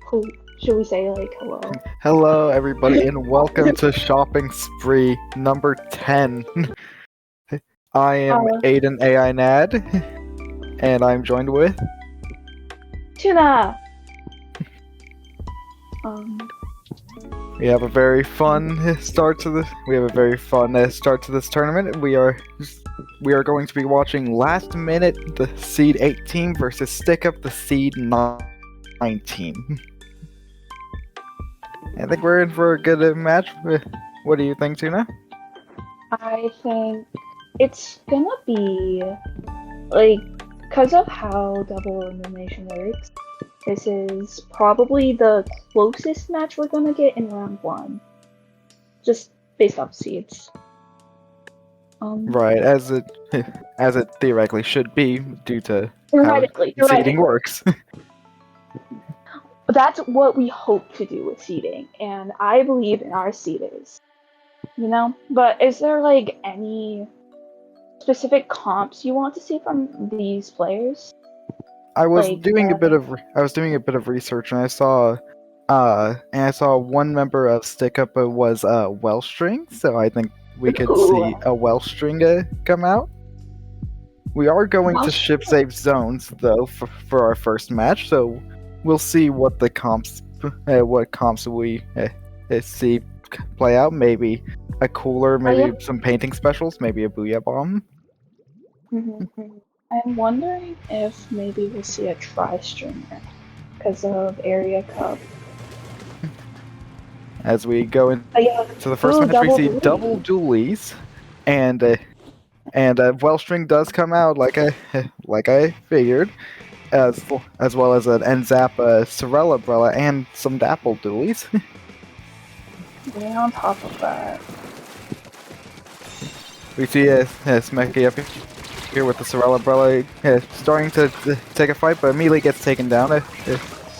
Cool. Should we say like hello? Hello, everybody, and welcome to Shopping Spree number 10. I am Aiden AI Nad, and I'm joined with. Tuna. We have a very fun start to this. We have a very fun start to this tournament. We are going to be watching last minute the seed 8 team versus Stick Up the seed 9 team. I think we're in for a good match. What do you think, Tuna? I think it's gonna be like, because of how double elimination works, this is probably the closest match we're gonna get in round 1. Just based off seeds. Right, as it theoretically should be due to Theoretically, how seeding works. That's what we hope to do with seeding, and I believe in our seeders. You know? But is there like any specific comps you want to see from these players? I was doing a bit of research, and I saw one member of Stick Up was Wellstring, so I think we could see a Wellstring come out. We are going to ship safe zones though for our first match, so we'll see what the comps we see play out. Maybe a cooler, maybe some painting specials, maybe a booyah bomb. I'm wondering if maybe we'll see a tri-stringer because of Area Cup. As we go into the first match, we see double dualies, and Wellstring does come out like I figured, as well as an Enzap Sorella Umbrella and some Dapple dualies. Yeah, on top of that, we see Smecky up here with the Sorella Umbrella starting to take a fight, but immediately gets taken down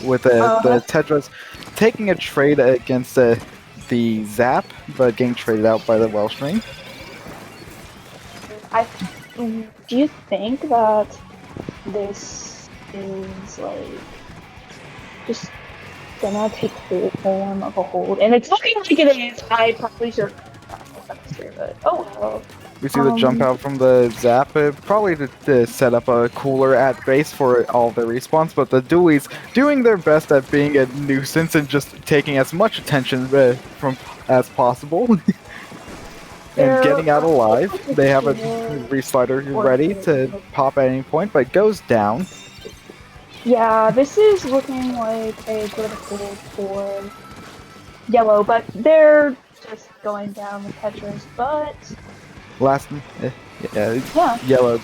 with the Tetras taking a trade against the Zap, but getting traded out by the Wellstring. Do you think that this is like just gonna take form of a hold? And it's looking like it is. I probably should but oh well. We see the jump out from the Zap, probably to set up a cooler at base for all the respawns, but the dualies doing their best at being a nuisance and just taking as much attention from as possible. And getting out alive. They have a reslider ready to pop at any point, but goes down. Yeah, this is looking like a good hold for yellow, but they're just going down with Tetris, but yellow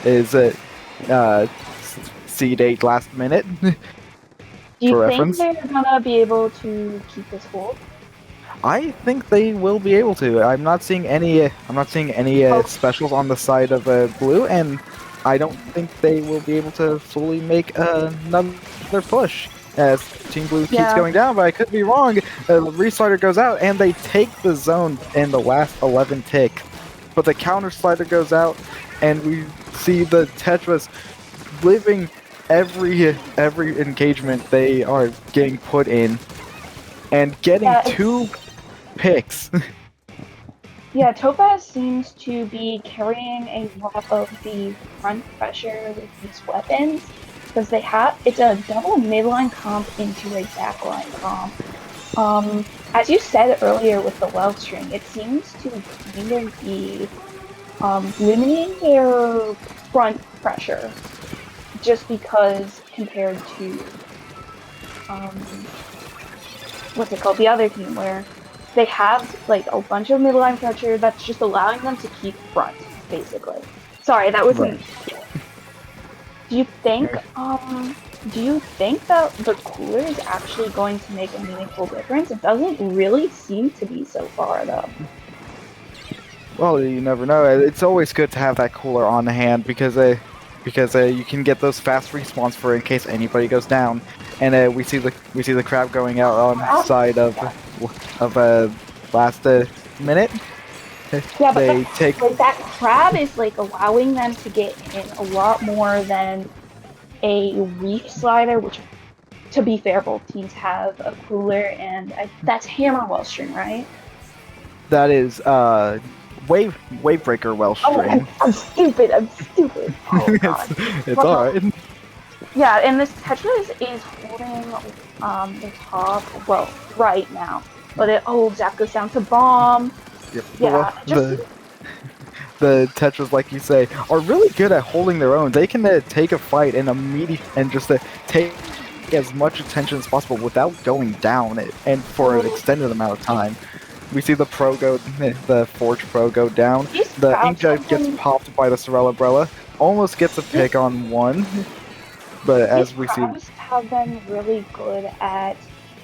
is seed 8 last minute. Do you think they're gonna be able to keep this hold? I think they will be able to. I'm not seeing any specials on the side of blue, and I don't think they will be able to fully make another push. As Team Blue keeps going down, but I could be wrong. The reslider goes out, and they take the zone in the last 11 tick. But the counter slider goes out, and we see the Tetras living every engagement they are getting put in, and getting 2 picks. Yeah, Topaz seems to be carrying a lot of the front pressure with these weapons. Because it's a double midline comp into a backline comp. As you said earlier with the Wellstring, it seems to kind of be limiting their front pressure, just because compared to what's it called, the other team, where they have like a bunch of midline pressure that's just allowing them to keep front, basically. Sorry, that wasn't. Do you think that the cooler is actually going to make a meaningful difference? It doesn't really seem to be so far, though. Well, you never know. It's always good to have that cooler on hand because you can get those fast respawns for in case anybody goes down. And we see the crab going out on the side of last minute. Yeah, but that crab is like allowing them to get in a lot more than a reef slider, which to be fair, both teams have a cooler, and that's Hammer Wellstring, right? That is Wavebreaker Oh, Wellstring. I'm stupid. I'm stupid. Oh it's god. it's all Well, right. yeah, and this Tetris is holding the top. Well, right now, but Zap goes down to bomb. Yep. Yeah, just The Tetras, like you say, are really good at holding their own. They can take a fight and just take as much attention as possible without going down and for an extended amount of time. We see the Forge Pro go down. these The crabs Inkjet have gets been popped by the Sorella Brella. Almost gets a these pick on one, but these as we see, crabs have been really good at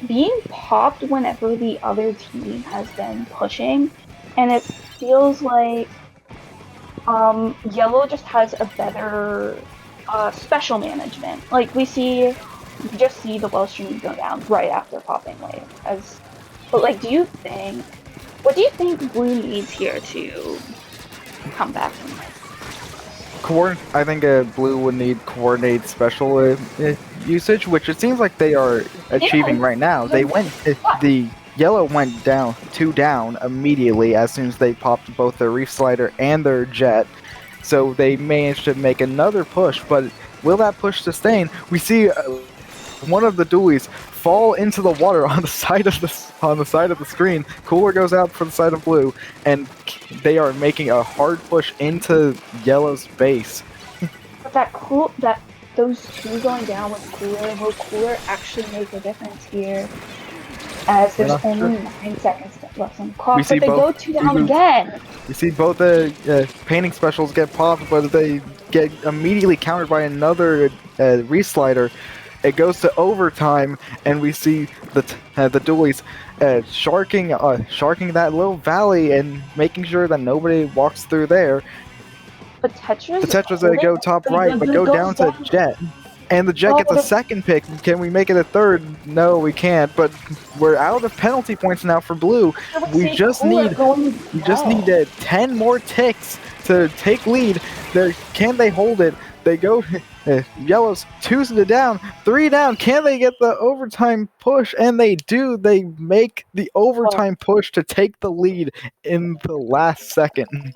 being popped whenever the other team has been pushing, and it feels like yellow just has a better special management. Like we just see the Wellstream go down right after popping wave. But like, what do you think blue needs here to come back from this? I think Blue would need coordinate special usage, which it seems like they are achieving Yeah, right now. The yellow went down immediately as soon as they popped both their Reef Slider and their Jet. So they managed to make another push, but will that push sustain? We see one of the dualies fall into the water on the side of the screen. Cooler goes out for the side of Blue, and they are making a hard push into Yellow's base. but that those two going down with Cooler will Cooler actually make a difference here? As We're there's not sure. only 9 seconds left on the We clock, see but they both. go two down again. We see both the painting specials get popped, but they get immediately countered by another reslider. It goes to overtime, and we see the dualies sharking that little valley and making sure that nobody walks through there. But The Tetra's Tetras holding, go top right, but but it go goes down to down. Jet. And the Jet Oh, gets a second pick. Can we make it a third? No, we can't. But we're out of penalty points now for Blue. I would We say just Cooler need going we just need well. 10 more ticks to take lead. Can they hold it? They go. Yellows 2 down, 3 down. Can they get the overtime push? And they do. They make the Well, overtime push to take the lead in the last second.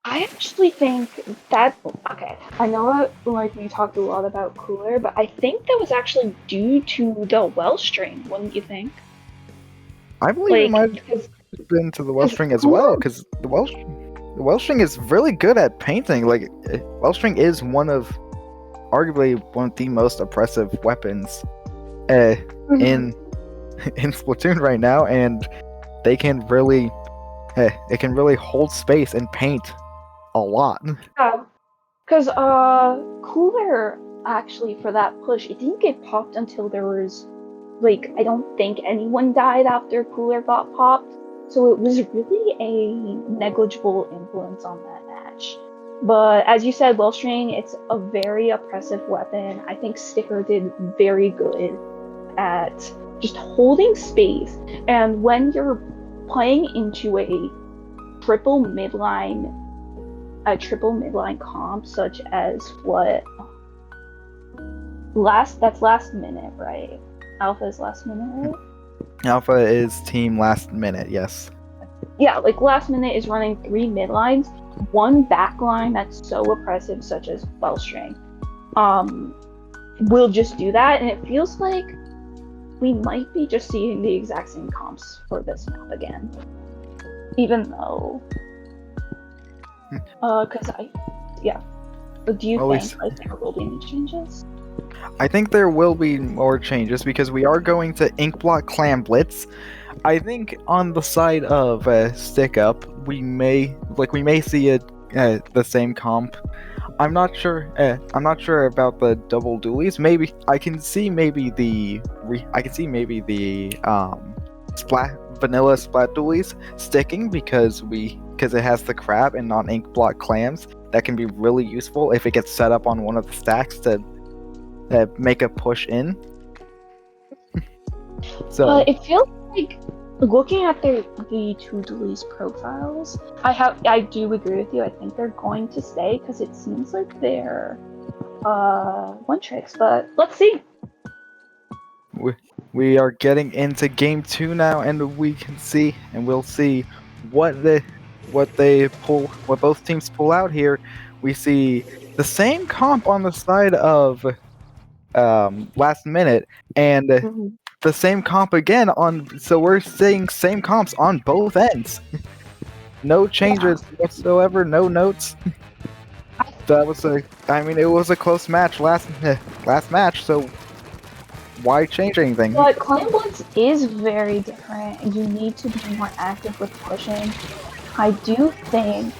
I actually think that okay. I know that like we talked a lot about Cooler, but I think that was actually due to the well string, wouldn't you think? I believe it Like, might have been to the because Wellstring as well, Cooler, because the Wellstring is really good at painting. Like, Wellstring is arguably one of the most oppressive weapons in in Splatoon right now, and they can really, it can really hold space and paint a lot. yeah, because Cooler actually for that push, it didn't get popped until there was like I don't think anyone died after Cooler got popped, so it was really a negligible influence on that match. But as you said, Wellstring, it's a very oppressive weapon. I think Sticker did very good at just holding space. And when you're playing into triple midline comp, such as what that's last minute, right? Alpha's last minute, right? Alpha is team last minute, yes. Yeah, like last minute is running 3 midlines, one backline that's so oppressive, such as Wellstring. Will just do that, and it feels like we might be just seeing the exact same comps for this map again. Even though, yeah. Do you think like there will be any changes? I think there will be more changes because we are going to Inkblot Clan Blitz. I think on the side of Stick Up, we may see the same comp. I'm not sure. I'm not sure about the double dualies. Maybe I can see the vanilla splat dualies sticking because it has the crab and not Inkblot clams. That can be really useful if it gets set up on one of the stacks to make a push in. So It feels like looking at the two Dele's profiles, I do agree with you. I think they're going to stay because it seems like they're one tricks, but let's see. We are getting into game 2 now, and we can see, and we'll see what what both teams pull out here. We see the same comp on the side of last minute, and Mhm. the same comp again on. So we're seeing same comps on both ends. No Yeah. changes whatsoever. No notes. That was a. I mean, it was a close match last match. So why change anything? But Clan Blitz is very different, and you need to be more active with pushing. I do think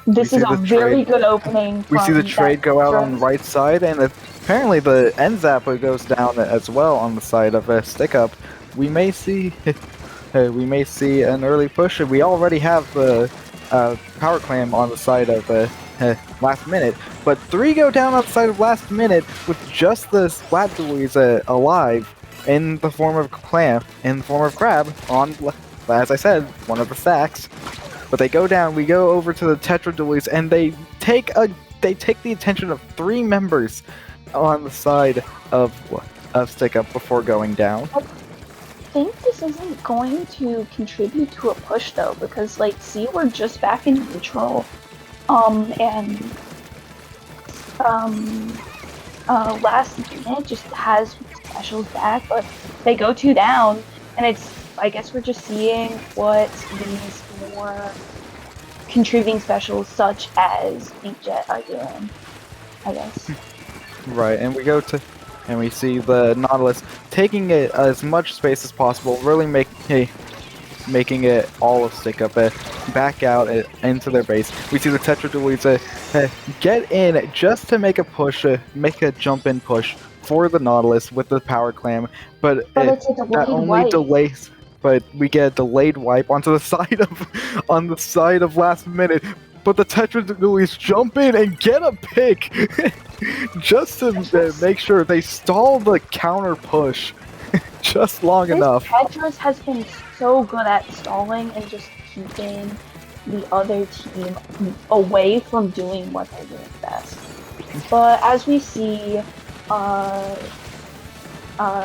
We this is see a the trade. very good opening We see the from that trade go out on the Drone. right side, and apparently the end zapper goes down as well on the side of a stick up. We may see, we may see an early push. We already have the power clam on the side of last minute, but three go down on the side of last minute with just the Splatdulies alive in the form of clam, in the form of crab on, as I said, one of the stacks. But they go down. We go over to the Tetra Dualies, and they take the attention of three members on the side of Stick Up before going down. I think this isn't going to contribute to a push though, because like, see, we're just back in neutral, and um, last minute just has specials back, but they go two down, and it's. I guess we're just seeing what these more contributing specials, such as Inkjet, are doing. I guess. Right, and we go to, and we see the Nautilus taking it as much space as possible, really making it all of Stick Up back out into their base. We see the Tetra Dualies get in just to make a push, make a jump in push for the Nautilus with the power clam, but But it's a that delayed only wipe. delays. But we get a delayed wipe onto the side of on the side of last minute. But the Tetra Dualies jump in and get a pick just to make sure they stall the counter push just long This enough. Tetris has been so good at stalling and just keeping the other team away from doing what they're doing best. But as we see, uh,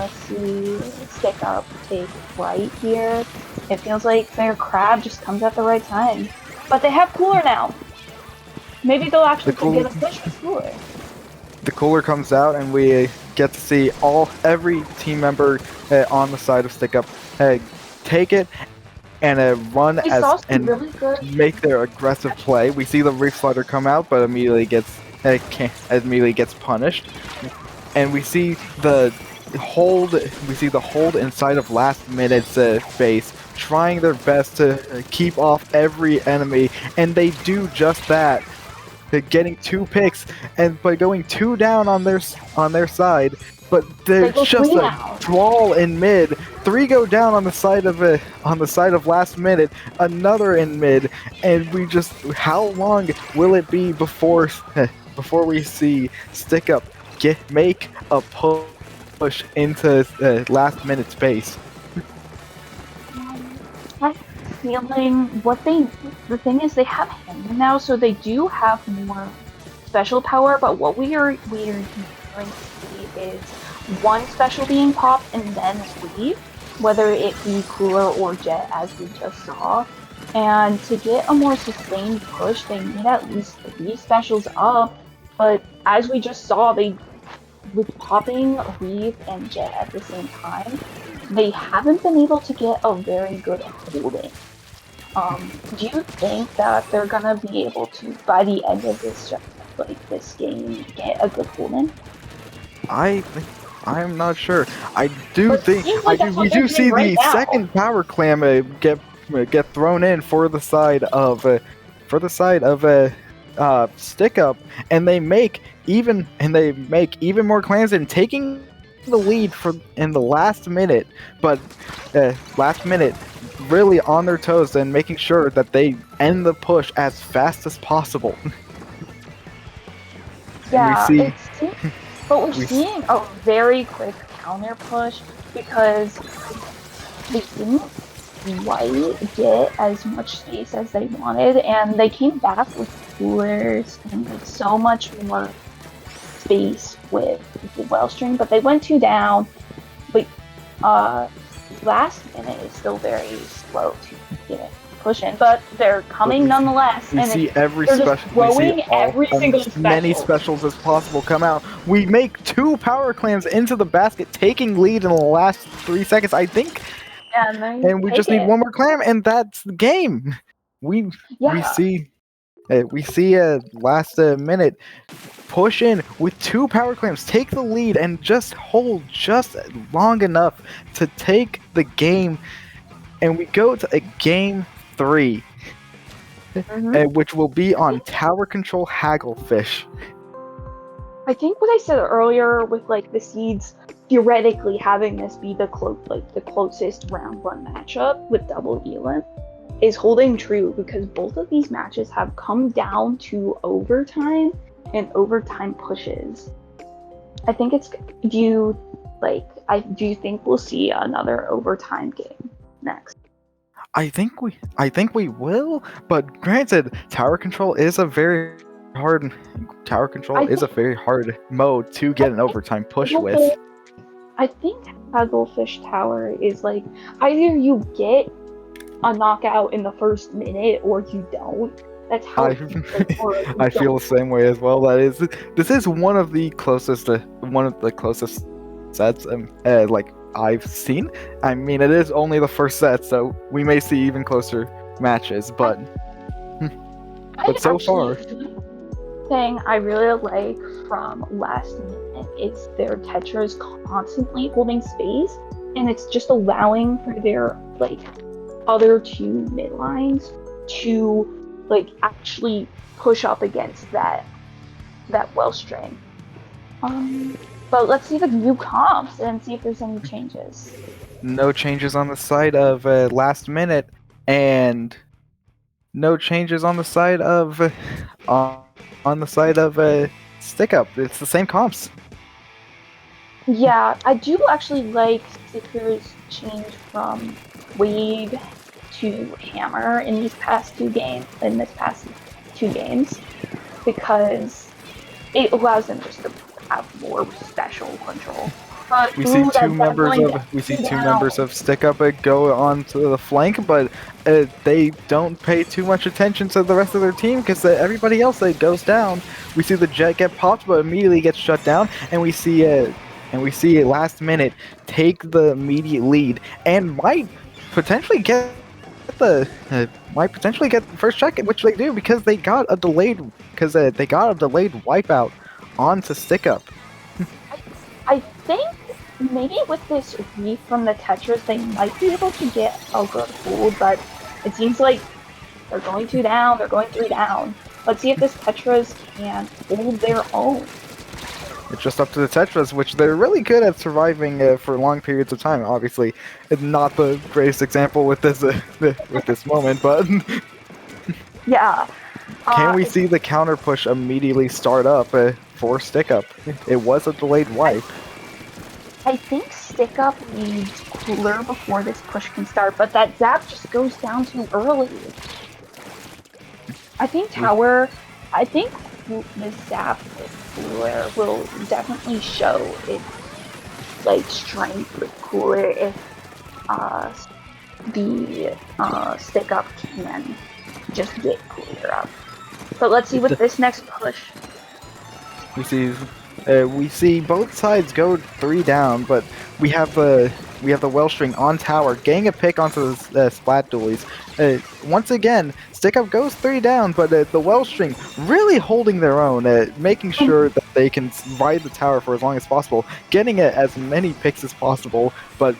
see Stick Up take right here, it feels like their crab just comes at the right time. But they have Cooler now. Maybe they'll actually get a push with Cooler. The cooler comes out, and we get to see every team member on the side of Stick Up take it and run and really good make their aggressive play. We see the Reef Slider come out, but immediately gets punished, and we see the hold. We see the hold inside of last minute's base, trying their best to keep off every enemy, and they do just that. Getting two picks and by going two down on their side, but there's just a brawl in mid. Three go down on the side of last minute, another in mid, and we just, how long will it be before we see Stick Up make a push into last minute space? I feeling the thing is they have him now, so they do have more special power, but what we are going to see is one special being popped and then leave, whether it be Cooler or Jet, as we just saw. And to get a more sustained push, they need at least 3 specials up, but as we just saw, with popping Reeve and Jet at the same time, they haven't been able to get a very good holding. Do you think that they're gonna be able to, by the end of this game, get a good holding? I'm not sure. I do But think we do see the second power clam get thrown in for the side of Stick Up, and they make even more clans and taking the lead in the last minute, but last minute really on their toes and making sure that they end the push as fast as possible. Yeah, but we're seeing a very quick counter push because they didn't quite get as much space as they wanted, and they came back with coolers and like so much more space with the well stream, but they went two down, but uh, last minute is still very slow to get push in, but they're But coming nonetheless, we and see every they're just special. We see throwing all every single as many special. specials as possible come out. We make 2 power clams into the basket, taking lead in the last 3 seconds. I think, And they and we take just need it. one more clam, and that's the game. We we Yeah. see. We see a last minute push in with 2 power clams, take the lead, and just hold just long enough to take the game. And we go to a game 3, Hmm. which will be I on think Tower Control Hagglefish. I think what I said earlier with like the seeds theoretically having this be the closest round one matchup with double Elam is holding true because both of these matches have come down to overtime and overtime pushes. I think it's do you do you think we'll see another overtime game next? I think we will, but granted, Tower Control is a very hard Tower Control I is a think very hard mode to I get an think overtime push with. Hagglefish, I think Hagglefish Tower is like either you get a knockout in the first minute or you don't. That's how I it feels like, or you I don't. feel the same way as well. This is one of the closest sets like I've seen. I mean, it is only the first set, so we may see even closer matches. I, I But so actually far, thing I really like from last minute is their Tetras constantly holding space, and it's just allowing for their other two mid lines to actually push up against that well string. Um, but let's see the new comps and see if there's any changes. no changes on the side of last minute, and no changes on the side of on the side of stick up. It's the same comps. Yeah, I do actually like Sticker's change from Wade to Hammer in this past 2 games, because it allows them just to have more special control. But ooh, that Zap going We see two members down. of stick up go onto the flank, but they don't pay too much attention to the rest of their team because everybody else goes down. We see the jet get popped, but immediately gets shut down, and we see last minute take the immediate lead and potentially get might potentially get the first check, which they do because they got a delayed wipeout onto stick up. I think maybe with this reef from the Tetris, they might be able to get a good hold, but it seems like they're going 2 down, they're going 3 down. Let's see if this Tetris can hold their own. It's just up to the Tetras, which they're really good at surviving for long periods of time. Obviously, it's not the greatest example with this with this moment, but Yeah. can we It's, see the counter push immediately start up for stick up? It was a delayed wipe. I think Stick Up needs Cooler before this push can start, but that Zap just goes down too early. I think Tower, I think the Zap with Cooler will definitely show its strength with Cooler if uh, the Stick Up can just get Cooler up. But let's see with this next push. We see we see both sides go 3 down, but we have the Wellstring on tower, getting a pick onto the Splat Dualies. Once again, Stick Up goes 3 down, but the Wellstring really holding their own, making sure that they can ride the tower for as long as possible, getting as many picks as possible, but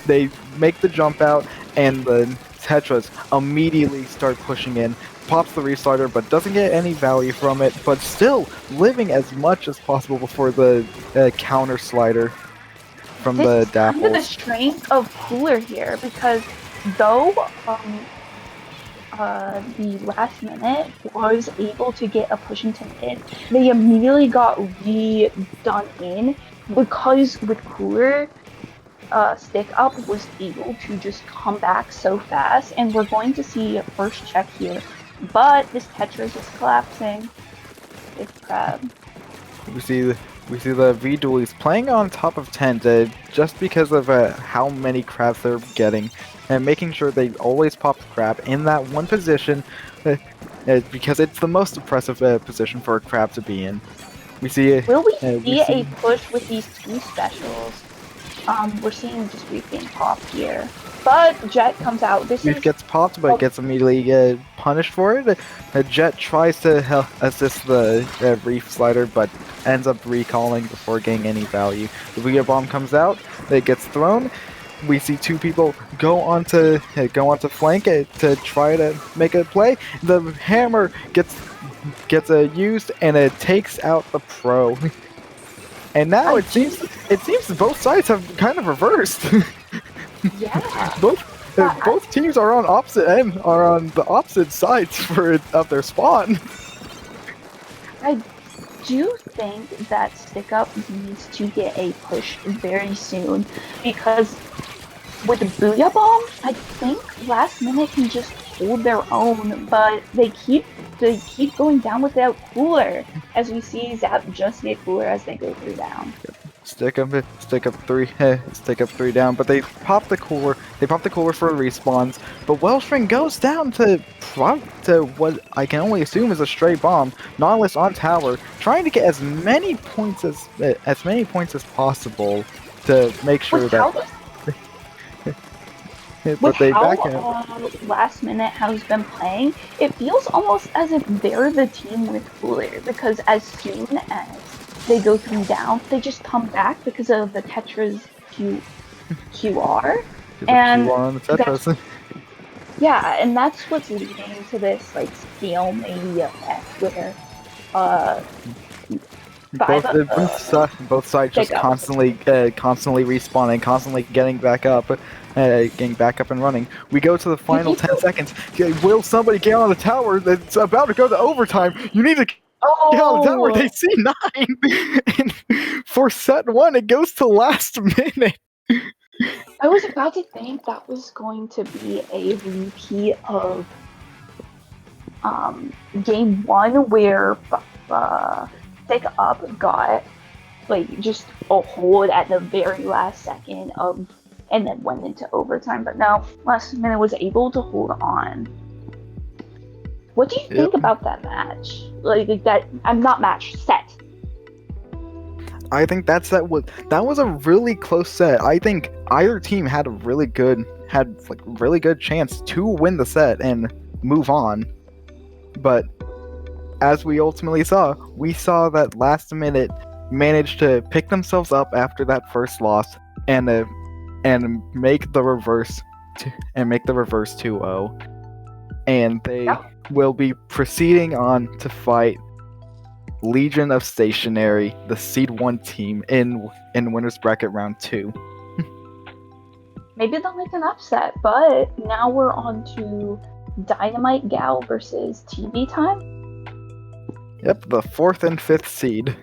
they make the jump out, and the Tetras immediately start pushing in. Pops the restarter, but doesn't get any value from it, but still living as much as possible before the counter slider from This the is kind of the Dapples. strength of Cooler here, because though the last minute was able to get a push into mid, they immediately got redone in because with Cooler, Stick Up was able to just come back so fast, and we're going to see a first check here. But this Tetris is collapsing. It's Crab. We see We see the V-Dualies playing on top of 10 just because of how many crabs they're getting, and making sure they always pop the crab in that one position, because it's the most impressive position for a crab to be in. We see, Will we we see a see push with these two specials? We're seeing just Reef being popped here. But Jet comes out. This Reef is gets popped, but gets immediately punished for it. Jet tries to assist the Reef slider, but ends up recalling before getting any value. The Vega bomb comes out, it gets thrown. We see two people go onto flank to try to make a play. The hammer gets used and it takes out the pro. And now it seems both sides have kind of reversed. yeah. Both teams are on the opposite sides of their spawn. I do think that Stick Up needs to get a push very soon because with the Booyah Bomb, I think last minute can just hold their own, but they keep going down without cooler. As we see Zap just get cooler as they go through down. Stick up three down, but they pop the cooler. They pop the cooler for respawns, but Wellspring goes down to what I can only assume is a stray bomb. Nautilus on tower, trying to get as many points as possible to make sure that. With they how back out. last minute has been playing, it feels almost as if they're the team with cooler because as soon as they go through down, they just come back because of the Tetra's QR. And QR on the Tetras. yeah, and that's what's leading to this like stalemate effect where both sides just constantly respawning, constantly getting back up and running. We go to the final 10 seconds. Will somebody get on the tower? That's about to go to overtime. You need to get on the tower. They see 9. And for set 1, it goes to last minute. I was about to think that was going to be a repeat of game 1 where Pick Up got like just a hold at the very last second and then went into overtime, but no, last minute was able to hold on. What do you think about that match? Like that, I'm not match set. I think that was a really close set. I think either team had really good chance to win the set and move on. But as we ultimately saw, that last minute managed to pick themselves up after that first loss and make the reverse 2-0. And they will be proceeding on to fight Legion of Stationary, the Seed 1 team in Winners Bracket Round 2. Maybe they'll make an upset, but now we're on to Dynamite Gal versus TV Time. Yep, the 4th and 5th seed.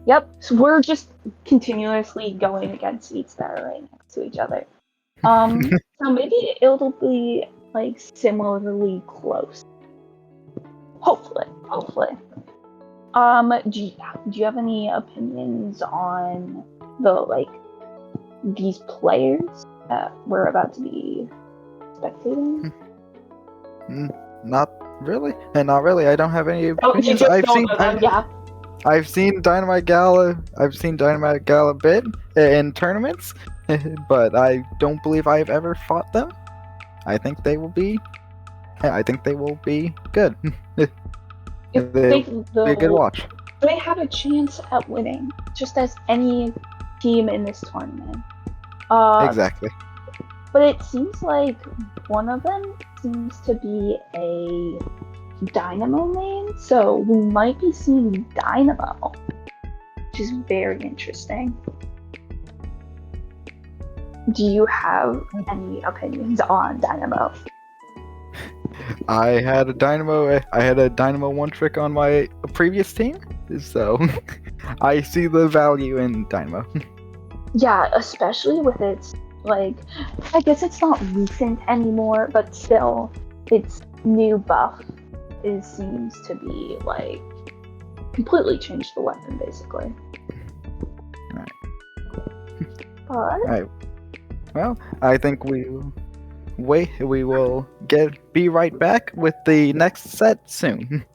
Yep, so we're just continuously going against seeds that are right next to each other. So maybe it'll be like similarly close. Hopefully. Do you have any opinions on these players that we're about to be spectating? Not really. I don't have any opinions. I've seen Dynamite Gala. I've seen Dynamite Gala bid in tournaments, but I don't believe I've ever fought them. I think they will be good. They'll be a good watch. They have a chance at winning, just as any team in this tournament. Exactly. But it seems like one of them seems to be a Dynamo main, so we might be seeing Dynamo, which is very interesting. Do you have any opinions on Dynamo? I had a Dynamo one trick on my previous team, so I see the value in Dynamo. Yeah, especially with its I guess it's not recent anymore, but still, its new buff seems to be completely changed the weapon, basically. Right. But Alright. Well, I think we will be right back with the next set soon.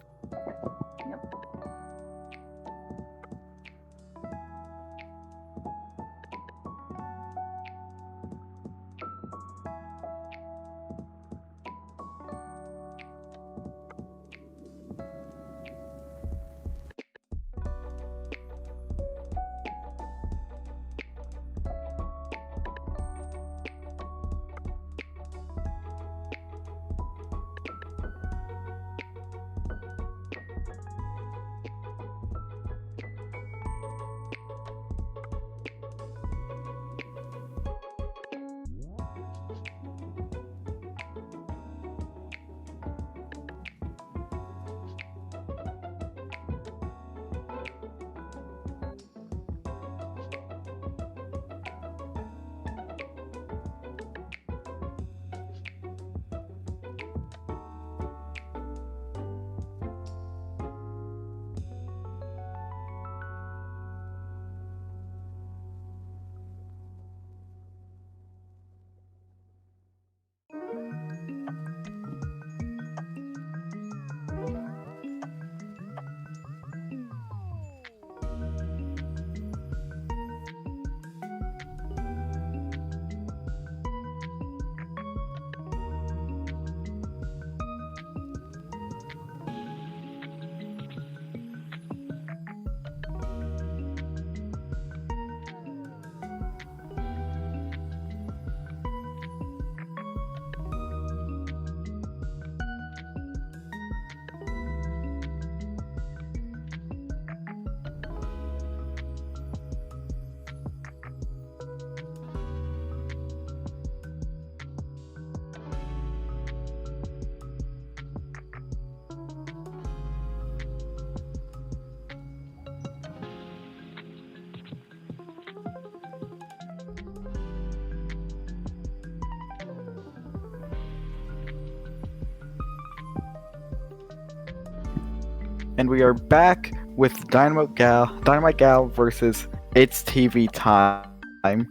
And we are back with Dynamite Gal versus It's TV Time,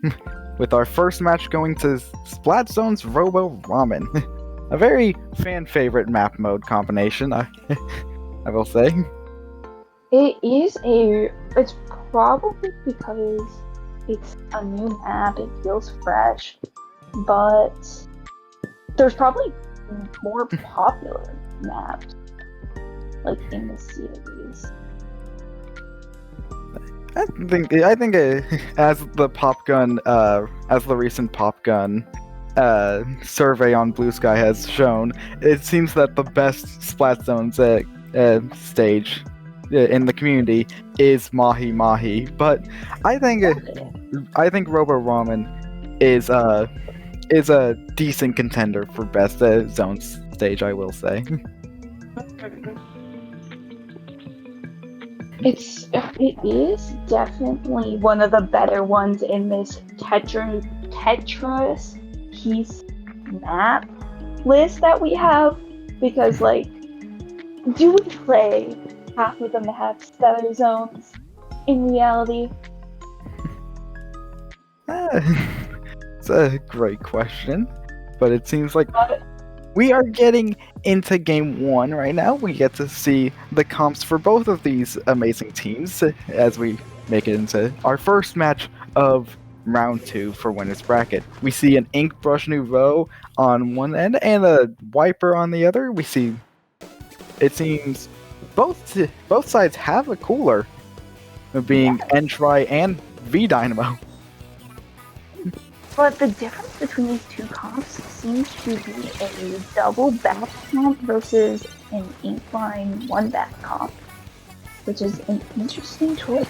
with our first match going to Splatzone's Robo Ramen, a very fan favorite map mode combination, I will say. it's probably because it's a new map, it feels fresh, but there's probably more popular maps like in the series. I think as the recent Pop Gun survey on Blue Sky has shown, it seems that the best Splatzone's stage in the community is Mahi Mahi, but I think Robo Ramen is a decent contender for best zone stage, I will say. It is definitely one of the better ones in this Tetris piece map list that we have, because do we play half of the maps that are zones in reality? It's a great question, but it seems like we are getting into game 1 right now. We get to see the comps for both of these amazing teams as we make it into our first match of round 2 for winners bracket. We see an Ink Brush Nouveau on one end and a Wiper on the other. We see, it seems, both sides have a cooler, being Entry and V Dynamo. But the difference between these two comps seems to be a double back comp versus an incline one back comp, which is an interesting choice.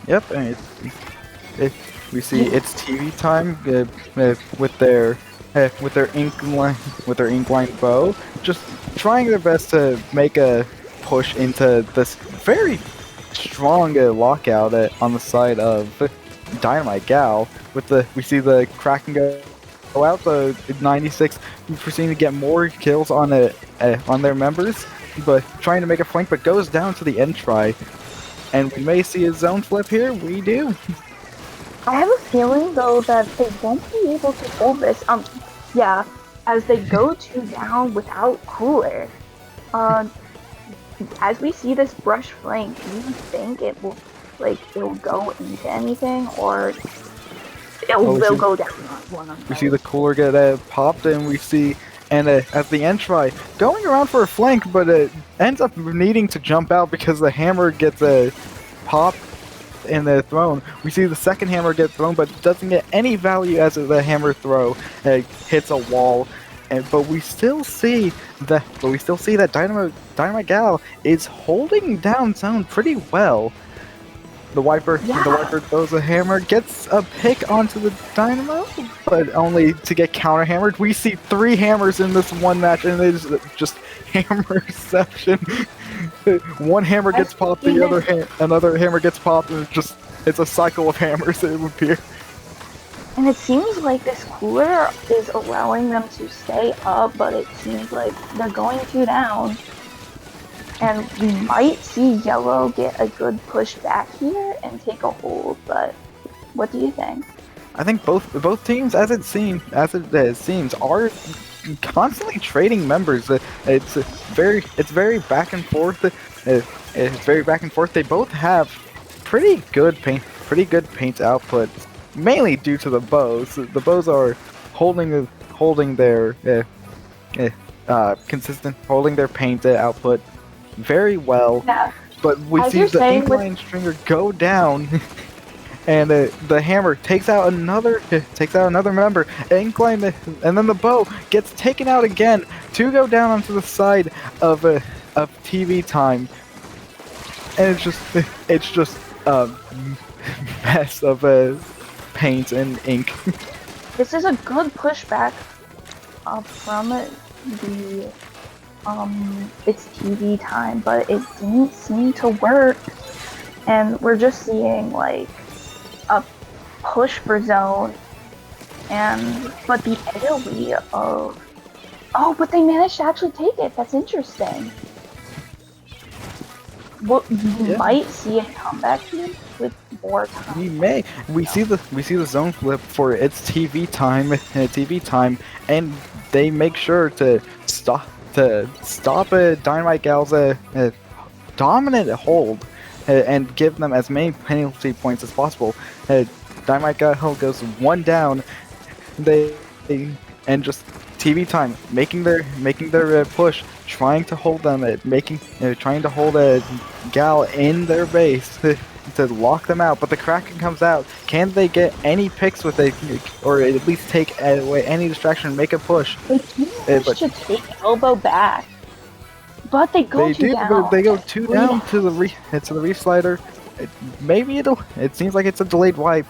Yep, and we see It's TV Time with their incline bow, just trying their best to make a push into this very strong lockout on the side of Dynamite Gal. We see the Kraken go out, the 96 proceeding to get more kills on their members. but trying to make a flank, but goes down to the end try. And we may see a zone flip here. We do. I have a feeling though that they won't be able to hold this. Yeah, as they go two down without cooler. Um, as we see this brush flank, do you think it'll go into anything, or they'll go down on one on We see the cooler get popped, and we see at the end try going around for a flank, but it ends up needing to jump out because the hammer gets popped and thrown. We see the second hammer get thrown, but doesn't get any value as the hammer throw hits a wall. But we still see that Dynamite Gal is holding down zone pretty well. The Wiper throws a hammer, gets a pick onto the Dynamo, but only to get counter hammered. We see 3 hammers in this one match, and it is just hammerception. One hammer gets popped, another hammer gets popped, and it's a cycle of hammers, it would appear. And it seems like this cooler is allowing them to stay up, but it seems like they're going two down. And we might see yellow get a good push back here and take a hold, but what do you think? I think both teams, as it seems, are constantly trading members. It's very back and forth. It's very back and forth. They both have pretty good paint output, mainly due to the bows. The bows are holding their consistent, holding their paint output very well. Yeah. But we see the incline stringer go down. And the hammer takes out another member. Incline, and then the bow gets taken out again to go down onto the side of TV time. And it's just a mess of paint and ink. This is a good pushback from the it's TV time, but it didn't seem to work. And we're just seeing like a push for zone, but the AoE but they managed to actually take it. That's interesting. We might see a comeback here with more time. We may. We see the zone flip for its TV time, and they make sure to stop Dynamite Gal's dominant hold. And give them as many penalty points as possible. Dynamite Gal goes one down. And just TV time, making their push, trying to hold them, trying to hold a Gal in their base to lock them out. But the Kraken comes out. Can they get any picks with or at least take away any distraction, make a push? They should take elbow back. But they go two down. But they go two down to the reef slider. It seems like it's a delayed wipe.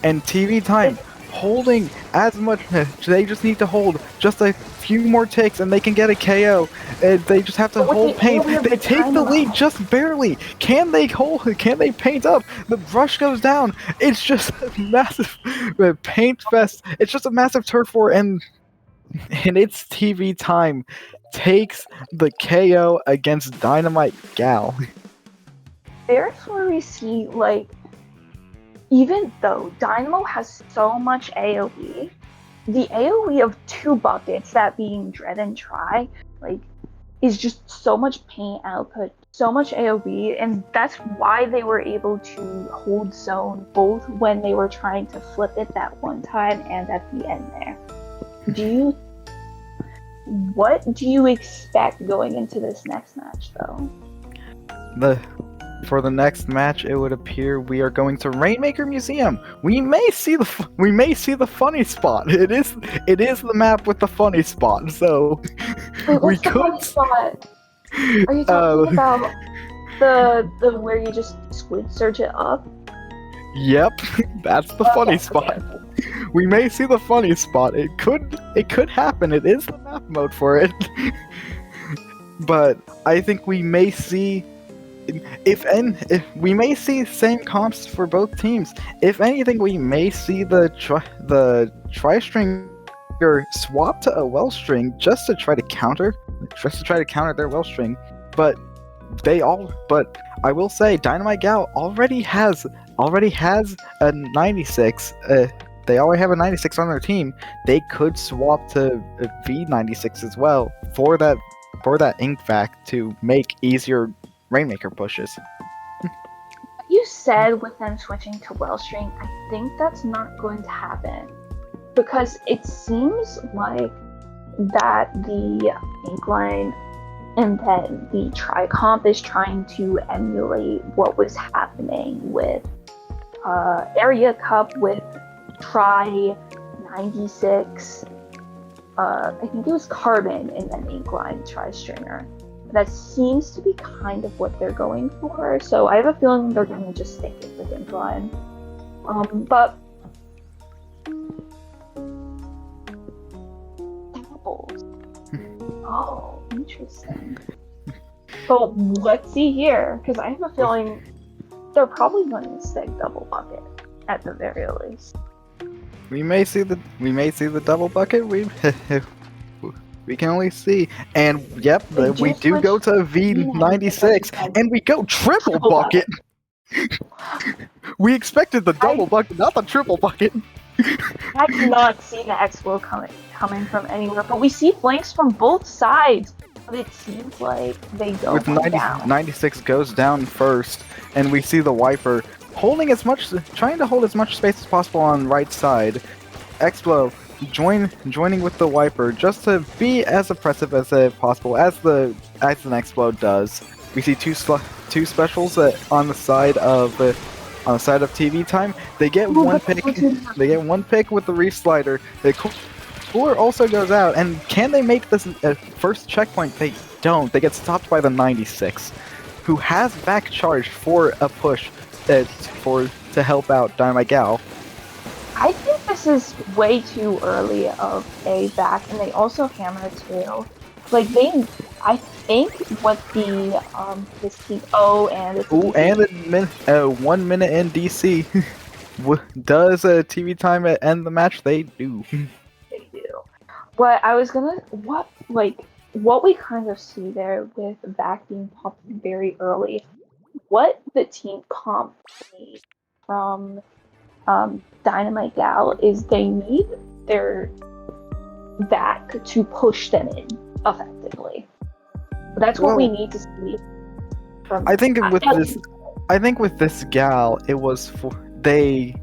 And TV time holding as much. They just need to hold just a few more ticks and they can get a KO. They just have to hold paint. They take the lead just barely. Can they paint up? The brush goes down. It's just a massive paint fest. It's just a massive turf war, and it's TV time takes the KO against Dynamite Gal. There's where we see, like, even though Dynamo has so much AoE, the AoE of 2 buckets, that being Dread and Try, like, is just so much paint output, so much AoE, and that's why they were able to hold zone both when they were trying to flip it that one time and at the end there. What do you expect going into this next match, though? For the next match, it would appear we are going to Rainmaker Museum. We may see the funny spot. It is the map with the funny spot. So we could. Funny spot? Are you talking about the where you just squid search it up? Yep, that's the funny spot. Okay. We may see the funny spot. It could happen. It is the map mode for it. But I think we may see, if we may see same comps for both teams. If anything, we may see the tri-stringer swap to a well string just to try to counter their well string. but but I will say Dynamite Gal already has a 96. They already have a 96 on their team. They could swap to V96 as well for that ink vac to make easier Rainmaker pushes. You said with them switching to Wellstring, I think that's not going to happen because it seems like that the Inkline and then the Tricomp is trying to emulate what was happening with Area Cup with Tri 96. I think it was Carbon and then Inkline Tri Stringer. That seems to be kind of what they're going for. So I have a feeling they're going to just stick it with Inkline. But apples. Oh, interesting. But let's see here, because I have a feeling they're probably going to stick double bucket at the very least. We may see the double bucket. We can only see. And yep, we do go to V96 and we go triple bucket. We expected the double bucket, not the triple bucket. I cannot see the Expo coming from anywhere, but we see flanks from both sides. But it seems like they go with 96 goes down first, and we see the Wiper trying to hold as much space as possible on right side. Explo joining with the Wiper just to be as oppressive as possible as the Explo does. We see two specials on the side of TV time. They get one pick. They get one pick with the Reef Slider. Cooler also goes out, and can they make this first checkpoint? They don't. They get stopped by the 96, who has back charged for a push to help out Dynamite Gal. I think this is way too early of a back, and they also hammer too. Like I think what the this team and it's a 1 minute in DC does TV time end the match? They do. They do. But I was gonna what we kind of see there with back being popped very early. What the team comp need from Dynamite Gal is they need their back to push them in effectively. That's what we need to see. I think with this Gal, it was what they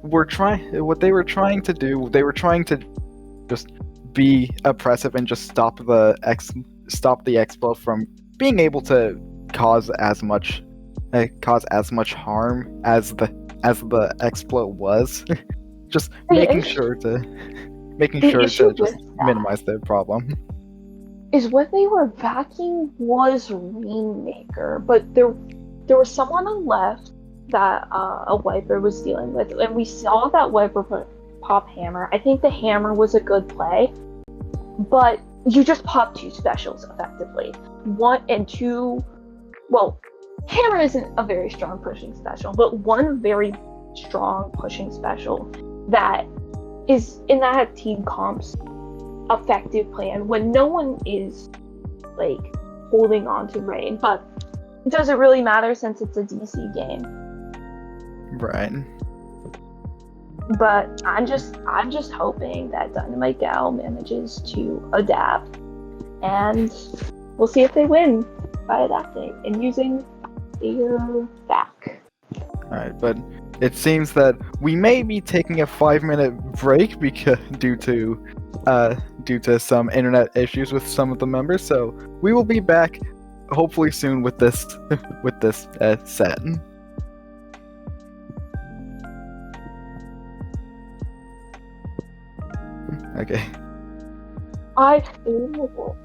were trying to do. They were trying to just be oppressive and just stop the Expo from being able to cause as much harm as the Explo was. Just making sure to just minimize the problem. Is what they were backing was Rainmaker, but there was someone on left that a Wiper was dealing with, and we saw that Wiper pop hammer. I think the hammer was a good play, but you just popped two specials effectively. One and two, well, hammer isn't a very strong pushing special, but one very strong pushing special that is in that team comp's effective plan when no one is like holding on to Rain, but does it really matter since it's a DC game? Right. But I'm just hoping that Dynamite Gal manages to adapt, and we'll see if they win by adapting and using their back. Alright, but it seems that we may be taking a 5-minute break because due to some internet issues with some of the members. So we will be back hopefully soon with this set. Okay. I feel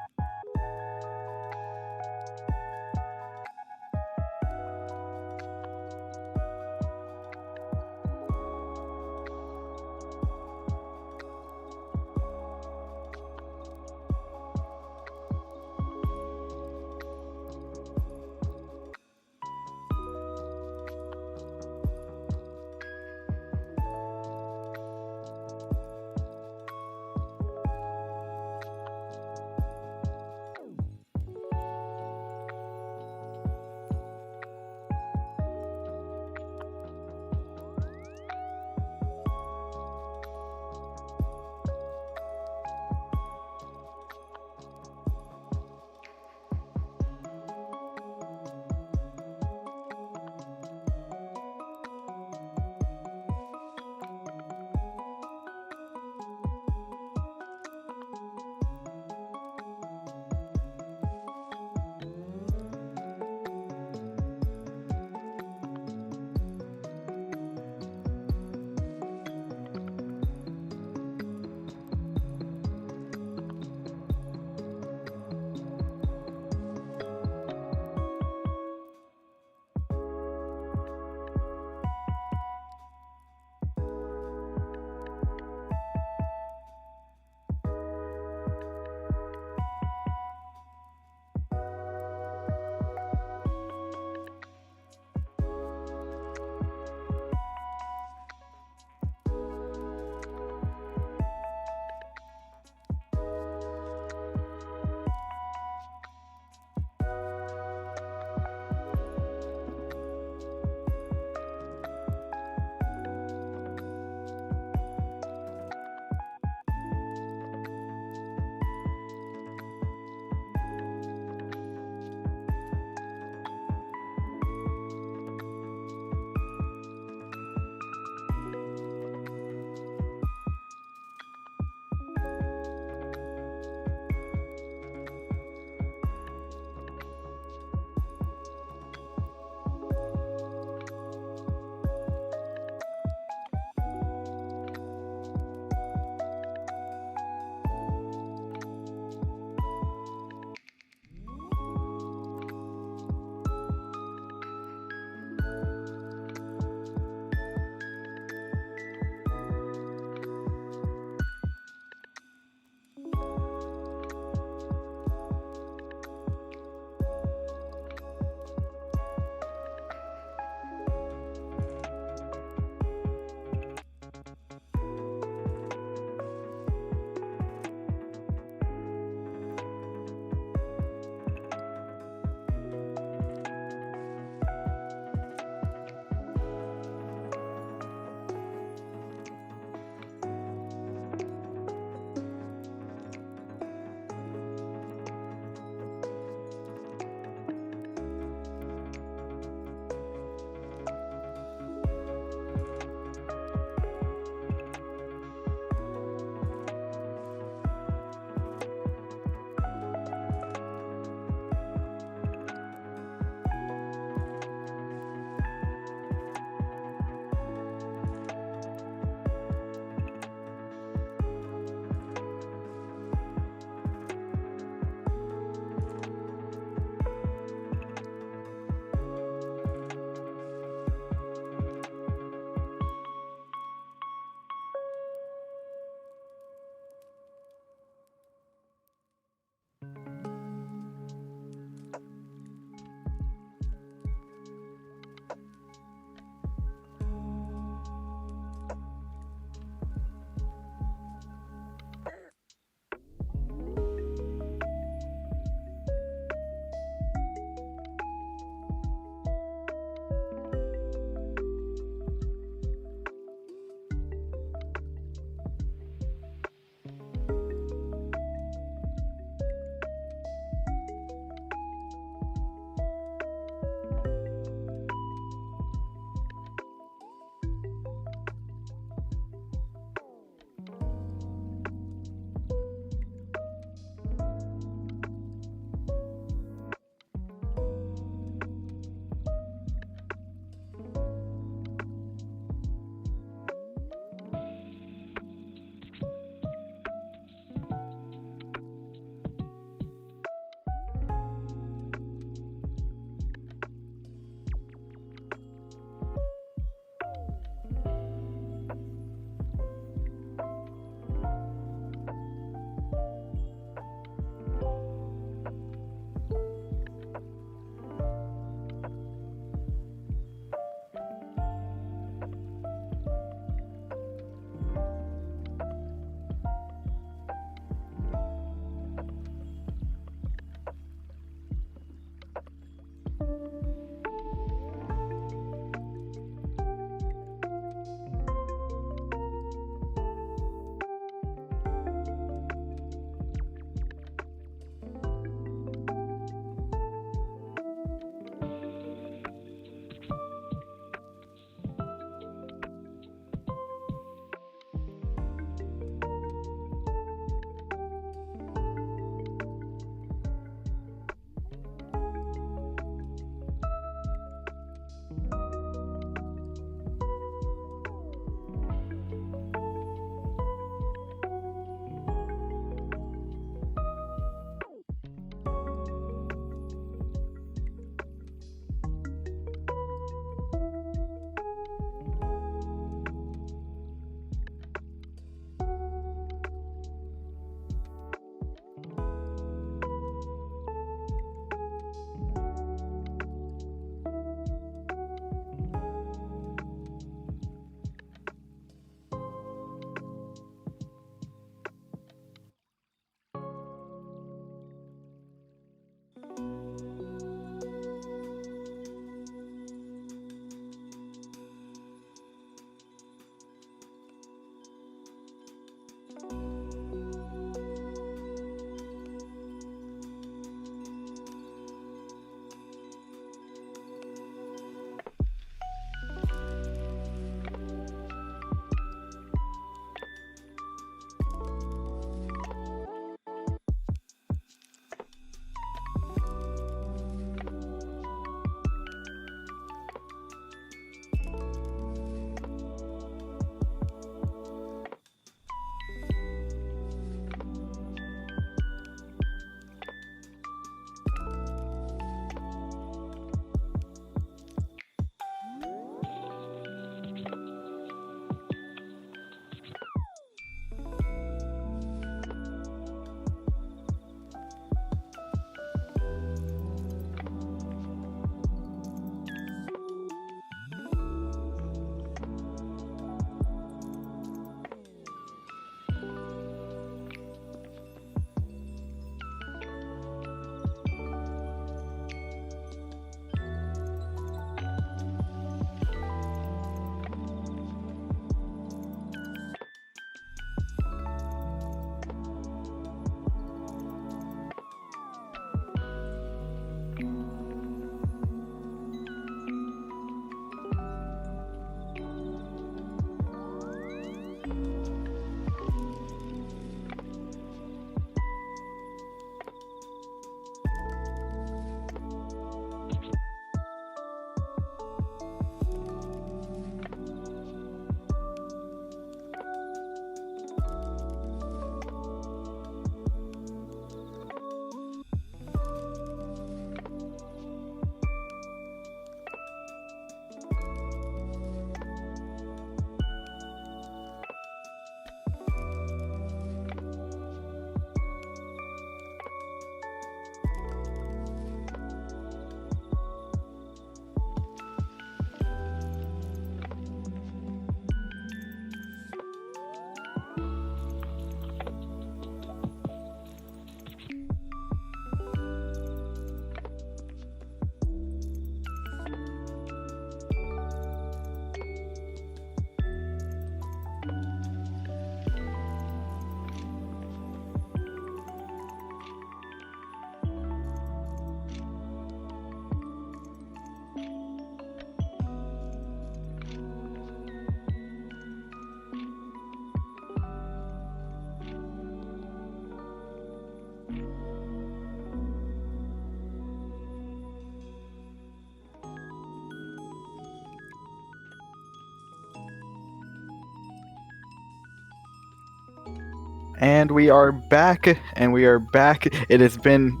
And we are back, It has been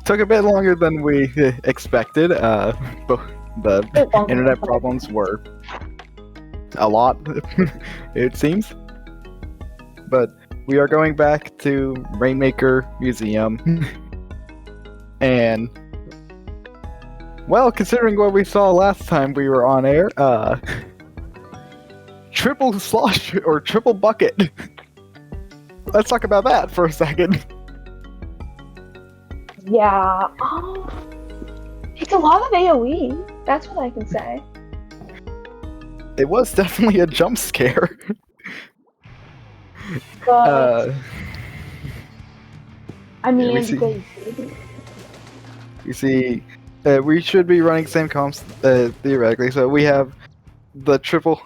took a bit longer than we expected. But the It won't be internet fun. problems were a lot, it seems. But we are going back to Rainmaker Museum, and well, considering what we saw last time we were on air, triple slosh or triple bucket. Let's talk about that for a second. Yeah. It's a lot of AoE. That's what I can say. It was definitely a jump scare. But I Yeah, mean, they did. you see, we should be running same comps theoretically. So we have the triple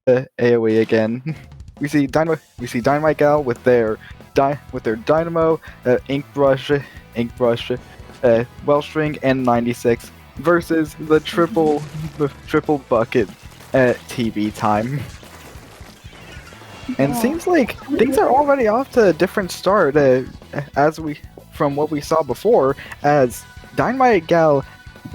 AOE again. We see Dynamite Gal with their Dynamo, Ink Brush, Wellstring, and 96 versus the triple bucket TV time. And Yeah. seems like things are already off to a different start, from what we saw before, as Dynamite Gal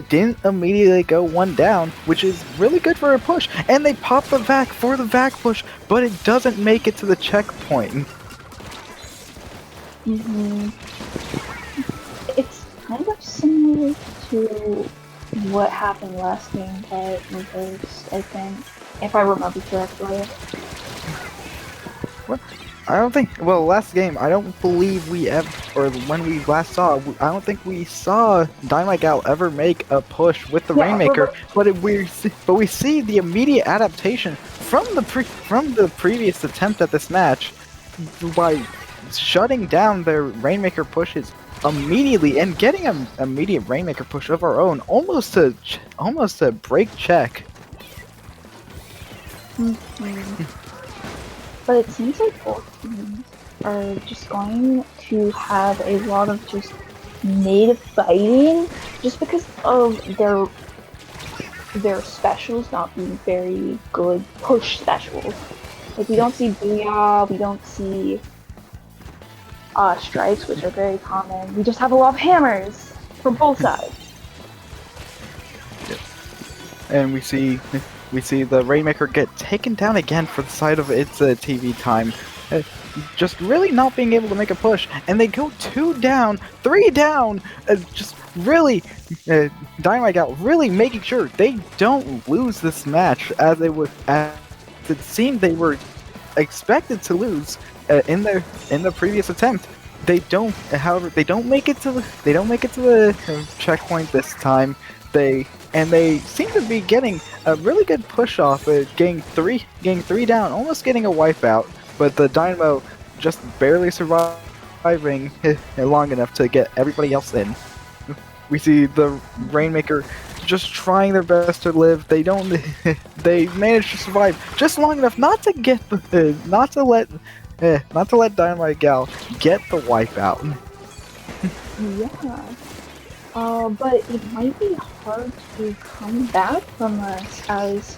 didn't immediately go one down, which is really good for a push, and they pop the vac for the vac push, but it doesn't make it to the checkpoint. It's kind of similar to what happened last game, but reversed, I think, if I remember correctly. What? I don't think. Well, last game, I don't believe we ever, or when we last saw, I don't think we saw Dynamite Gal ever make a push with the Yeah, Rainmaker. But we see the immediate adaptation from the previous attempt at this match by shutting down their Rainmaker pushes immediately and getting an immediate Rainmaker push of our own, almost to break check. But it seems like both teams are just going to have a lot of just native fighting, just because of their specials not being very good push specials. Like, we don't see Booyah, we don't see strikes, which are very common. We just have a lot of hammers from both sides. And we see the Rainmaker get taken down again for the side of its TV time. Just really not being able to make a push, and they go 2 down, 3 down, just really, Dynamite Gal really making sure they don't lose this match as it seemed they were expected to lose in the previous attempt. They don't, however, they don't make it to the checkpoint this time. They seem to be getting a really good push off, getting three down, almost getting a wipeout, but the Dynamo just barely surviving long enough to get everybody else in. We see the Rainmaker just trying their best to live. They manage to survive just long enough not to let Dynamite Gal get the wipeout. Yeah. But it might be hard to come back from this as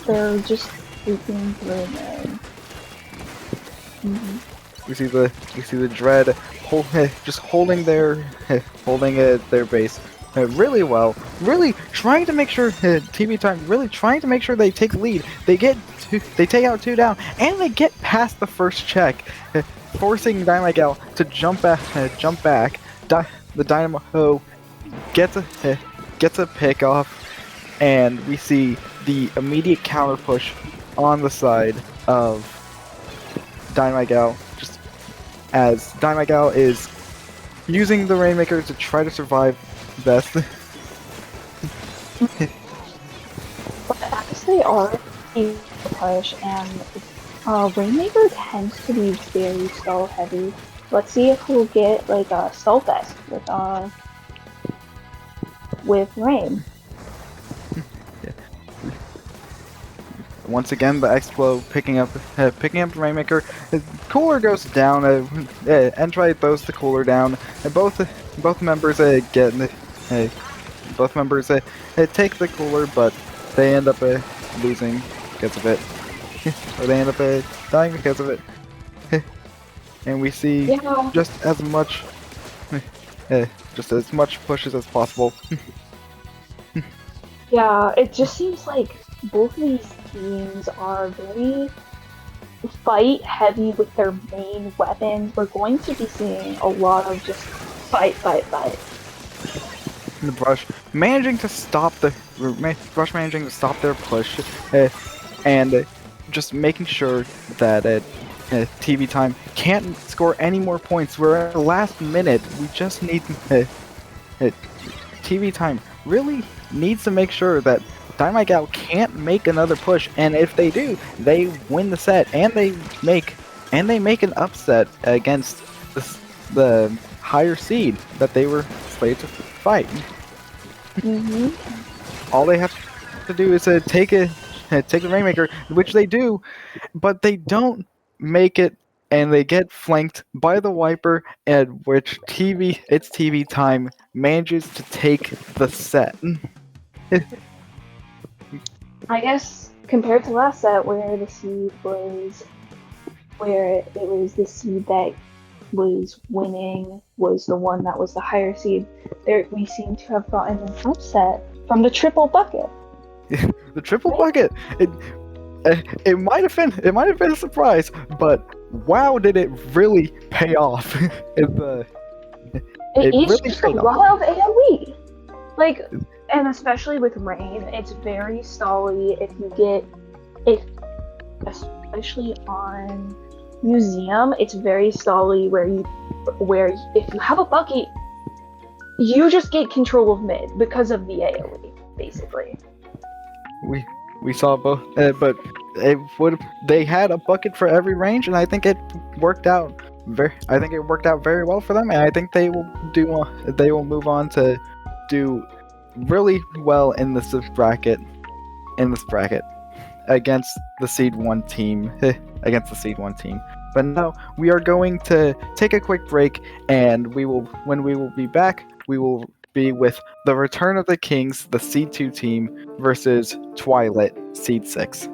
they're just sleeping through it. We see the Dread just holding their base really well, really trying to make sure TV time, really trying to make sure they take the lead. They take out 2 down, and they get past the first check, forcing Dynamite Gal to jump back. The Dynamo gets a pick off, and we see the immediate counter push on the side of Dynamite Gal, just as Dynamite Gal is using the Rainmaker to try to survive best. But as they are a push, and Rainmaker tends to be very stall heavy. Let's see if we'll get like a stall fest with Rain. Once again, the Explo picking up the Rainmaker. Cooler goes down. Entry throws the cooler down. Both members take the cooler, but they end up losing. because of it, or they end up dying because of it. And we see Yeah, just as much, uh, just as much pushes as possible. yeah, it just seems like both of these teams are very fight heavy with their main weapons. We're going to be seeing a lot of just fight, fight, fight. The Brush managing to stop the Brush managing to stop their push, uh, and just making sure that TV Time can't score any more points. We're at the last minute. We just need uh, TV Time really needs to make sure that Dynamite Gal can't make another push, and if they do, they win the set, and they make an upset against the higher seed that they were slated to fight. Mm-hmm. All they have to do is take the Rainmaker, which they do, but they don't make it, and they get flanked by the Wiper, at which TV Time manages to take the set. I guess compared to last set where it was the seed that was winning was the one that was the higher seed. There we seem to have gotten an upset from the triple bucket. The triple Right? bucket. It might have been a surprise, but wow, did it really pay off? It It's really just a paid off. lot of AoE. Like, and especially with rain, it's very stally. If especially on museum, it's very stally where if you have a bucket, you just get control of mid because of the AoE, basically. We we saw both, but they had a bucket for every range, and I think it worked out. I think it worked out very well for them, and I think they will move on to do really well in this bracket. In this bracket against the seed one team, against the seed one team. But now we are going to take a quick break, and when we will be back, we will be with the Return of the Kings, the seed 2 team, versus Twilight, seed 6.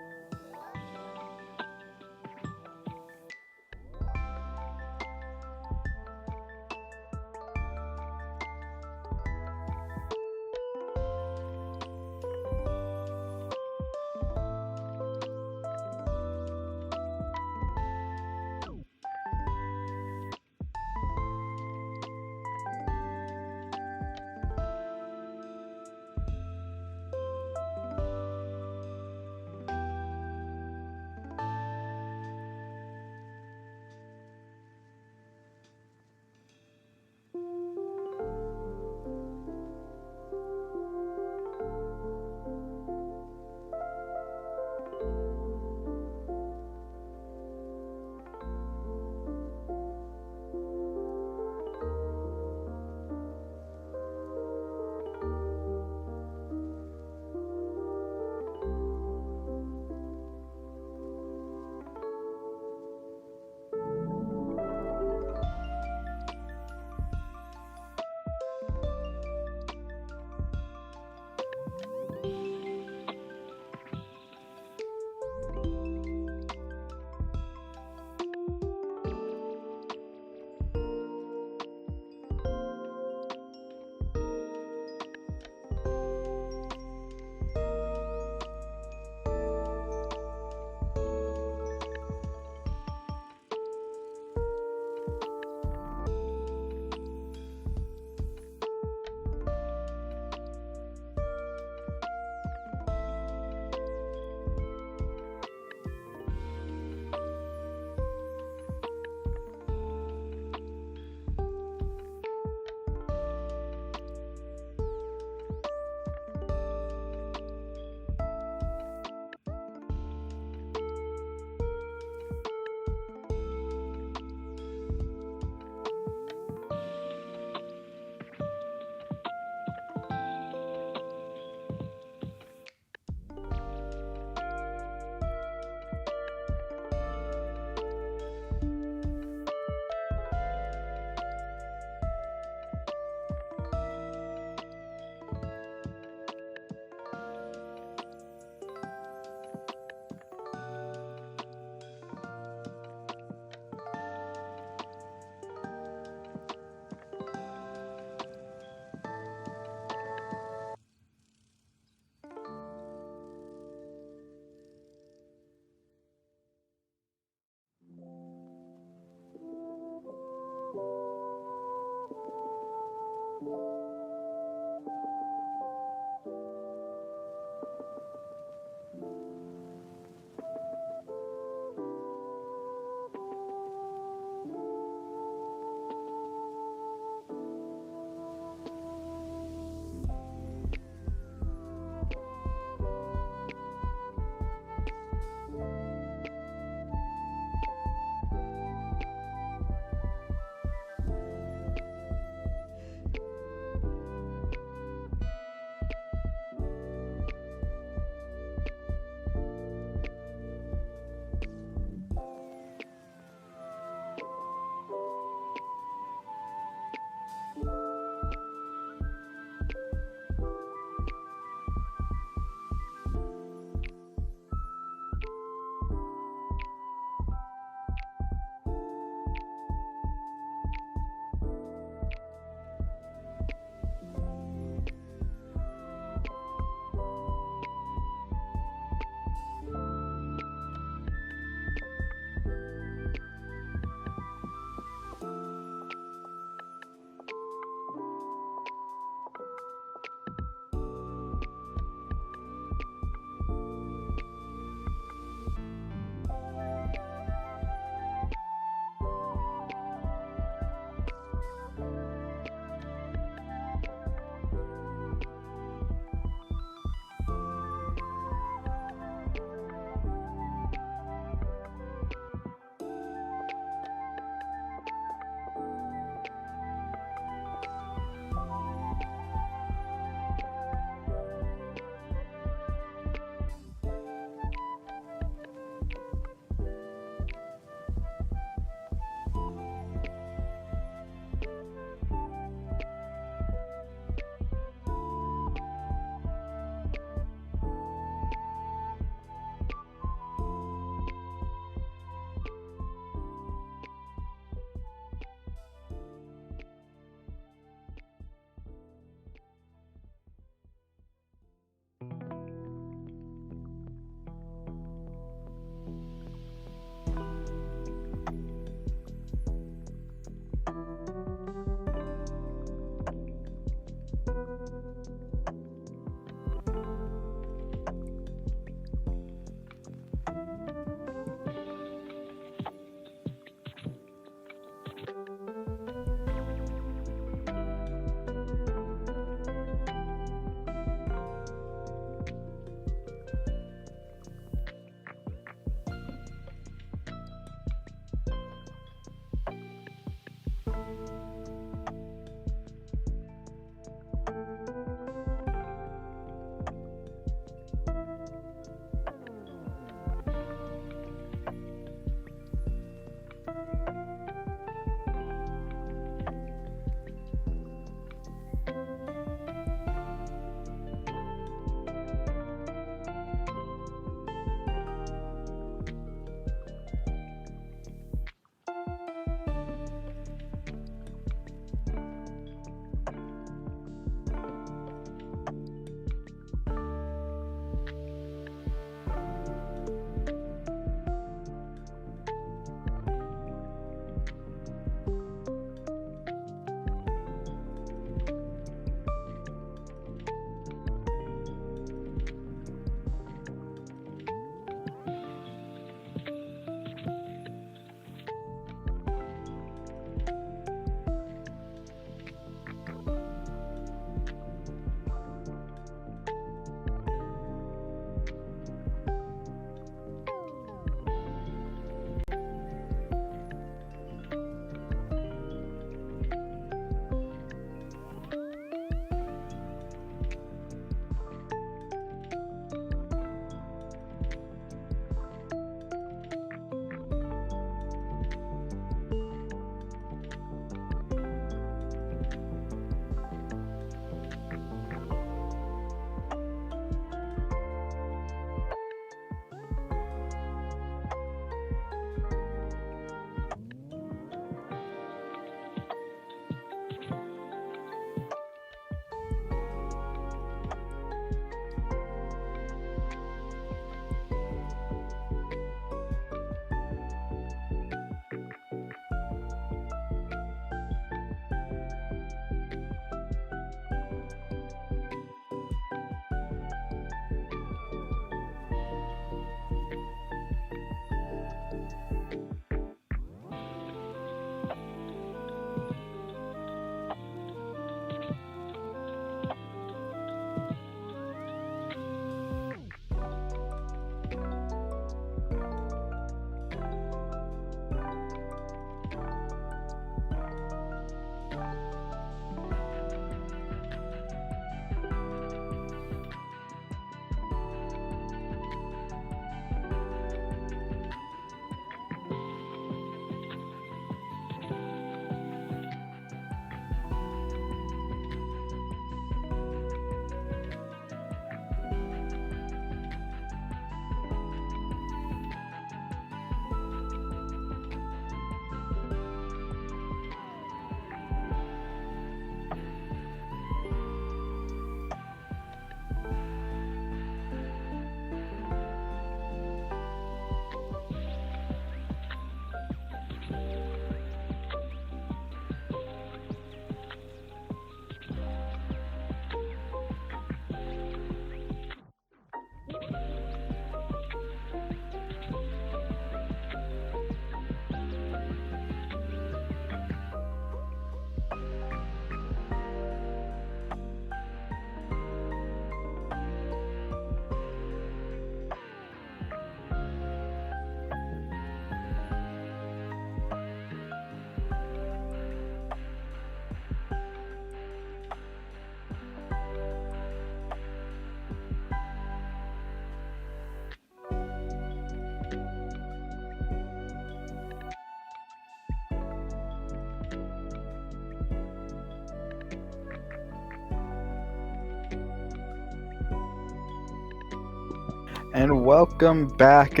And welcome back.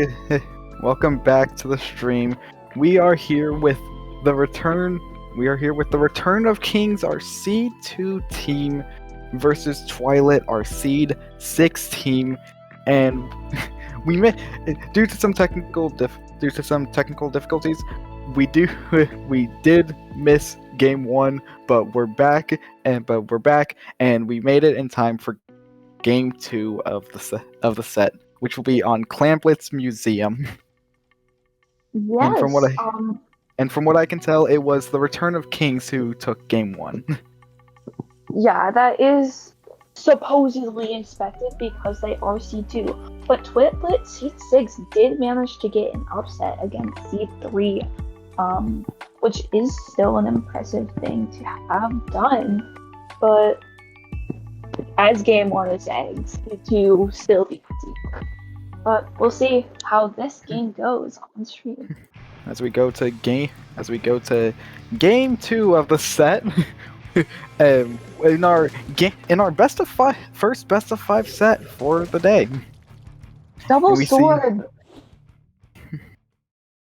Welcome back to the stream. We are here with the return. We are here with the Return of Kings, our Seed 2 team, versus Twilight, our Seed 6 team, and we due to some technical difficulties, we did miss game 1, but we're back, and we made it in time for game 2 of the set, which will be on Clamplit's Museum. And from what Yes, I from what I can tell, it was the Return of Kings who took game 1. yeah, that is supposedly expected because they are C2. But Twitlet C6 did manage to get an upset against C3, which is still an impressive thing to have done. But as game 1 is eggs, to still be C. But we'll see how this game goes on stream. As we go to game 2 of the set. In our first best of 5 set for the day. Double we sword!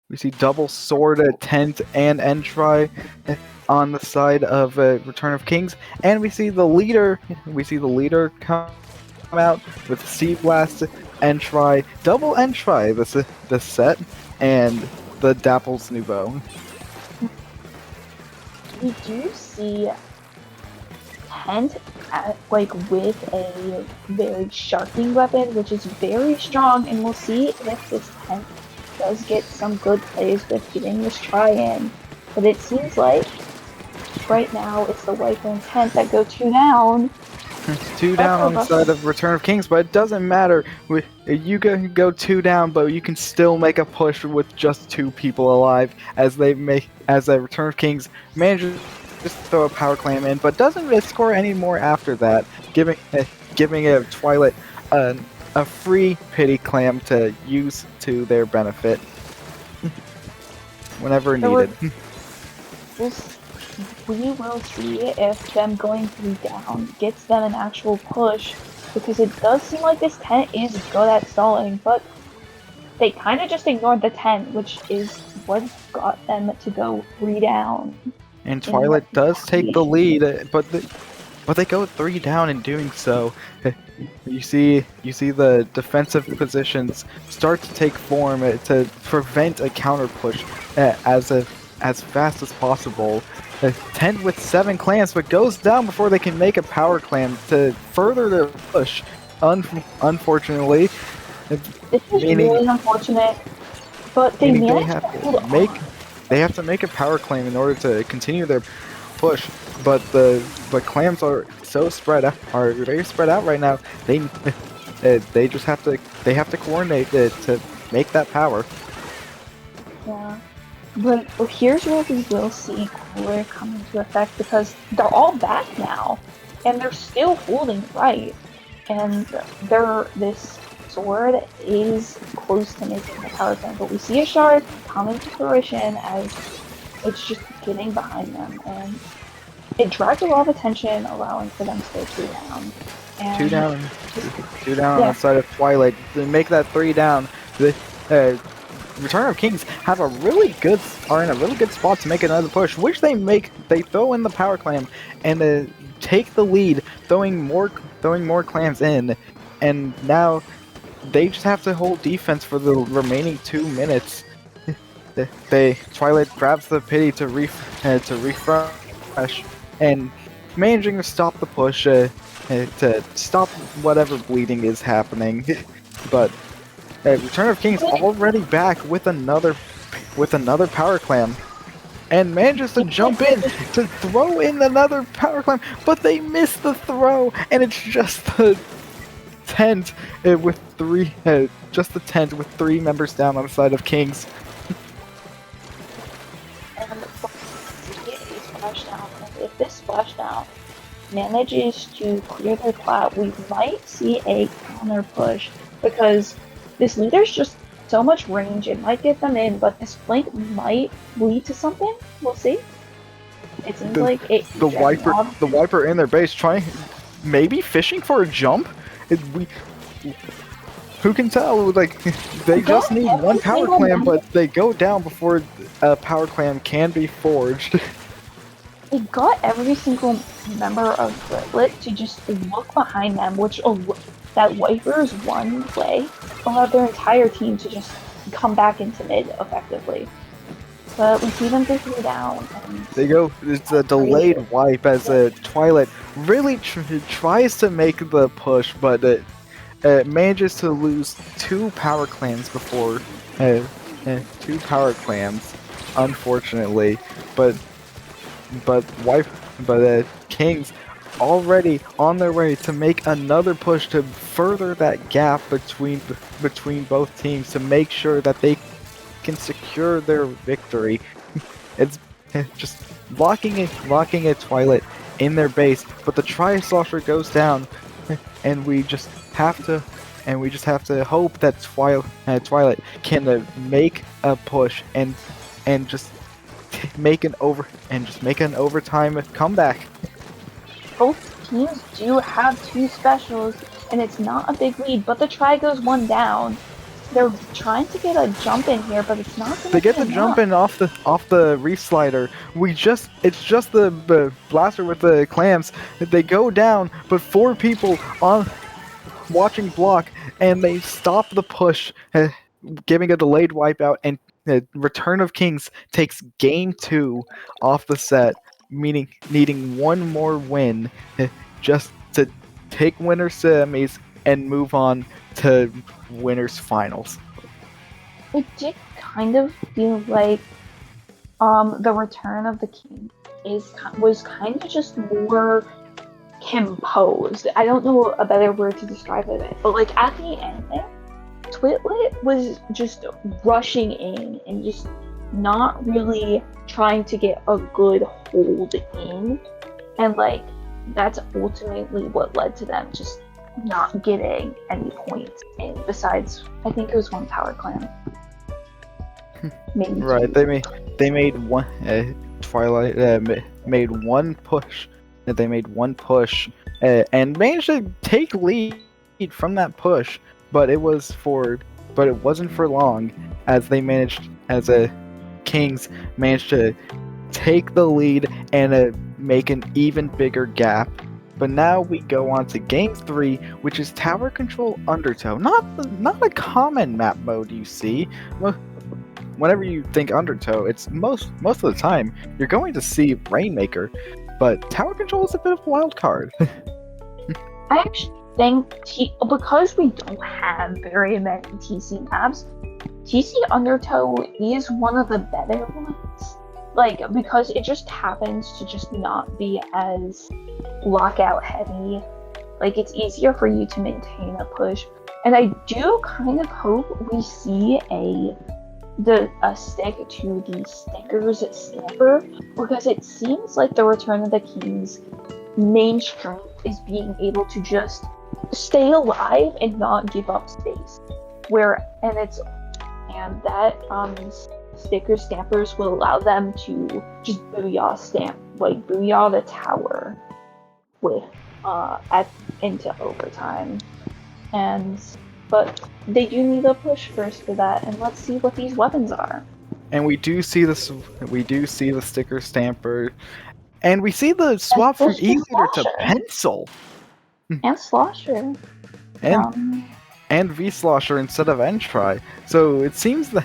We see double sword, tent, and entry on the side of Return of Kings, and we see the leader. Come out with Sea Blast, entry, double entry. This set, and the Dapple's Nouveau. We do see Tent with a very sharpening weapon, which is very strong, and we'll see if this Tent does get some good plays with getting this try in. But it seems like right now it's the Wiper and Tent that go 2 down. 2 down on the side of Return of Kings, but it doesn't matter. You can go 2 down, but you can still make a push with just 2 people alive as a Return of Kings manages to throw a power clam in, but doesn't score any more after that, giving a Twilight a free pity clam to use to their benefit whenever needed. We will see if them going 3 down gets them an actual push, because it does seem like this tent is good at stalling, but they kind of just ignored the tent, which is what got them to go 3 down. And Twilight does take the lead, but they go 3 down in doing so. You see the defensive positions start to take form to prevent a counter push as fast as possible. 10 with 7 clams, but goes down before they can make a power clam to further their push. Unfortunately, this is really unfortunate, but they have to make a power clam in order to continue their push. But clams are very spread out right now. They just have to coordinate to make that power. Yeah. But here's where we will see Cooler come into effect, because they're all back now, and they're still holding right, and this sword is close to making the power clam, but we see a shard coming to fruition as it's just getting behind them, and it drags a lot of attention, allowing for them to go 2 down. And 2 down on the side of Twilight to make that 3 down. The Return of Kings are in a really good spot to make another push, which they make. They throw in the power clam and take the lead, throwing more clams in, and now they just have to hold defense for the remaining 2 minutes. Twilight grabs the pity to refresh, and managing to stop the push to stop whatever bleeding is happening, but. Return of Kings already back with another power clam, and manages to jump in to throw in another power clam, but they miss the throw, and it's just the tent with 3 members down on the side of Kings. And if this splashdown manages to clear their clout, we might see a counter push, because this leader's just so much range. It might get them in, but this flank might lead to something. We'll see. It seems like it. The Wiper in their base, maybe fishing for a jump. who can tell? Like, they just Got need one every power single clam, member. but they go down before a power clam can be forged. It got every single member of Twitlet to just look behind them, which that Viper's one play allowed their entire team to just come back into mid effectively. But we see them go three down, and They go. It's a great. delayed wipe as Twilight really tries to make the push, but manages to lose two power clams before two power clams, unfortunately. But wipe, but Kings already on their way to make another push to further that gap between both teams to make sure that they can secure their victory. It's just locking a Twilight in their base, but the Tri-Slosher goes down, and we just have to hope that Twilight can make a push and just make an overtime comeback. Both teams do have two specials, and it's not a big lead, but the try goes one down. They're trying to get a jump in here, but it's not going They to be get the enough. jump in off the reef slider. It's just the blaster with the clams. They go down, but four people on watching block, and they stop the push, giving a delayed wipeout, and Return of Kings takes game 2 off the set, meaning needing one more win just to take winners semis and move on to winners finals. It did kind of feel like the Return of the King was kind of just more composed. I don't know a better word to describe it, but like at the end there, Twitlet was just rushing in and just not really trying to get a good hold in, and like that's ultimately what led to them just not getting any points in. Besides, I think it was one power clan. Maybe Right, two. they made one Twilight made one push. They made one push and managed to take lead from that push, but it wasn't for long as Kings managed to take the lead and make an even bigger gap. But now we go on to game 3, which is Tower Control Undertow. Not a common map mode you see. Whenever you think Undertow, it's most of the time you're going to see Rainmaker, but Tower Control is a bit of a wild card. I actually think because we don't have very many TC maps, TC Undertow is one of the better ones. Like, because it just happens to just not be as lockout heavy. Like, it's easier for you to maintain a push. And I do kind of hope we see a stick to the Stickers Stamper, because it seems like the Return of the King's main strength is being able to just stay alive and not give up space. And that Sticker Stampers will allow them to just booyah the tower with into overtime. But they do need a push first for that, and let's see what these weapons are. And we do see the Sticker Stamper, and we see the swap from E-Leader to Pencil. And Slosher. And V-Slosher instead of Entry. So it seems that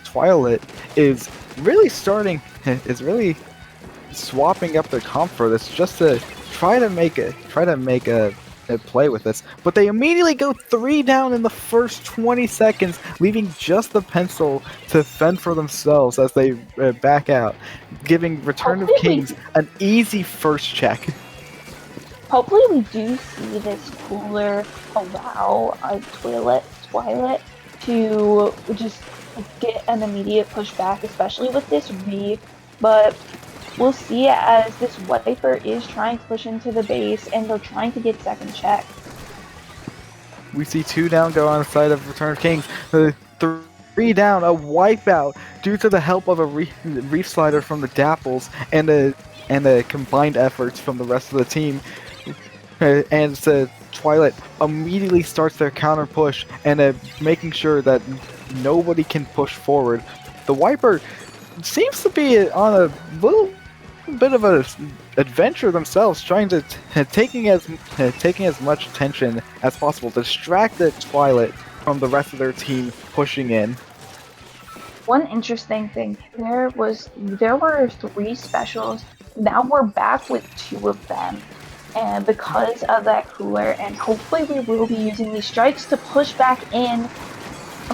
Twilight is really swapping up their comp for this just to try to make a play with this. But they immediately go 3 down in the first 20 seconds, leaving just the Pencil to fend for themselves as they back out, giving Return of Kings an easy first check. Hopefully we do see this cooler allow Twilight to just get an immediate pushback, especially with this Reef, but we'll see as this Viper is trying to push into the base and they're trying to get second check. We see 2 down go on the side of Return of Kings. 3 down, a wipeout due to the help of a Reef Slider from the Dapples and a combined efforts from the rest of the team. And Twilight immediately starts their counter push and making sure that nobody can push forward. The Wiper seems to be on a little bit of a adventure themselves, trying to taking as much attention as possible to distract the Twilight from the rest of their team pushing in. One interesting thing there were 3 specials. Now we're back with 2 of them. And because of that cooler, and hopefully we will be using these strikes to push back in,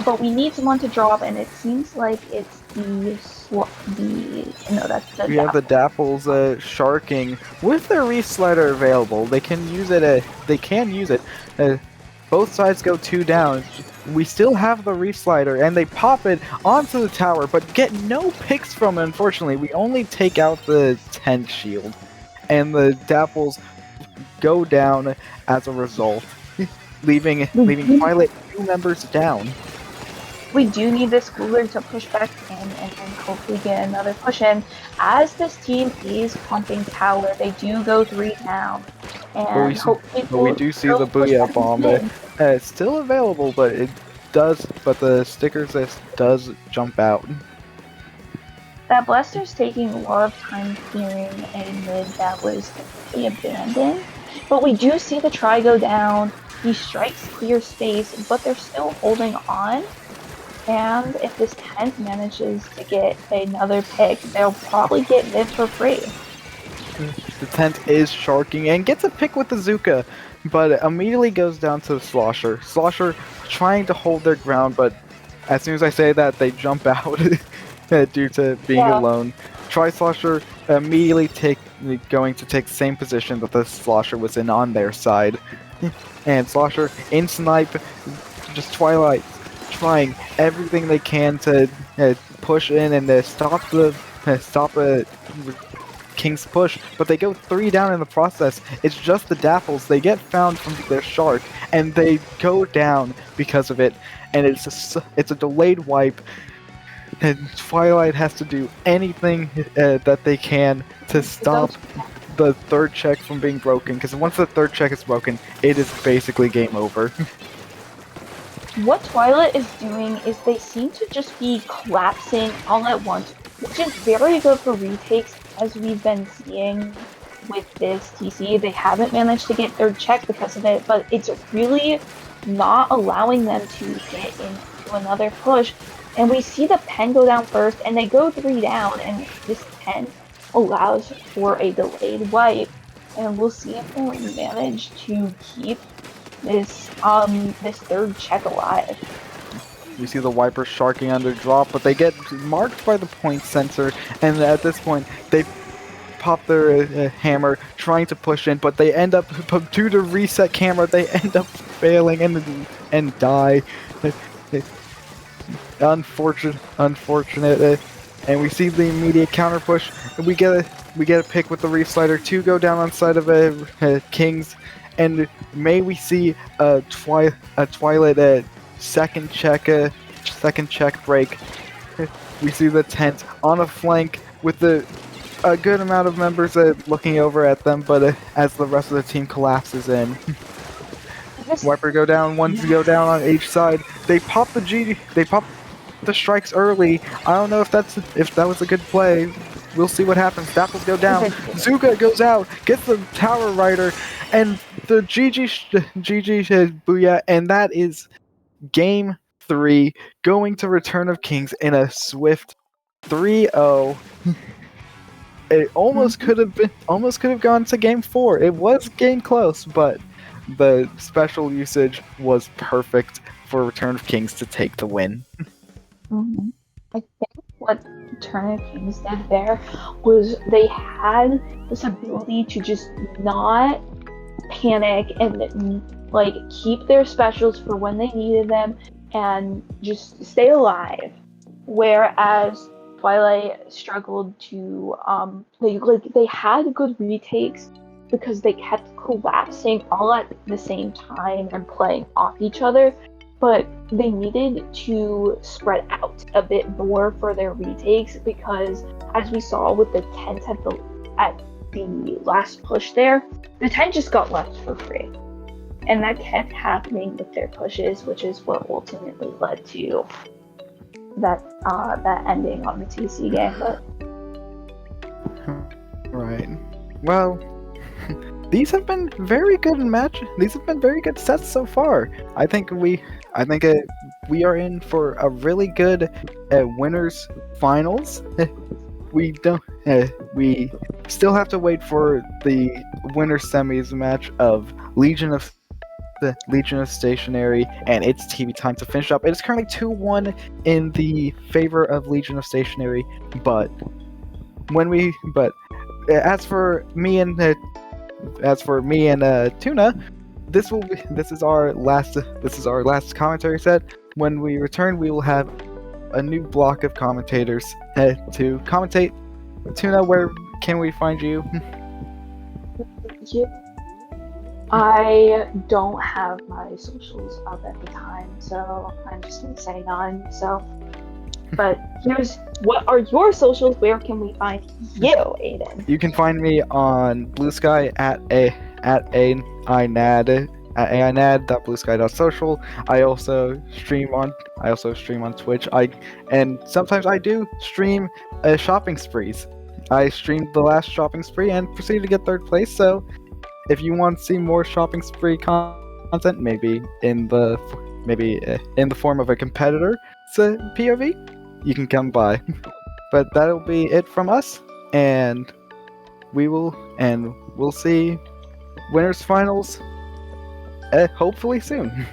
but we need someone to drop, and it seems like it's that's the We have the Dapples sharking with their Reef Slider available. They can use it. Uh, both sides go 2 down. We still have the Reef Slider, and they pop it onto the tower, but get no picks from it, unfortunately. We only take out the tent shield, and the Dapples go down as a result, leaving Twilight 2 members down. We do need this cooler to push back in and hopefully get another push in. As this team is pumping tower, they do go 3 down. And we do see the Booyah Bomb. It's still available, but the stickers does jump out. That Blaster's taking a lot of time clearing a mid that was completely abandoned. But we do see the try go down. He strikes clear space, but they're still holding on. And if this tent manages to get another pick, they'll probably get mid for free. The tent is sharking and gets a pick with the Zuka, but it immediately goes down to the Slosher. Slosher trying to hold their ground, but as soon as I say that, they jump out due to being alone. Slosher immediately going to take the same position that the Slosher was in on their side. And Slosher in snipe, just Twilight trying everything they can to push in and stop King's push, but they go 3 down in the process. It's just the Dapples. They get found from their shark, and they go down because of it. And it's a delayed wipe. And Twilight has to do anything that they can to stop the 3rd check from being broken, because once the 3rd check is broken, it is basically game over. What Twilight is doing is they seem to just be collapsing all at once, which is very good for retakes, as we've been seeing with this TC. They haven't managed to get 3rd check because of it, but it's really not allowing them to get into another push. And we see the pen go down first, and they go 3 down, and this pen allows for a delayed wipe. And we'll see if they manage to keep this 3rd check alive. You see the Wiper sharking under drop, but they get marked by the point sensor, and at this point they pop their hammer trying to push in, but they end up, due to reset camera, they end up failing and die. Unfortunate. And we see the immediate counter push, and we get a pick with the Reef Slider. 2 go down on side of Kings. And may we see a Twilight second check break. We see the tent on a flank with a good amount of members looking over at them, but as the rest of the team collapses in. Wiper go down, ones go down on each side. They pop the strikes early. I don't know if that was a good play. We'll see what happens. Dapples go down. Zuka goes out, gets the Tower Rider, and the GG Booyah, and that is Game 3, going to Return of Kings in a swift 3-0. It almost could have gone to Game 4. It was game close, but the special usage was perfect for Return of Kings to take the win. Mm-hmm. I think what Return of Kings did there was they had this ability to just not panic and keep their specials for when they needed them and just stay alive. Whereas Twilight struggled to they had good retakes because they kept collapsing all at the same time and playing off each other, but they needed to spread out a bit more for their retakes, because as we saw with the tent at the last push there, the tent just got left for free. And that kept happening with their pushes, which is what ultimately led to that ending on the TC game. But Right. Well, these have been very good match. These have been very good sets so far. I think we are in for a really good winners finals. We don't. We still have to wait for the winner semis match of Legion of Stationary and its TV time to finish up. It is currently 2-1 in the favor of Legion of Stationary, but as for me and Tuna, this is our last commentary set. When we return, we will have a new block of commentators to commentate. Tuna, where can we find you? I don't have my socials up at the time, so I'm just gonna say none. So, but here's what are your socials? Where can we find you, Aiden? You can find me on Blue Sky at ainad at ainad.bluesky.social. I also stream on Twitch. And sometimes I do stream shopping sprees. I streamed the last shopping spree and proceeded to get third place. So if you want to see more shopping spree content, maybe in the form of a competitor POV, you can come by. But that'll be it from us, and we'll see winners finals hopefully soon.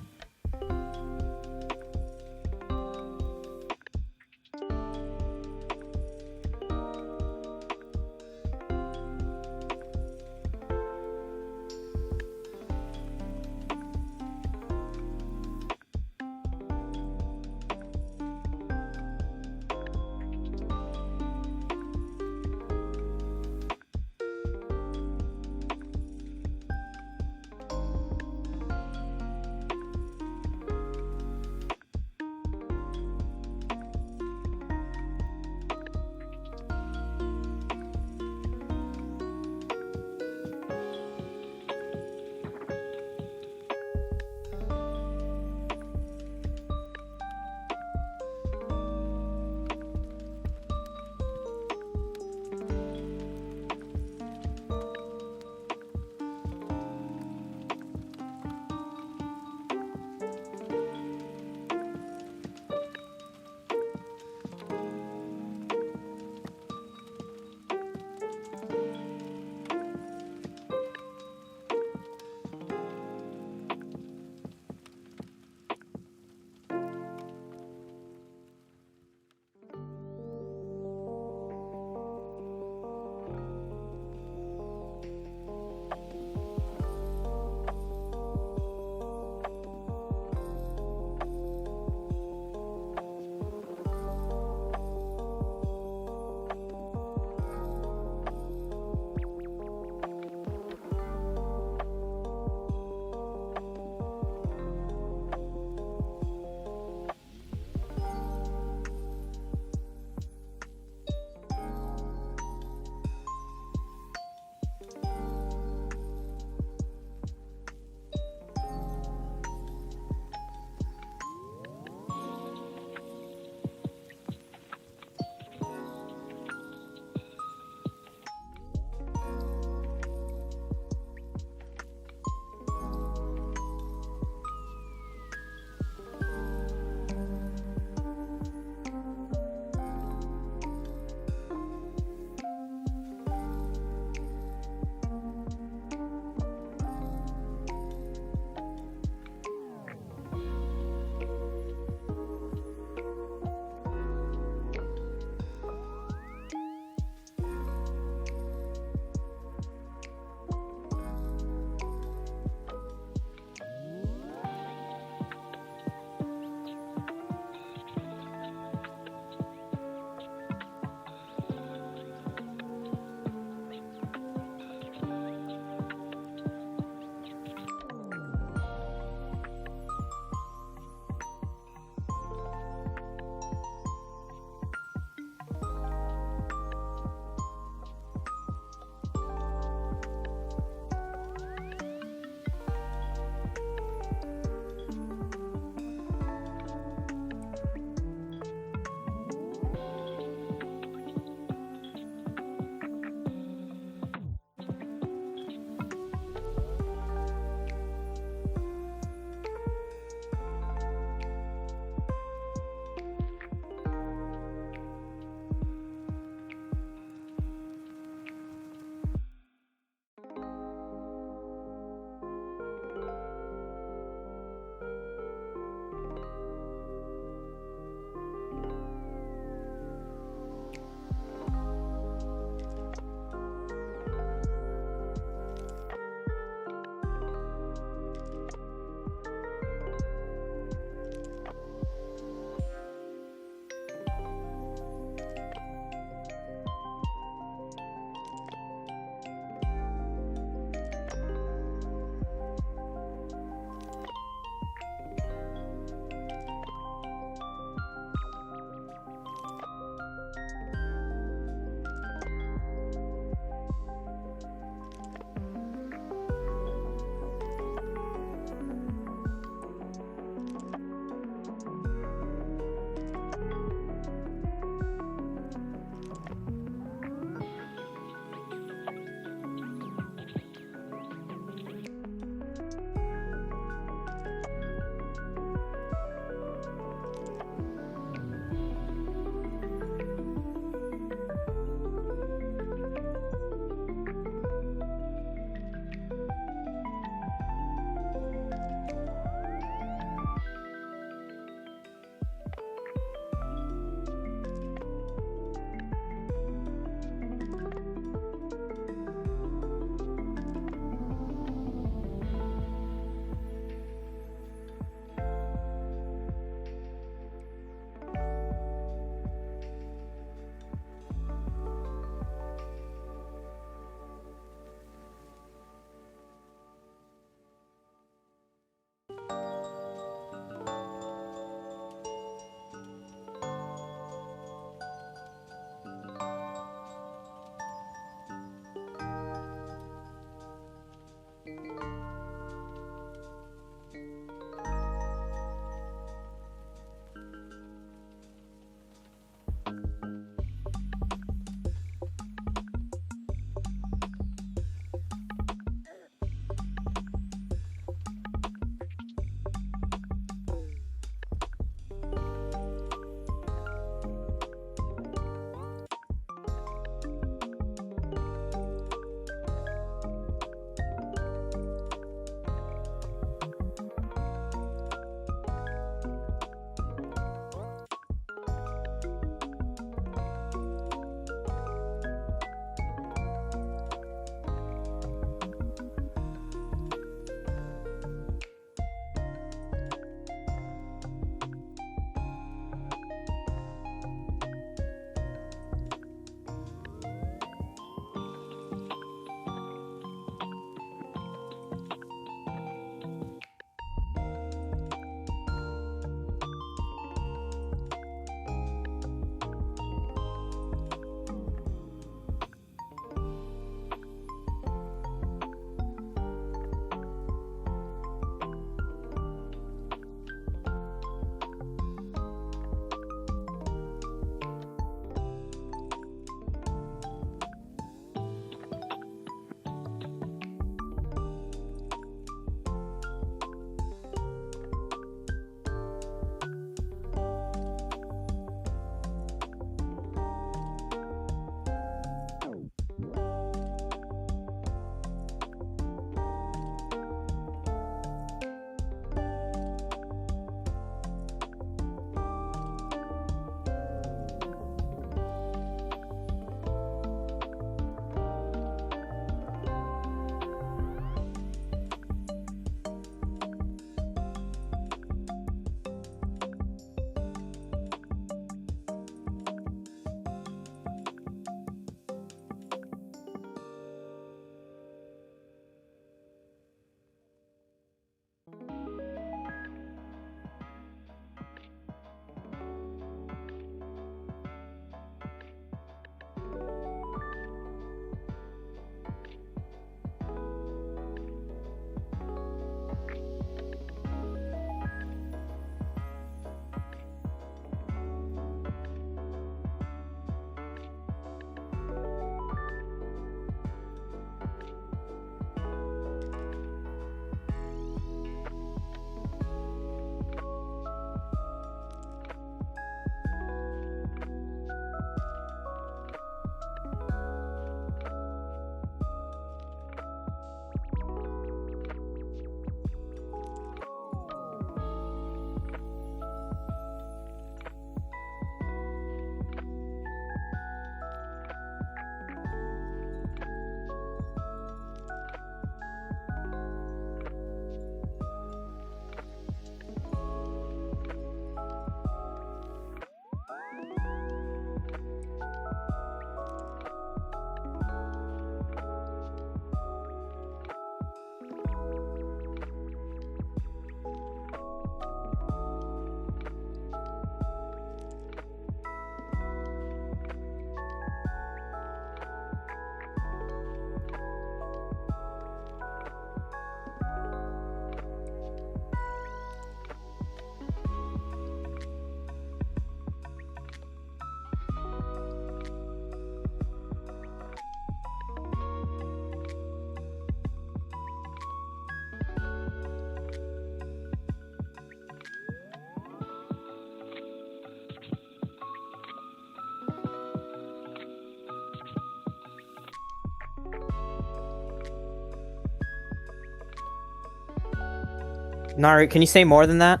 Naru, can you say more than that?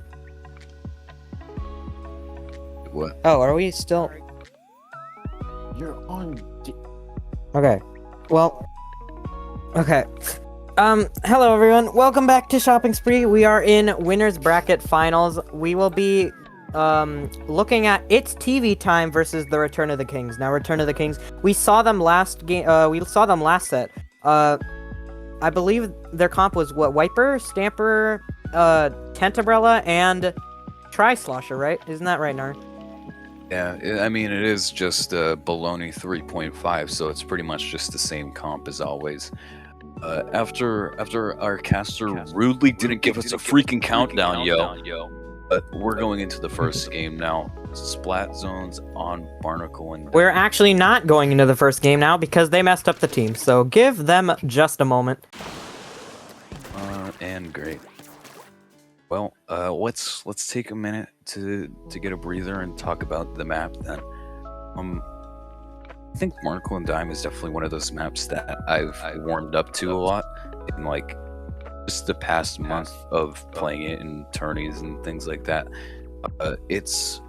What? Oh, are we still? You're on. Okay. Well. Okay. Hello everyone. Welcome back to Shopping Spree. We are in Winners Bracket Finals. We will be looking at It's TV Time versus the Return of the Kings. Now, Return of the Kings, we saw them last game. We saw them last set. I believe their comp was what? Wiper, Stamper, Tentabrella, and Tri-Slosher, right? Isn't that right, Nar? Yeah, I mean, it is just Baloney 3.5, so it's pretty much just the same comp as always. After our caster rudely didn't give us a freaking countdown, yo. But we're going into the first game now. Splat zones on Barnacle and... We're actually not going into the first game now because they messed up the team, so give them just a moment. And great. Well, let's take a minute to get a breather and talk about the map then. I think Barnacle and Dime is definitely one of those maps that I've warmed up to a lot in like just the past month of playing it in tourneys and things like that. It's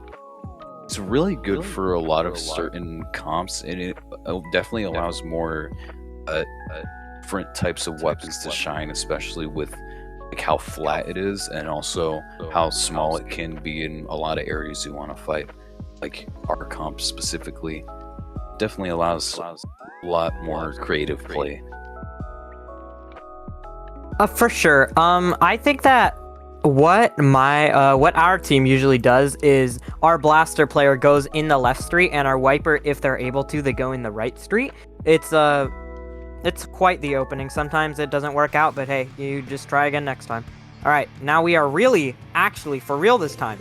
really good for a lot of certain comps, and it definitely allows more different types of weapons to shine, especially with like how flat it is and also how small it can be in a lot of areas you want to fight. Like our comp specifically definitely allows a lot more creative play. For sure. I think that what our team usually does is our blaster player goes in the left street, and our wiper, if they're able to, they go in the right street. It's quite the opening. Sometimes it doesn't work out, but hey, you just try again next time. All right, now we are really, actually, for real this time,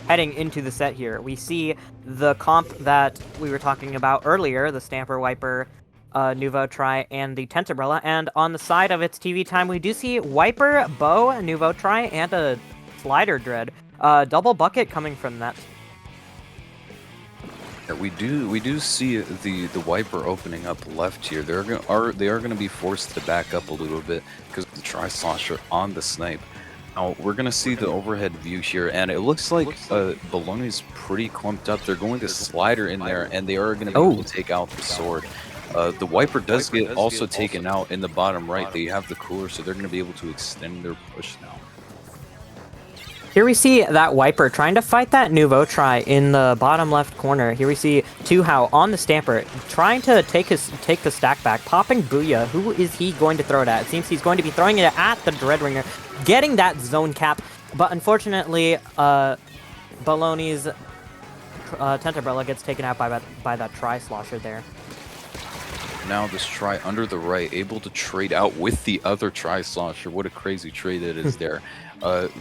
heading into the set here. We see the comp that we were talking about earlier, the Stamper, Wiper, Nuvo Tri, and the Tentabrella. And on the side of It's TV Time, we do see Wiper, Bow, Nuvo Tri, and a Slider Dread. Double bucket coming from that. Yeah, we do see the Wiper opening up left here. They are going to be forced to back up a little bit because the Tri-Slosher on the snipe. Now we're going to see the overhead view here, and it looks like Baloney's pretty clumped up. They're going to Slider in there, and they are going to be able to take out the sword. The Wiper does get also taken out in the bottom right. They have the cooler, so they're going to be able to extend their push now. Here we see that Wiper trying to fight that Nuvo Tri in the bottom left corner. Here we see Tuhao on the Stamper, trying to take the stack back, popping Booyah. Who is he going to throw it at? It seems he's going to be throwing it at the Dreadringer, getting that zone cap, but unfortunately, Baloney's Tentabrella gets taken out by that Tri-Slosher there. Now this Tri under the right, able to trade out with the other Tri-Slosher. What a crazy trade it is there.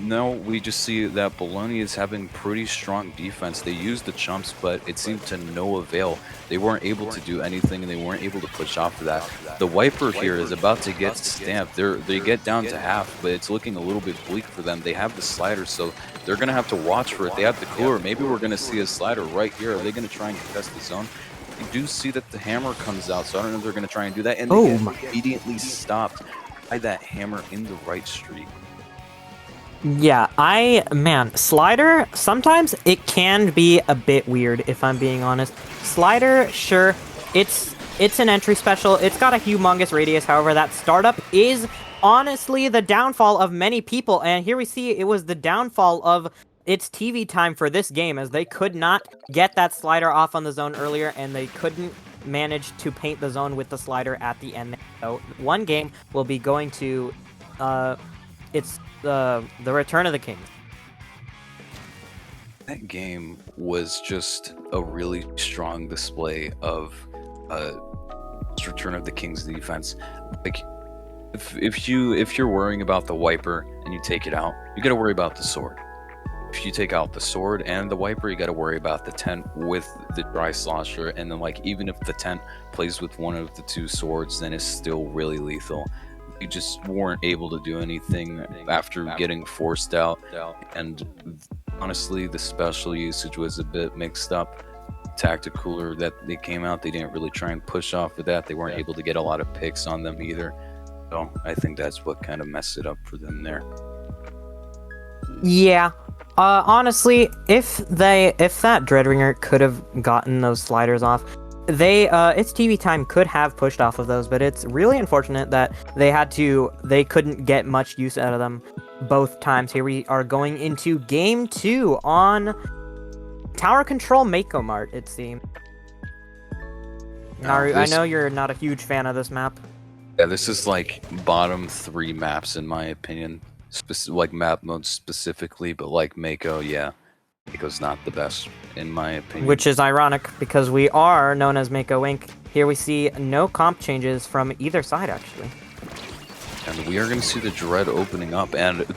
Now we just see that Baloney is having pretty strong defense. They used the chumps, but it seemed to no avail. They weren't able to do anything, and they weren't able to push off of that. The Wiper here is about to get stamped. They get down to half, but it's looking a little bit bleak for them. They have the Slider, so they're going to have to watch for it. They have the cooler. Maybe we're going to see a Slider right here. Are they going to try and contest the zone? You do see that the hammer comes out, so I don't know if they're going to try and do that. And they get immediately stopped by that hammer in the right street. Yeah, man, Slider, sometimes it can be a bit weird, if I'm being honest. Slider, sure, it's an entry special. It's got a humongous radius. However, that startup is honestly the downfall of many people. And here we see it was the downfall of It's TV Time for this game, as they could not get that Slider off on the zone earlier, and they couldn't manage to paint the zone with the Slider at the end. So one game will be going to it's the Return of the Kings. That game was just a really strong display of Return of the Kings defense. Like, if you're worrying about the Wiper and you take it out, you got to worry about the sword. If you take out the sword and the Wiper, you got to worry about the tent with the Tri-Slosher, and then like even if the tent plays with one of the two swords, then it's still really lethal. You just weren't able to do anything after getting forced out, and honestly, the special usage was a bit mixed up. Tacticooler that they came out, they didn't really try and push off of that. They weren't able to get a lot of picks on them either. So I think that's what kind of messed it up for them there. Yeah. Honestly, if that Dreadringer could have gotten those sliders off, its TV time could have pushed off of those, but it's really unfortunate that they couldn't get much use out of them both times. Here we are going into game 2 on Tower Control Mako Mart, it seems. Naru, I know you're not a huge fan of this map. Yeah, this is like bottom 3 maps in my opinion. Like map mode specifically, but like Mako, yeah. Mako's not the best in my opinion. Which is ironic because we are known as Mako Inc. Here we see no comp changes from either side actually. And we are going to see the Dread opening up, and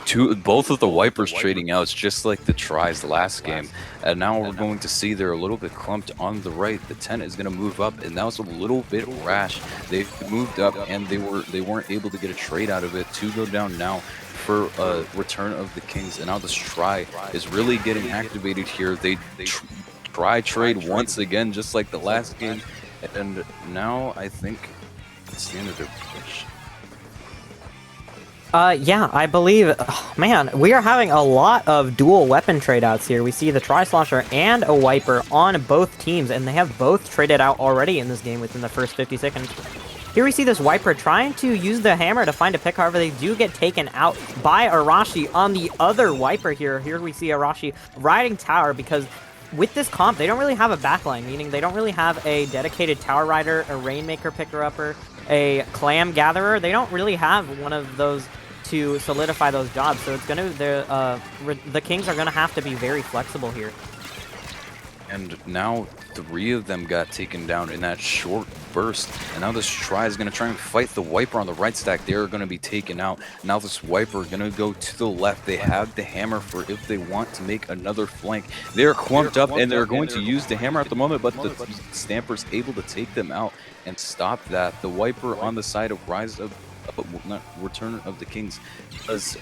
both of the Wipers trading out. It's just like the tries last game. And now we're going to see they're a little bit clumped on the right. The 10 is going to move up, and that was a little bit rash. They moved up, and they weren't able to get a trade out of it. 2 go down now for Return of the Kings, and now this try is really getting activated here. They try trade once again, just like the last game, and now I think it's the end of their push. Yeah, I believe, man, we are having a lot of dual weapon trade outs here. We see the Tri-Slosher and a Wiper on both teams, and they have both traded out already in this game within the first 50 seconds. Here we see this Wiper trying to use the hammer to find a pick, however they do get taken out by Arashi on the other Wiper here. Here we see Arashi riding tower because with this comp, they don't really have a backline, meaning they don't really have a dedicated tower rider, a Rainmaker picker-upper, a Clam Gatherer. They don't really have one of those to solidify those jobs, so it's gonna the Kings are gonna have to be very flexible here. And now 3 of them got taken down in that short burst, and now this try is going to try and fight the Wiper on the right stack. They're going to be taken out. Now this Wiper going to go to the left. They have the hammer for if they want to make another flank. They're clumped up, and they're going to use the hammer at the moment, but the Stamper's able to take them out and stop that. The Wiper on the side of Return of the Kings does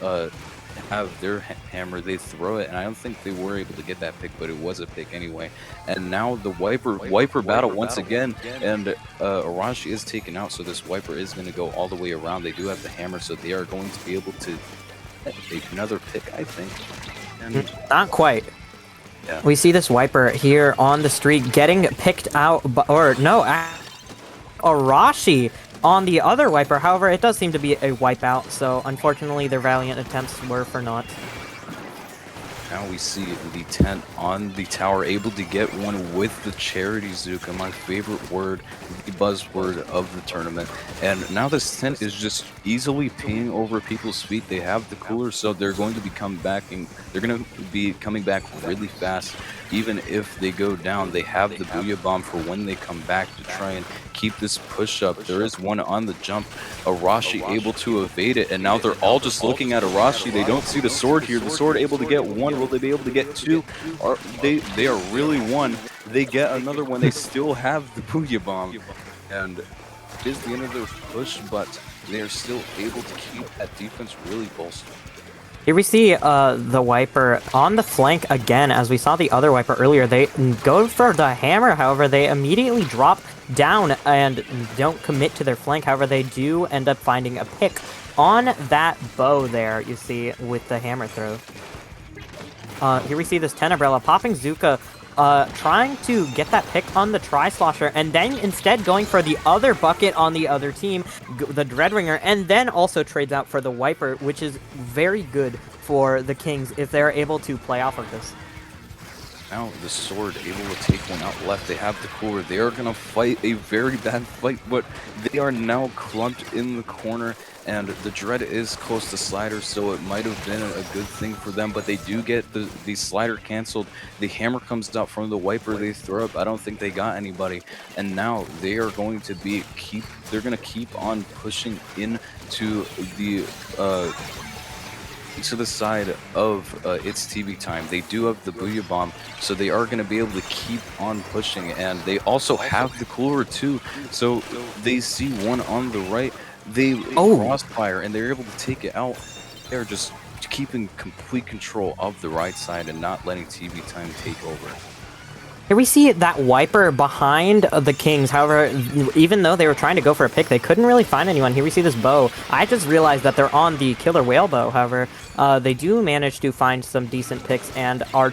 have their hammer. They throw it, and I don't think they were able to get that pick, but it was a pick anyway. And now the Wiper battle once again, and Arashi is taken out, so this Wiper is going to go all the way around. They do have the hammer, so they are going to be able to take another pick, I think. And not quite. Yeah. We see this Wiper here on the street getting picked out, or no, Arashi on the other Wiper. However, it does seem to be a wipeout, so unfortunately their valiant attempts were for naught. Now we see the 10 on the tower able to get one with the Charity Zuka, my favorite word, the buzzword of the tournament. And now this 10 is just easily pinging over people's feet. They have the cooler, so they're going to be coming back really fast. Even if they go down, they have the Booyah Bomb for when they come back to try and keep this push up. There is one on the jump. Arashi able to evade it, and now they're all just looking at Arashi. They don't see the sword here. The sword able to get one. Will they be able to get 2? They are really one. They get another one. They still have the Booyah Bomb. And it is the end of their push, but they are still able to keep that defense really bolstered. Here we see the Wiper on the flank again. As we saw the other Wiper earlier, they go for the hammer. However, they immediately drop down and don't commit to their flank. However, they do end up finding a pick on that bow there, you see, with the hammer throw. Here we see this 10 Umbrella popping Zuka, trying to get that pick on the Tri-Slosher, and then instead going for the other bucket on the other team, the Dreadringer, and then also trades out for the Wiper, which is very good for the Kings if they're able to play off of this. Now the sword able to take one out left. They have the cooler. They are going to fight a very bad fight, but they are now clumped in the corner, and the Dread is close to slider, so it might have been a good thing for them, but they do get the slider canceled. The hammer comes out from the Wiper. They throw up. I don't think they got anybody, and now they are going to they're going to keep on pushing into the to the side of its TV time. They do have the Booyah Bomb, so they are going to be able to keep on pushing, and they also have the cooler too, so they see one on the right. They crossfire, and they're able to take it out. They're just keeping complete control of the right side and not letting TV time take over. Here we see that wiper behind the Kings. However, even though they were trying to go for a pick, they couldn't really find anyone. Here we see this bow. I just realized that they're on the killer whale bow. However, they do manage to find some decent picks and are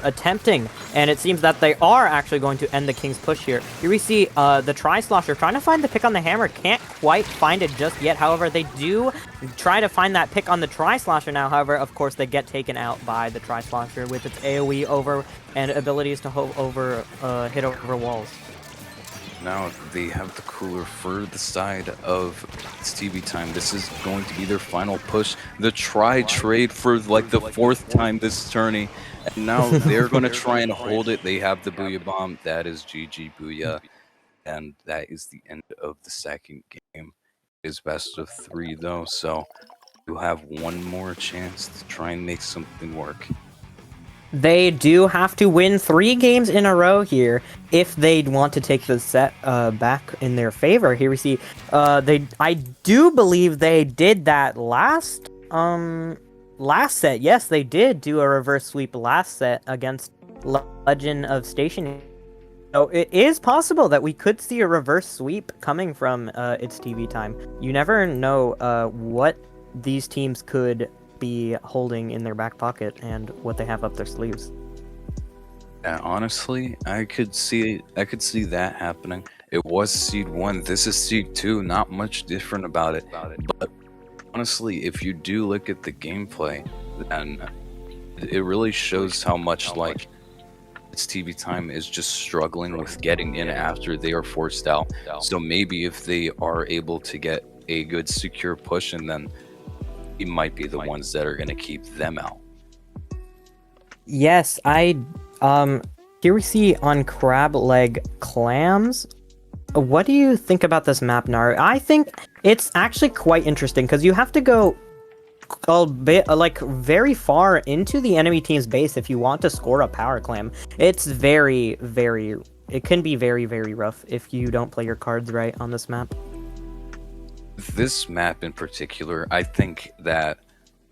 attempting. And it seems that they are actually going to end the Kings push here. Here we see the Tri-Slosher trying to find the pick on the hammer. Can't quite find it just yet. However, they do try to find that pick on the Tri-Slosher now. However, of course, they get taken out by the Tri-Slosher with its AoE over and abilities to hit over walls. Now they have the cooler for the side of TV time. This is going to be their final push. The trade for like the 4th time this tourney. And now they're going to try and hold it. They have the Booyah Bomb. That is GG Booyah. And that is the end of the second game. It is best of 3 though, so you have one more chance to try and make something work. They do have to win 3 games in a row here if they want to take the set back in their favor. Here we see I do believe they did that last set. Yes, they did do a reverse sweep last set against Legend of Station. So it is possible that we could see a reverse sweep coming from its TV time. You never know what these teams could be holding in their back pocket and what they have up their sleeves. Yeah, honestly, I could see that happening. It was Seed 1, this is Seed 2, not much different about it. But honestly, if you do look at the gameplay, then it really shows how much like its TV time is just struggling with getting in after they are forced out. So maybe if they are able to get a good secure push, and then it might be the ones that are going to keep them out. Yes, here we see on Crab Leg Clams. What do you think about this map, Naru? I think it's actually quite interesting because you have to go a bit like very far into the enemy team's base if you want to score a power clam. It's very, very, it can be very, very rough if you don't play your cards right on this map. This map in particular, I think that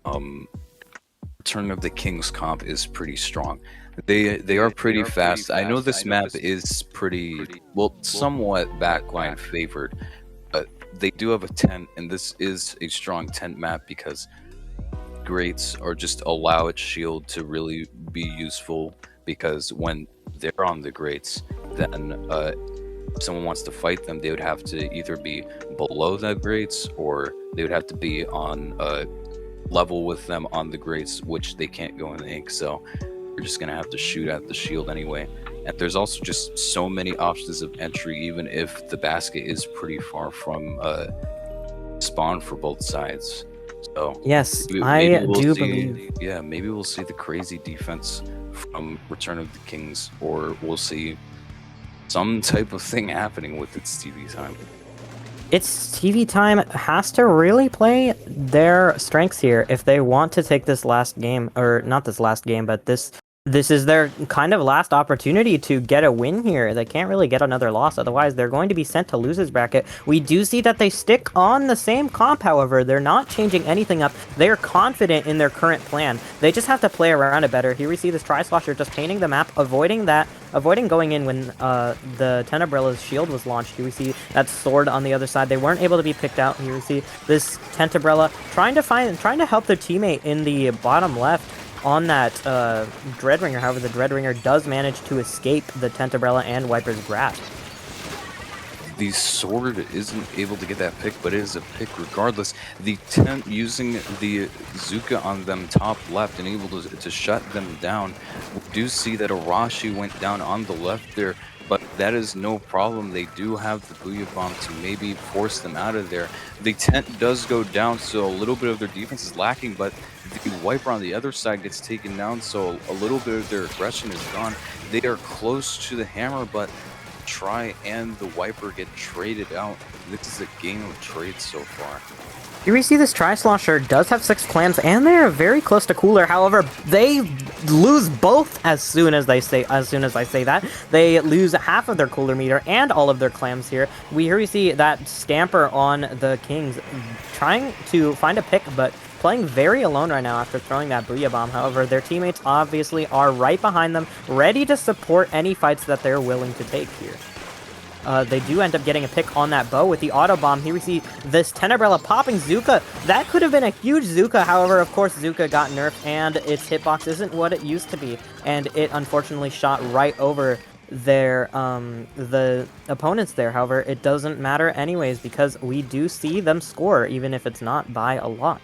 Return of the King's comp is pretty strong. They are pretty fast. I know this map is pretty, well, somewhat backline favored, but they do have a tent, and this is a strong tent map because Greats are just allow its shield to really be useful, because when they're on the Greats, then if someone wants to fight them, they would have to either be below the Greats, or they would have to be on level with them on the Greats, which they can't go in the ink, so you're just gonna have to shoot at the shield anyway. And there's also just so many options of entry, even if the basket is pretty far from spawn for both sides. So yes, maybe I do believe. Yeah, maybe we'll see the crazy defense from Return of the Kings, or we'll see some type of thing happening with its TV time. Its TV time has to really play their strengths here if they want to take this last game, or not this last game, but this is their kind of last opportunity to get a win here. They can't really get another loss, otherwise they're going to be sent to losers bracket. We do see that they stick on the same comp, however. They're not changing anything up. They're confident in their current plan. They just have to play around it better. Here we see this Tri-Slosher just painting the map, avoiding going in when the Tenebrella's shield was launched. Here we see that sword on the other side. They weren't able to be picked out. Here we see this Tenebella trying to help their teammate in the bottom left on that Dreadringer. However, the Dreadringer does manage to escape the Tenebella and Wiper's grasp. The sword isn't able to get that pick, but it is a pick regardless. The tent using the Zuka on them top left and able to shut them down. We do see that Arashi went down on the left there, but that is no problem. They do have the Booyah Bomb to maybe force them out of there. The tent does go down, so a little bit of their defense is lacking, but the Wiper on the other side gets taken down, so a little bit of their aggression is gone. They are close to the hammer, but Tri and the Wiper get traded out. This is a game of trades so far. Here we see this Tri-Slosher does have 6 clams, and they're very close to cooler. However, they lose both as soon as I say that. They lose half of their cooler meter and all of their clams here. Here we see that Stamper on the Kings trying to find a pick, but playing very alone right now after throwing that Booyah Bomb. However, their teammates obviously are right behind them, ready to support any fights that they're willing to take here. They do end up getting a pick on that bow with the auto bomb. Here we see this Tenebrella popping Zuka. That could have been a huge Zuka. However, of course, Zuka got nerfed and its hitbox isn't what it used to be. And it unfortunately shot right over their the opponents there. However, it doesn't matter anyways because we do see them score, even if it's not by a lot.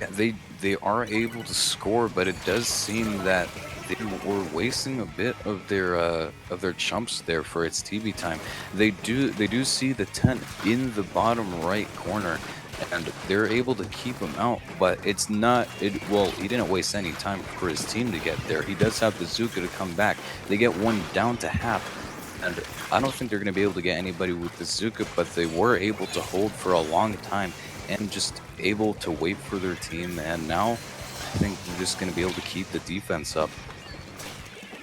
Yeah, they are able to score, but it does seem that they were wasting a bit of their chumps there for its TV time. They do see the tent in the bottom right corner, and they're able to keep him out. But it's not well. He didn't waste any time for his team to get there. He does have the Zuka to come back. They get one down to half. And I don't think they're going to be able to get anybody with the Zuka, but they were able to hold for a long time and just able to wait for their team. And now I think they're just going to be able to keep the defense up.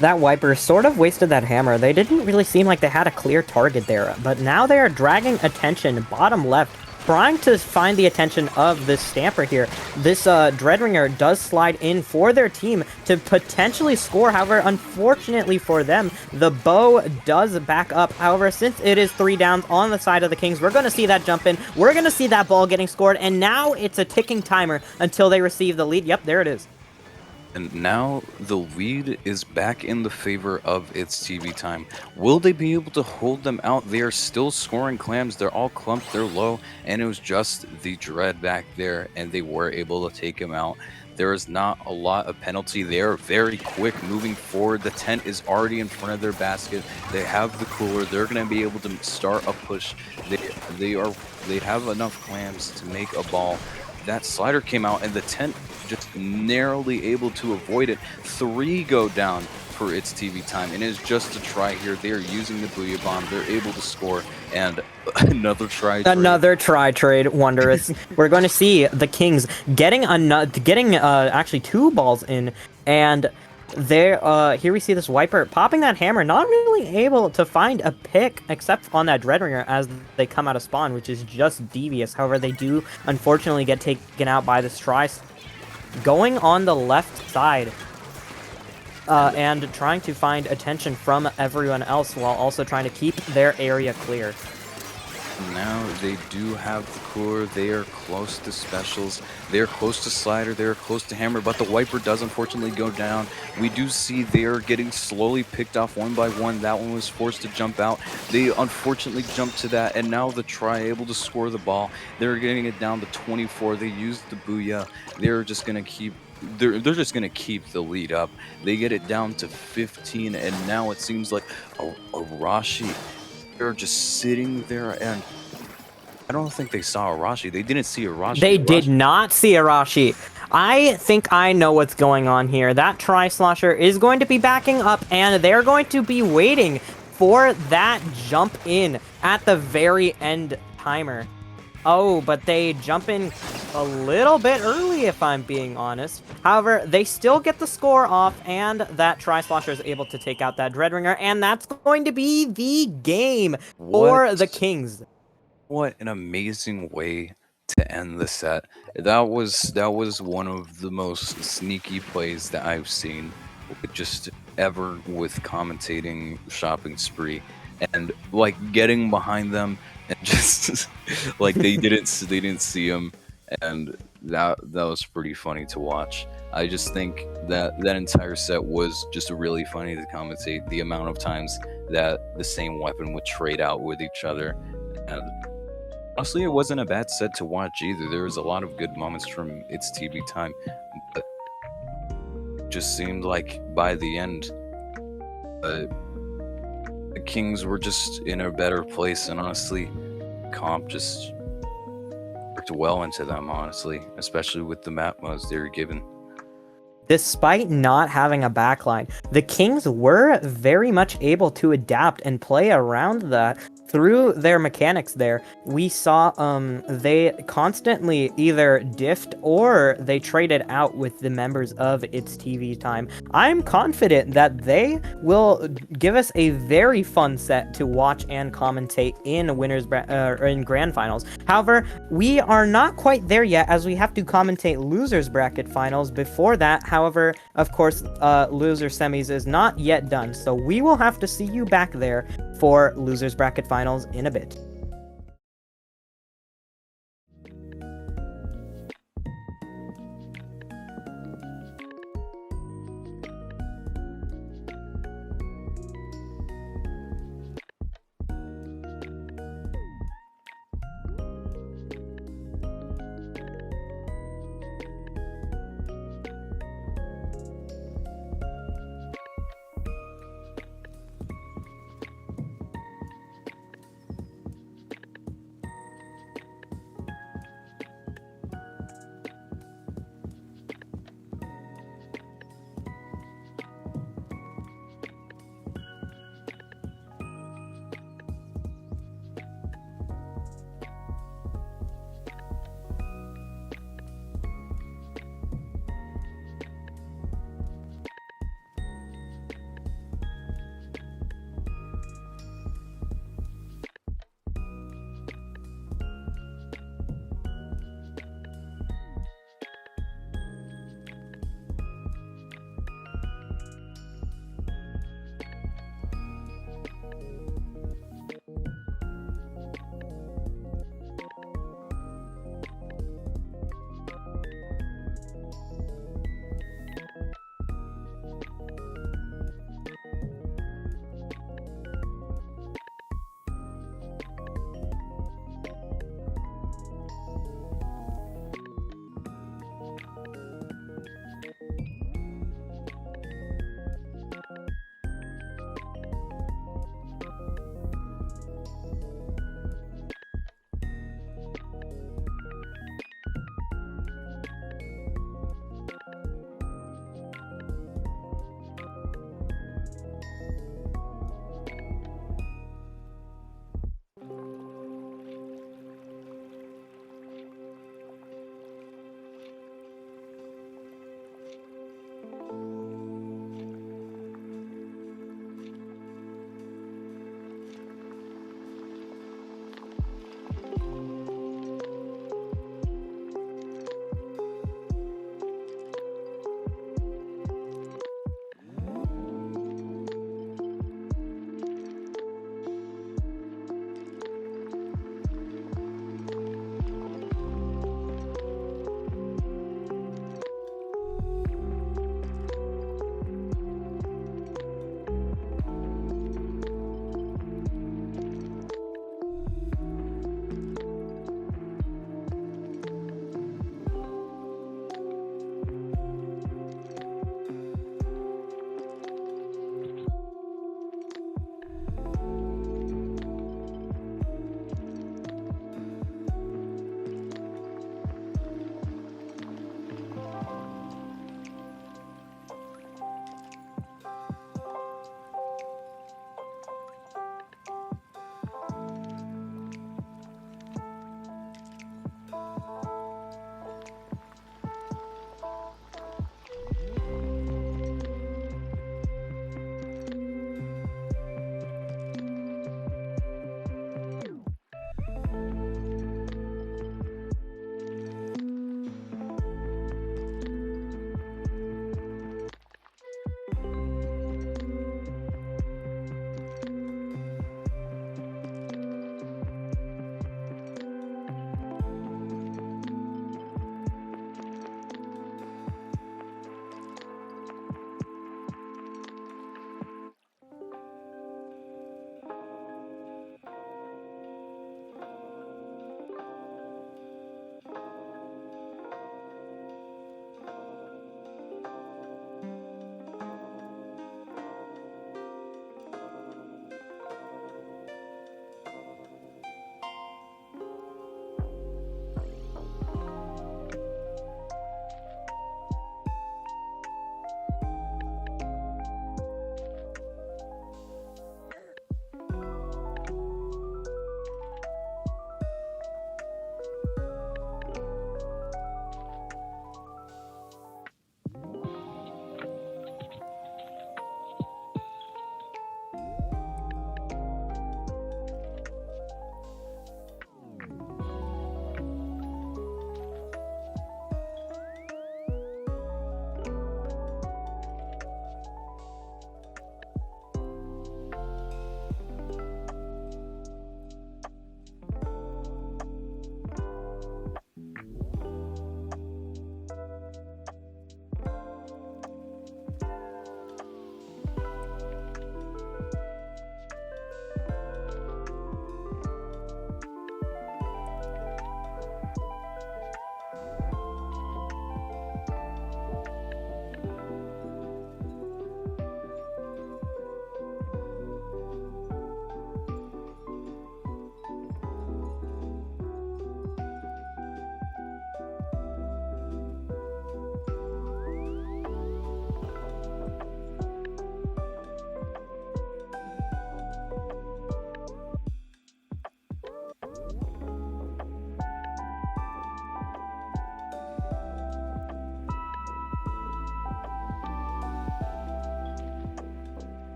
That Wiper sort of wasted that hammer. They didn't really seem like they had a clear target there, but now they are dragging attention bottom left, trying to find the attention of this Stamper here. This Dreadringer does slide in for their team to potentially score. However, unfortunately for them, the bow does back up. However, since it is 3 downs on the side of the Kings, we're going to see that jump in. We're going to see that ball getting scored, and now it's a ticking timer until they receive the lead. Yep, there it is. And now the lead is back in the favor of its TV time. Will they be able to hold them out? They are still scoring clams. They're all clumped. They're low. And it was just the Dread back there. And they were able to take him out. There is not a lot of penalty. They are very quick moving forward. The tent is already in front of their basket. They have the cooler. They're going to be able to start a push. They have enough clams to make a ball. That slider came out and the tent just narrowly able to avoid it. 3 go down for its TV time, and it's just a try here. They are using the Booyah Bomb. They're able to score, and another try. Another try trade, wondrous. We're going to see the Kings getting actually 2 balls in, and there here we see this Wiper popping that hammer, not really able to find a pick except on that Dreadringer as they come out of spawn, which is just devious. However, they do unfortunately get taken out by this try. Going on the left side and trying to find attention from everyone else while also trying to keep their area clear. Now they do have the cooler. They are close to specials. They are close to slider. They are close to hammer, but the Wiper does unfortunately go down. We do see they are getting slowly picked off one by one. That one was forced to jump out. They unfortunately jumped to that, and now the try able to score the ball. They're getting it down to 24. They used the Booyah. They're just gonna keep. They're just gonna keep the lead up. They get it down to 15, and now it seems like a Rashi. They're just sitting there, and I don't think they saw Arashi. They didn't see Arashi. They did not see Arashi. I think I know what's going on here. That Tri-Slosher is going to be backing up, and they're going to be waiting for that jump in at the very end timer. Oh, but they jump in a little bit early, if I'm being honest. However, they still get the score off, and that Tri-Slosher is able to take out that Dreadringer, and that's going to be the game for the Kings. What an amazing way to end the set. That was one of the most sneaky plays that I've seen just ever with commentating Shopping Spree. And like getting behind them and just like they didn't see him, and that was pretty funny to watch. I just think that entire set was just really funny to commentate, the amount of times that the same weapon would trade out with each other. And honestly, it wasn't a bad set to watch either. There was a lot of good moments from its TV time, but it just seemed like by the end the Kings were just in a better place, and honestly, comp just worked well into them, honestly, especially with the map modes they were given. despite not having a backline, the Kings were very much able to adapt and play around that through their mechanics there. We saw they constantly either diffed or they traded out with the members of its TV time. I'm confident that they will give us a very fun set to watch and commentate in in grand finals. However, we are not quite there yet, as we have to commentate losers bracket finals before that. However, of course, loser semis is not yet done, so we will have to see you back there for losers bracket finals in a bit.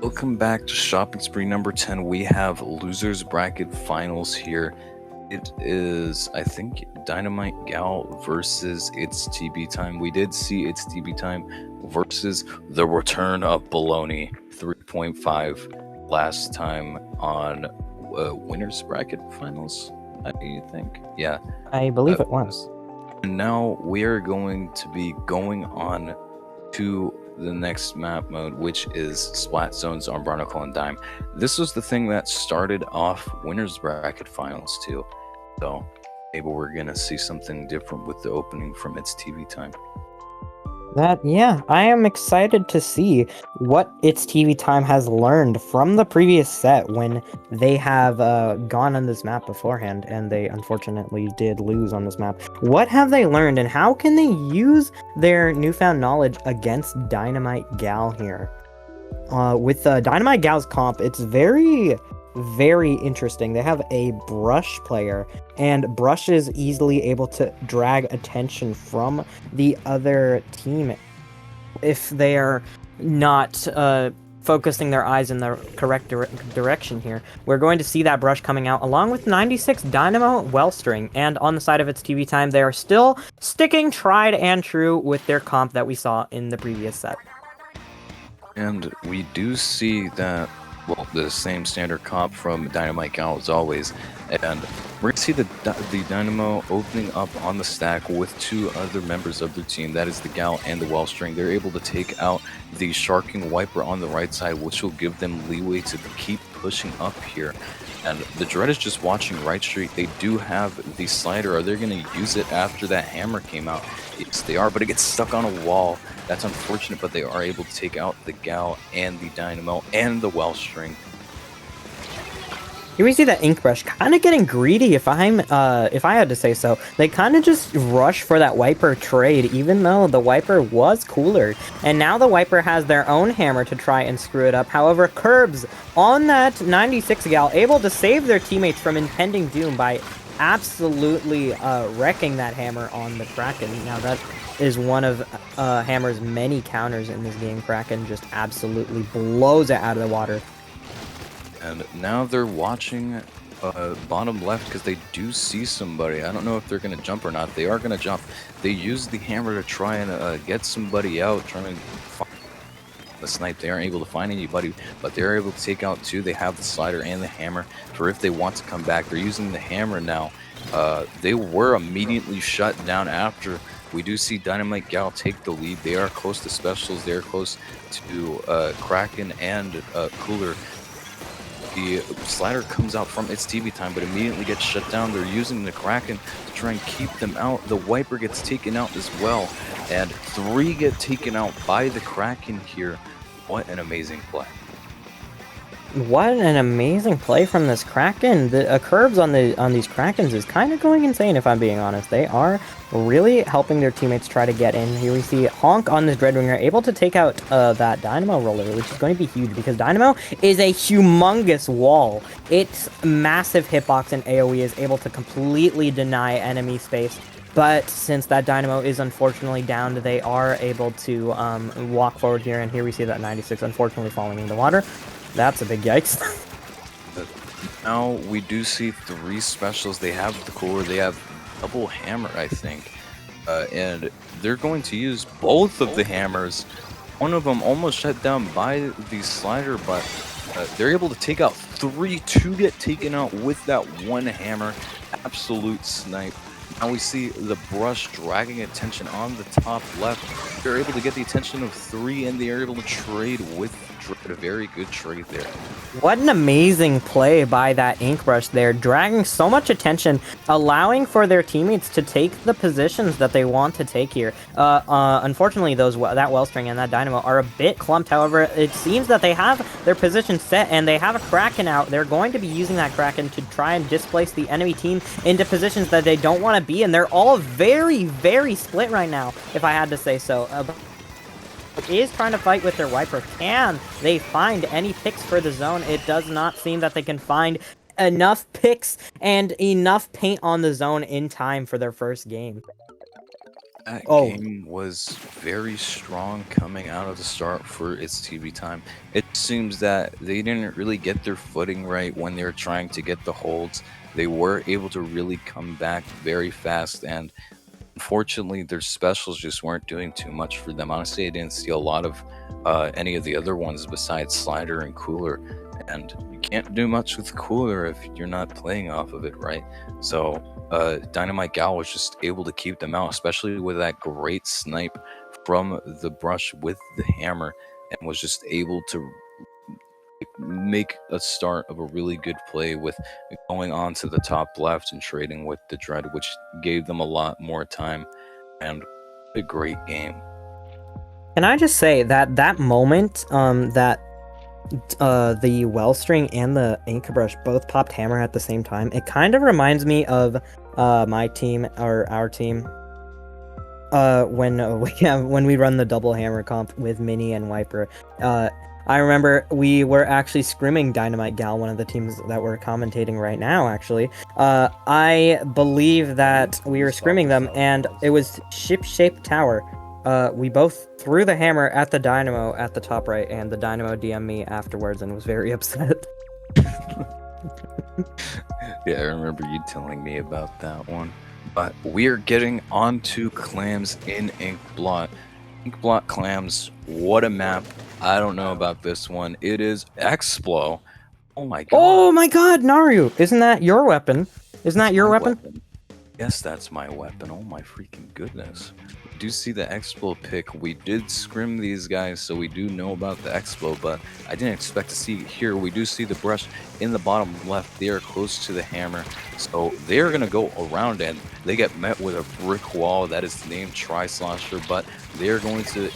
Welcome back to Shopping Spree number 10. We have Losers Bracket Finals here. It is, I think, Dynamite Gal versus It's TB Time. We did see It's TB Time versus the return of Baloney 3.5 last time on Winners Bracket Finals, I think. Yeah. I believe it was. And now we are going to be going on to the next map mode, which is Splat Zones on Barnacle and Dime. This was the thing that started off Winners Bracket Finals too. So maybe we're gonna see something different with the opening from It's TV Time. I am excited to see what It's TV Time has learned from the previous set when they have gone on this map beforehand, and they unfortunately did lose on this map. What have they learned, and how can they use their newfound knowledge against Dynamite Gal here? With Dynamite Gal's comp, it's very interesting. They have a Brush player, and Brush is easily able to drag attention from the other team if they are not focusing their eyes in the correct direction here. We're going to see that Brush coming out along with 96 Dynamo Wellstring, and on the side of It's TV Time, they are still sticking tried and true with their comp that we saw in the previous set. And we do see that, well, the same standard comp from Dynamite Gal as always, and we're gonna see the Dynamo opening up on the stack with two other members of their team. That is the Gal and the Wellstring. They're able to take out the Sharking Wiper on the right side, which will give them leeway to keep pushing up here. And the Dread is just watching right street. They do have the slider. Are they going to use it after that hammer came out? Yes, they are, but it gets stuck on a wall. That's unfortunate, but they are able to take out the Gal and the Dynamo and the Wellstring. Here we see that Ink Brush kind of getting greedy, if I had to say so. They kind of just rush for that Wiper trade, even though the Wiper was cooler. And now the Wiper has their own hammer to try and screw it up. However, Curbs on that 96 Gal, able to save their teammates from impending doom by absolutely wrecking that hammer on the Kraken. Now that is one of Hammer's many counters in this game. Kraken just absolutely blows it out of the water. And now they're watching bottom left because they do see somebody. I don't know if they're going to jump or not. They are going to jump. They use the hammer to try and get somebody out, trying to find the snipe. They aren't able to find anybody, but they're able to take out two. They have the slider and the hammer for if they want to come back. They're using the hammer now. They were immediately shut down after. We do see Dynamite Gal take the lead. They are close to specials. They are close to Kraken and Cooler. The slider comes out from It's TV Time, but immediately gets shut down. They're using the Kraken to try and keep them out. The Wiper gets taken out as well, and three get taken out by the Kraken here. What an amazing play. What an amazing play from this Kraken. The Curbs on these Krakens is kind of going insane, if I'm being honest. They are really helping their teammates try to get in. Here we see Honk on this Dreadwinger able to take out that Dynamo roller, which is going to be huge because Dynamo is a humongous wall. Its massive hitbox and AoE is able to completely deny enemy space. But since that Dynamo is unfortunately downed, they are able to walk forward here. And here we see that 96 unfortunately falling in the water. That's a big yikes. Now we do see three specials. They have the core, they have double hammer, I think. And they're going to use both of the hammers. One of them almost shut down by the slider, but they're able to take out three. Two get taken out with that one hammer. Absolute snipe. Now we see the Brush dragging attention on the top left. They're able to get the attention of three, and they are able to trade with Dread. A very good trade there. What an amazing play by that Ink Brush there, dragging so much attention, allowing for their teammates to take the positions that they want to take here. Unfortunately, that Wellstring and that Dynamo are a bit clumped. However, it seems that they have their position set, and they have a Kraken out. They're going to be using that Kraken to try and displace the enemy team into positions that they don't want to be in. They're all very split right now, if I had to say so. Is trying to fight with their Wiper. Can they find any picks for the zone? It does not seem that they can find enough picks and enough paint on the zone in time for their first game. That Oh, game was very strong coming out of the start for its TV time. It seems that they didn't really get their footing right when they were trying to get the holds. They were able to really come back very fast, and unfortunately, their specials just weren't doing too much for them. Honestly, I didn't see a lot of any of the other ones besides Slider and Cooler, and you can't do much with Cooler if you're not playing off of it, right? So Dynamite Gal was just able to keep them out, especially with that great snipe from the brush with the hammer, and was just able to make a start of a really good play with going on to the top left and trading with the Dread, which gave them a lot more time and a great game. can I just say that that moment, that the Wellstring and the Ink Brush both popped hammer at the same time, it kind of reminds me of my team or our team when we run the double hammer comp with Mini and Wiper. I remember we were actually scrimming Dynamite Gal, one of the teams that we're commentating right now, actually. I believe that we were scrimming them, and it was Ship-Shaped Tower. We both threw the hammer at the Dynamo at the top right, and the Dynamo DM'd me afterwards and was very upset. Yeah, I remember you telling me about that one. But we're getting onto clams in Inkblot. Inkblot clams, what a map. I don't know about this one. It is Explo. Oh my god. Oh my god, Naru! Isn't that your weapon? Isn't that your My weapon? Yes, that's my weapon. Oh my freaking goodness. We do see the Explo pick. We did scrim these guys, so we do know about the Explo, but I didn't expect to see here. We do see the brush in the bottom left. They are close to the hammer, so they're going to go around, and they get met with a brick wall. That is the name Tri-Slosher, but they're going to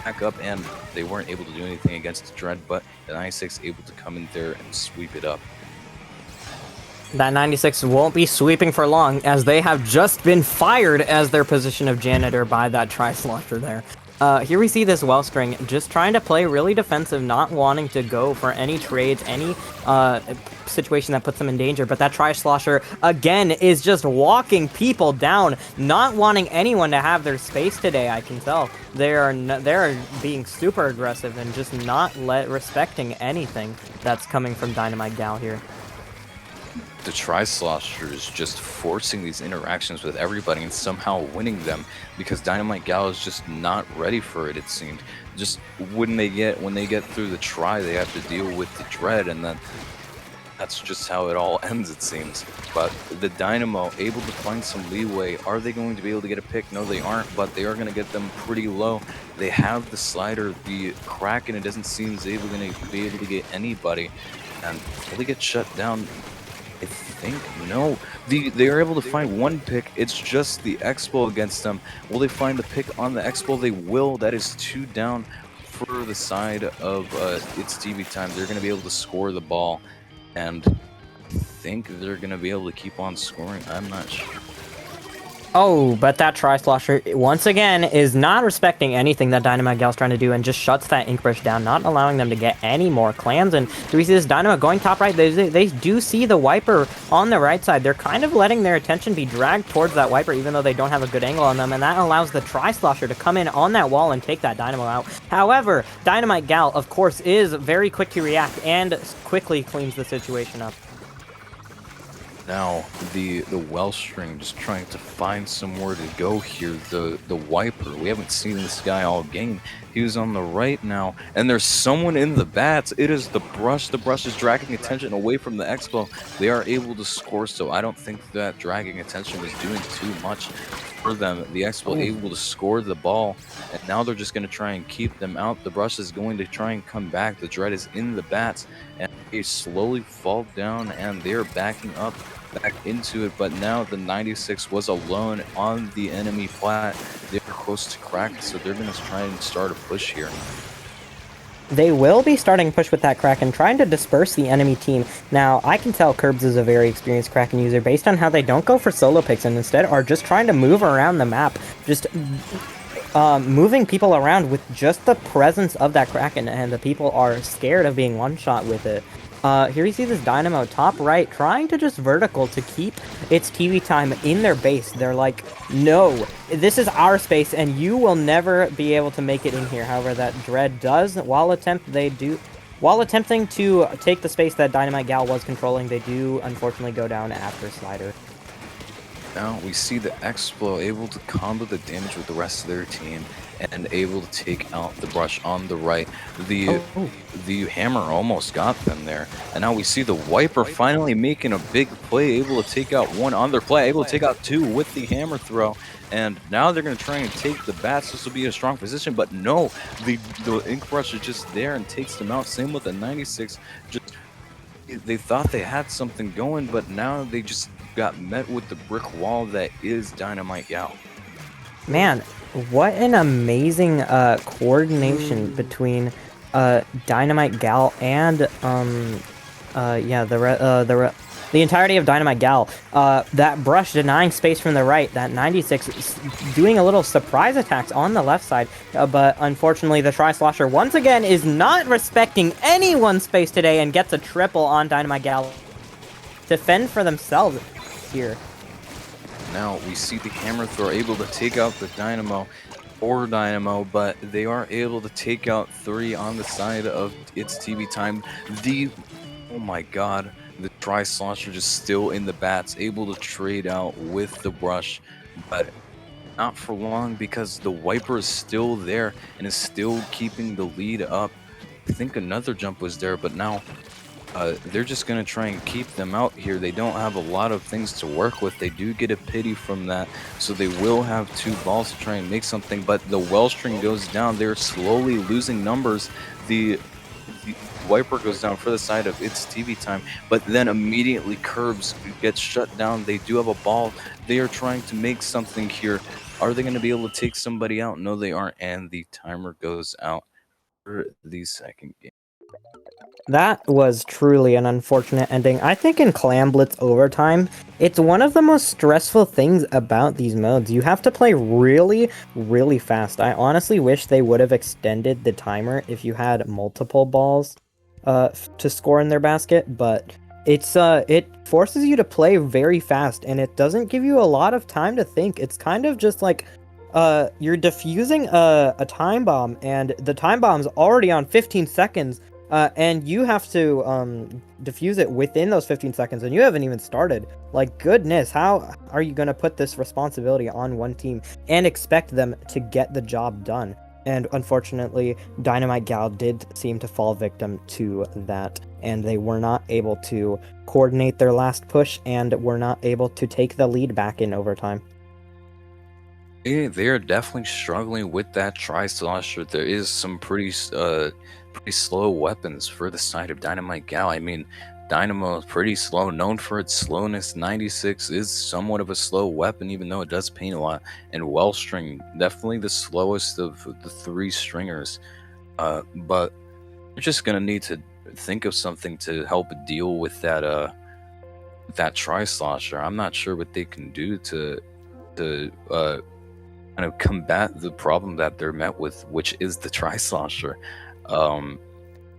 back up, and they weren't able to do anything against the Dread, but the 96 able to come in there and sweep it up. That 96 won't be sweeping for long, as they have just been fired as their position of janitor by that Tri-Slosher there. Here we see this Wellstring just trying to play really defensive, not wanting to go for any trades, any situation that puts them in danger. But that Tri-Slosher, again, is just walking people down, not wanting anyone to have their space today, I can tell. They're being super aggressive and just not respecting anything that's coming from Dynamite Gal here. The Tri-Slosher is just forcing these interactions with everybody and somehow winning them because Dynamite Gal is just not ready for it, it seemed. Just when they get through the try, they have to deal with the Dread, and then that's just how it all ends, it seems. But the Dynamo able to find some leeway. Are they going to be able to get a pick? No, they aren't, but they are going to get them pretty low. They have the slider, the Kraken, it doesn't seem is able to be able to get anybody, and will they get shut down? I think no. They are able to find one pick. It's just the Expo against them. Will they find the pick on the Expo? They will. That is 2 down for the side of its TV time. They're going to be able to score the ball, and I think they're going to be able to keep on scoring. I'm not sure. Oh, but that Tri-Slosher, once again, is not respecting anything that Dynamite Gal's trying to do and just shuts that Ink Brush down, not allowing them to get any more clams. And do we see this Dynamo going top right? They do see the Wiper on the right side. They're kind of letting their attention be dragged towards that Wiper, even though they don't have a good angle on them, and that allows the Tri-Slosher to come in on that wall and take that Dynamo out. However, Dynamite Gal, of course, is very quick to react and quickly cleans the situation up. Now, the Wellstring just trying to find somewhere to go here. The Wiper, we haven't seen this guy all game. He was on the right now, and there's someone in the bats. It is the Brush. The Brush is dragging attention away from the Expo. They are able to score, so I don't think that dragging attention is doing too much for them. The Expo able to score the ball, and now they're just going to try and keep them out. The Brush is going to try and come back. The Dread is in the bats, and they slowly fall down, and they're backing up back into it, but now the 96 was alone on the enemy plat. They're close to crack, so they're going to try and start a push here. They will be starting push with that Kraken, trying to disperse the enemy team. Now, I can tell Curbs is a very experienced Kraken user based on how they don't go for solo picks and instead are just trying to move around the map, just moving people around with just the presence of that Kraken, and the people are scared of being one-shot with it. Here you see this Dynamo top right trying to just vertical to keep its TV time in their base. They're like, no, this is our space and you will never be able to make it in here. However, that Dread does, while attempting to take the space that Dynamite Gal was controlling, they do unfortunately go down after Slider. Now we see the Explo able to combo the damage with the rest of their team and able to take out the Brush on the right. The Hammer almost got them there. And now we see the Wiper finally making a big play, able to take out one on their play, able to take out two with the Hammer throw. And now they're going to try and take the bats. This will be a strong position, but no, the Ink Brush is just there and takes them out. Same with the 96. Just they thought they had something going, but now they just got met with the brick wall that is Dynamite Gal. Man, what an amazing coordination between Dynamite Gal and the entirety of Dynamite Gal. That Brush denying space from the right, that 96 doing a little surprise attacks on the left side, but unfortunately the Tri-Slosher once again is not respecting anyone's space today and gets a triple on Dynamite Gal to fend for themselves here. Now we see the Hammer throw able to take out the Dynamo, but they are able to take out 3 on the side of its TV time. Oh my god, the Tri-Slosher just still in the bats, able to trade out with the Brush, but not for long because the Wiper is still there and is still keeping the lead up. I think another jump was there, but now they're just going to try and keep them out here. They don't have a lot of things to work with. They do get a pity from that, so they will have 2 balls to try and make something, but the well string goes down. They're slowly losing numbers. The Wiper goes down for the side of its TV time, but then immediately Curbs gets shut down. They do have a ball. They are trying to make something here. Are they going to be able to take somebody out? No, they aren't, and the timer goes out for the second game. That was truly an unfortunate ending. I think in Clam Blitz Overtime, it's one of the most stressful things about these modes. You have to play really, really fast. I honestly wish they would have extended the timer if you had multiple balls to score in their basket, but it forces you to play very fast, and it doesn't give you a lot of time to think. It's kind of just like you're defusing a time bomb, and the time bomb's already on 15 seconds, and you have to defuse it within those 15 seconds, and you haven't even started. Like, goodness, how are you going to put this responsibility on one team and expect them to get the job done? And unfortunately, Dynamite Gal did seem to fall victim to that, and they were not able to coordinate their last push and were not able to take the lead back in overtime. They are definitely struggling with that Tri-Slosher. There is some pretty slow weapons for the side of Dynamite Gal. I mean, Dynamo is pretty slow, known for its slowness. 96 is somewhat of a slow weapon, even though it does pain a lot. And Wellstring, definitely the slowest of the 3 stringers. But you're just gonna need to think of something to help deal with that Tri-Slosher. I'm not sure what they can do to kind of combat the problem that they're met with, which is the Tri-Slosher.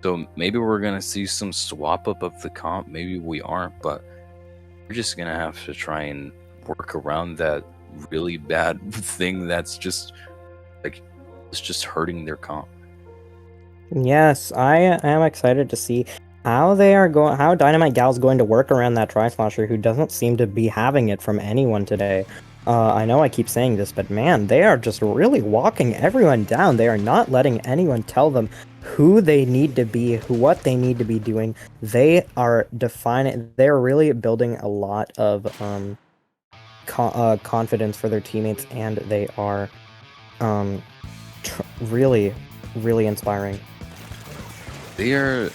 So maybe we're gonna see some swap up of the comp, maybe we aren't, but we're just gonna have to try and work around that really bad thing that's just like it's just hurting their comp. Yes, I am excited to see how Dynamite Gal's going to work around that Tri-Slosher, who doesn't seem to be having it from anyone today. I know I keep saying this, but man, they are just really walking everyone down. They are not letting anyone tell them who they need to be, what they need to be doing. They are defining. They're really building a lot of confidence for their teammates, and they are really, really inspiring. They are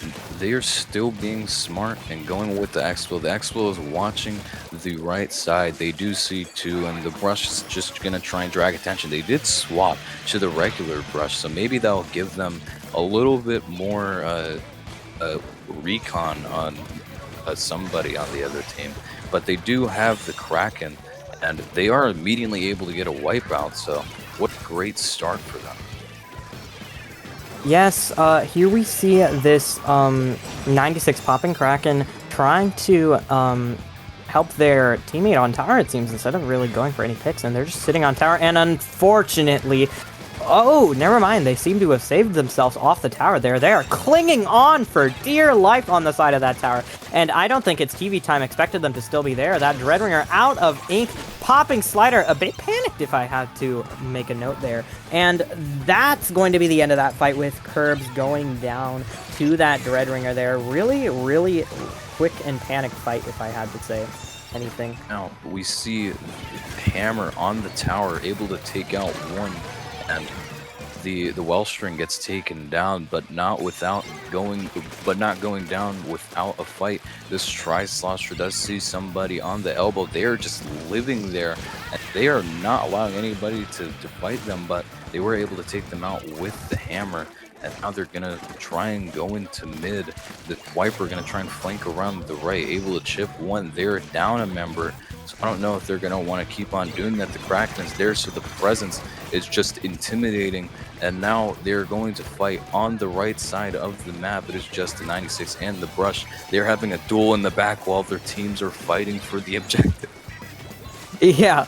still being smart and going with the Explo. The Explo is watching the right side. They do see 2, and the Brush is just going to try and drag attention. They did swap to the regular Brush, so maybe that'll give them a little bit more recon on somebody on the other team. But they do have the Kraken, and they are immediately able to get a wipeout, so what a great start for them. Yes, here we see this 96 popping Kraken trying to help their teammate on tower, it seems, instead of really going for any picks, and they're just sitting on tower, and unfortunately, oh, never mind, they seem to have saved themselves off the tower there. They are clinging on for dear life on the side of that tower, and I don't think it's TV time expected them to still be there. That Dreadringer out of ink, popping Slider, a bit panicked if I had to make a note there, and that's going to be the end of that fight with Curbs going down to that Dreadringer there. Really, really quick and panicked fight, if I had to say anything. Now we see Hammer on the tower, able to take out one, and the Wellstring gets taken down, but not going down without a fight. This Tri-Slosher does see somebody on the elbow. They are just living there, and they are not allowing anybody to fight them, but they were able to take them out with the hammer. And now they're gonna try and go into mid. The Wiper gonna try and flank around the right, able to chip one. They're down a member, so I don't know if they're gonna want to keep on doing that. The Kraken is there, so the presence is just intimidating. And now they're going to fight on the right side of the map. It is just the 96 and the Brush. They're having a duel in the back while their teams are fighting for the objective. Yeah,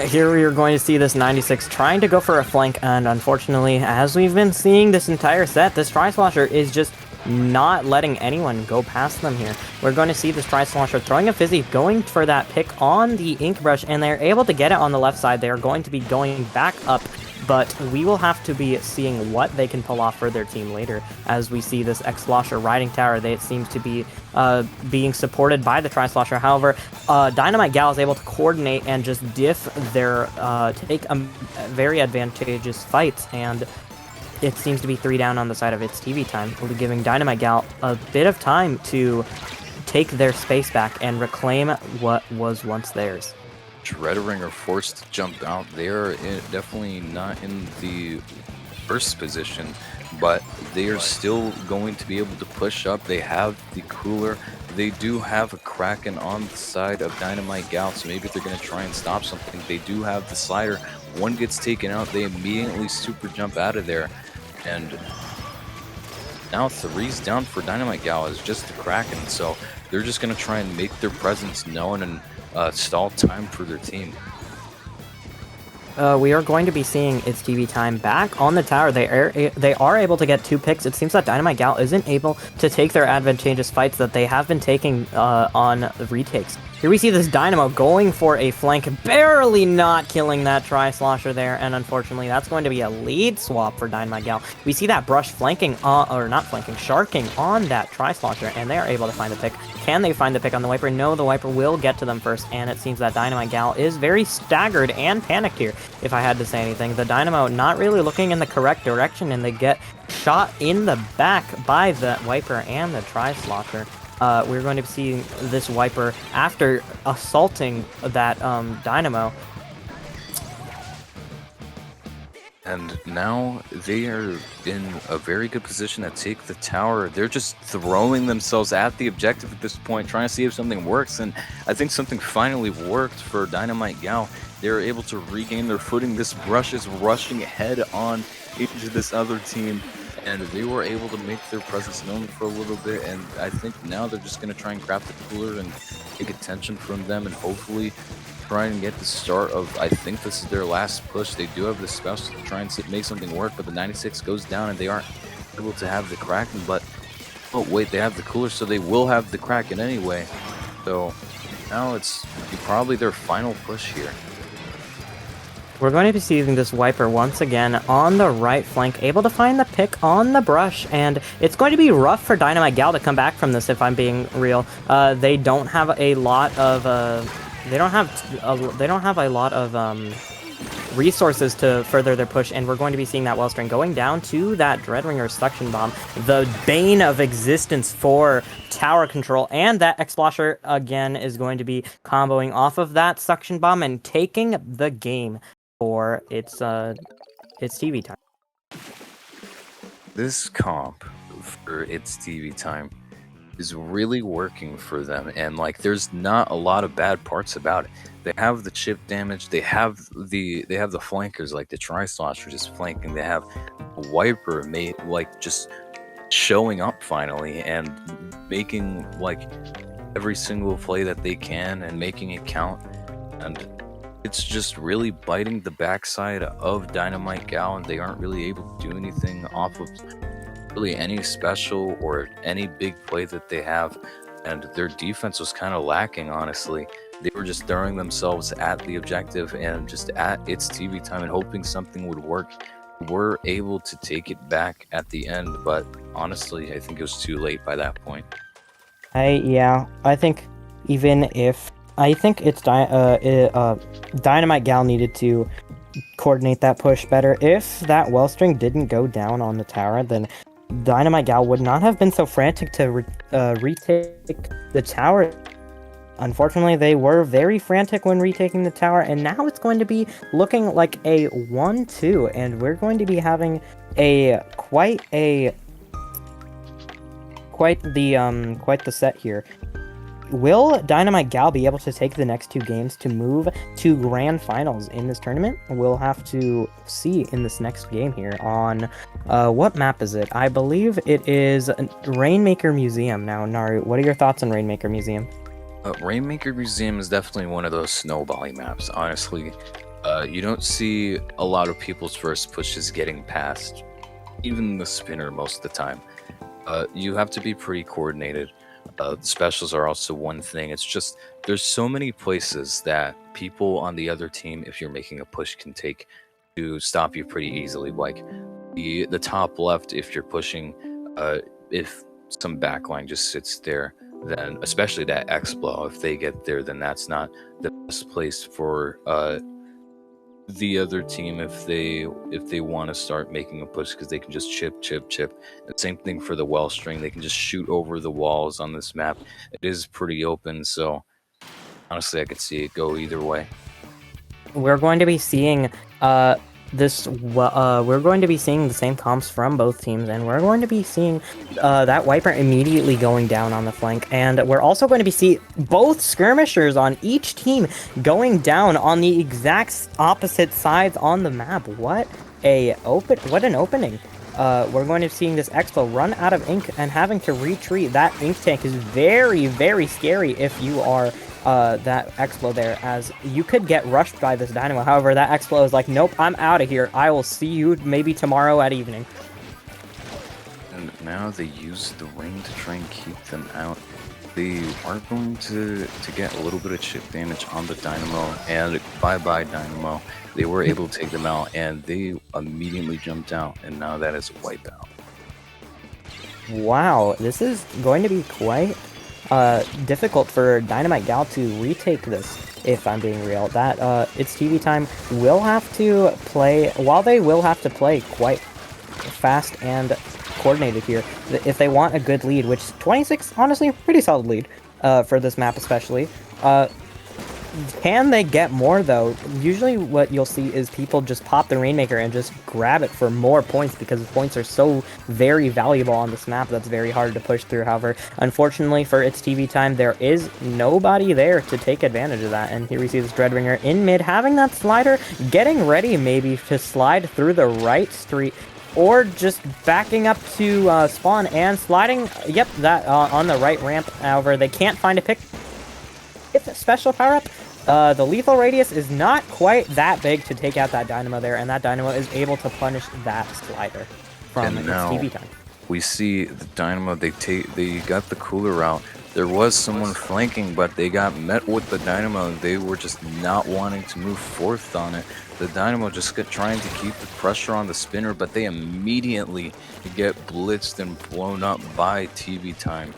here we are going to see this 96 trying to go for a flank, and unfortunately, as we've been seeing this entire set, this Tri-Slosher is just not letting anyone go past them here. We're going to see this Tri-Slosher throwing a Fizzy, going for that pick on the Ink Brush, and they're able to get it on the left side. They are going to be going back up, but we will have to be seeing what they can pull off for their team later, as we see this X-Slosher riding tower. It seems to be being supported by the Tri-Slosher. However, Dynamite Gal is able to coordinate and just diff their take very advantageous fights, and it seems to be 3 down on the side of its TV time, giving Dynamite Gal a bit of time to take their space back and reclaim what was once theirs. Dreadringer forced to jump out. They're definitely not in the first position, but they are still going to be able to push up. They have the cooler. They do have a Kraken on the side of Dynamite Gal, so maybe they're going to try and stop something. They do have the slider. One gets taken out. They immediately super jump out of there. And now 3's down for Dynamite Gal is just the Kraken, so they're just going to try and make their presence known and stall time for their team. We are going to be seeing its TV time back on the tower. They are able to get 2 picks. It seems that Dynamite Gal isn't able to take their advantageous fights that they have been taking on retakes. Here we see this Dynamo going for a flank, barely not killing that Tri-Slosher there, and unfortunately that's going to be a lead swap for Dynamite Gal. We see that Brush flanking, or not flanking, sharking on that Tri-Slosher, and they are able to find the pick. Can they find the pick on the Wiper? No, the Wiper will get to them first, and it seems that Dynamite Gal is very staggered and panicked here, if I had to say anything. The Dynamo not really looking in the correct direction, and they get shot in the back by the Wiper and the Tri-Slosher. We're going to be seeing this Wiper after assaulting that Dynamo. And now they are in a very good position to take the tower. They're just throwing themselves at the objective at this point, trying to see if something works. And I think something finally worked for Dynamite Gal. They're able to regain their footing. This Brush is rushing head on into this other team, and they were able to make their presence known for a little bit. And I think now they're just going to try and grab the cooler and take attention from them, and hopefully try and get the start of, I think this is their last push. They do have the special to try and make something work, but the 96 goes down and they aren't able to have the Kraken. But oh wait, they have the cooler, so they will have the Kraken anyway. So now it's probably their final push here. We're going to be seeing this Wiper once again on the right flank, able to find the pick on the Brush, and it's going to be rough for Dynamite Gal to come back from this, if I'm being real. They don't have a lot of resources to further their push, and we're going to be seeing that Wellstring going down to that Dreadringer Suction Bomb, the bane of existence for tower control, and that X-Slosher again is going to be comboing off of that Suction Bomb and taking the game for its TV time. This comp for its TV time is really working for them, and like there's not a lot of bad parts about it. They have the chip damage, they have the flankers like the Tri-Slosher just flanking, they have a Wiper made like just showing up finally and making like every single play that they can and making it count. And it's just really biting the backside of Dynamite Gal, and they aren't really able to do anything off of really any special or any big play that they have. And their defense was kind of lacking, honestly. They were just throwing themselves at the objective and just at its TV time and hoping something would work. Were able to take it back at the end, but honestly, I think it was too late by that point. I think even if I think it's Dynamite Gal needed to coordinate that push better. If that Wellstring didn't go down on the tower, then Dynamite Gal would not have been so frantic to retake the tower. Unfortunately, they were very frantic when retaking the tower, and now it's going to be looking like a 1-2, and we're going to be having quite the set here. Will Dynamite Gal be able to take the next 2 games to move to grand finals in this tournament? We'll have to see in this next game here on what map is it? I believe it is Rainmaker Museum. Now, Naru, what are your thoughts on Rainmaker Museum? Rainmaker Museum is definitely one of those snowballing maps, honestly. You don't see a lot of people's first pushes getting past, even the spinner most of the time. You have to be pretty coordinated. Specials are also one thing. It's just, there's so many places that people on the other team, if you're making a push, can take to stop you pretty easily. Like the top left, if you're pushing, if some backline just sits there, then especially that X-Blow, if they get there, then that's not the best place for the other team if they want to start making a push, because they can just chip. And same thing for the Wellstring, they can just shoot over the walls on this map. It is pretty open, so honestly I could see it go either way. We're going to be seeing we're going to be seeing the same comps from both teams, and we're going to be seeing that Wiper immediately going down on the flank, and we're also going to be seeing both skirmishers on each team going down on the exact opposite sides on the map. What an opening. We're going to be seeing this Expo run out of ink and having to retreat. That ink tank is very, very scary if you are that Expo there, as you could get rushed by this Dynamo. However, that Expo is like, nope, I'm out of here. I will see you maybe tomorrow at evening. And now they use the ring to try and keep them out. They are going to get a little bit of chip damage on the Dynamo, and bye-bye Dynamo. They were able to take them out, and they immediately jumped out, and now that is a wipeout. Wow, this is going to be quite difficult for Dynamite Gal to retake this, if I'm being real. That it's TV time will have to play, while they will have to play quite fast and coordinated here if they want a good lead, which 26, honestly, pretty solid lead for this map especially. Can they get more, though? Usually what you'll see is people just pop the Rainmaker and just grab it for more points, because the points are so very valuable on this map that's very hard to push through. However, unfortunately for its TV time, there is nobody there to take advantage of that. And here we see this Dreadringer in mid, having that slider, getting ready maybe to slide through the right street, or just backing up to spawn and sliding, yep, that on the right ramp. However, they can't find a pick. It's a special power-up. The lethal radius is not quite that big to take out that Dynamo there, and that Dynamo is able to punish that slider from its TV time. We see the Dynamo, they got the cooler route. There was someone flanking, but they got met with the Dynamo, and they were just not wanting to move forth on it. The Dynamo just trying to keep the pressure on the spinner, but they immediately get blitzed and blown up by TV time.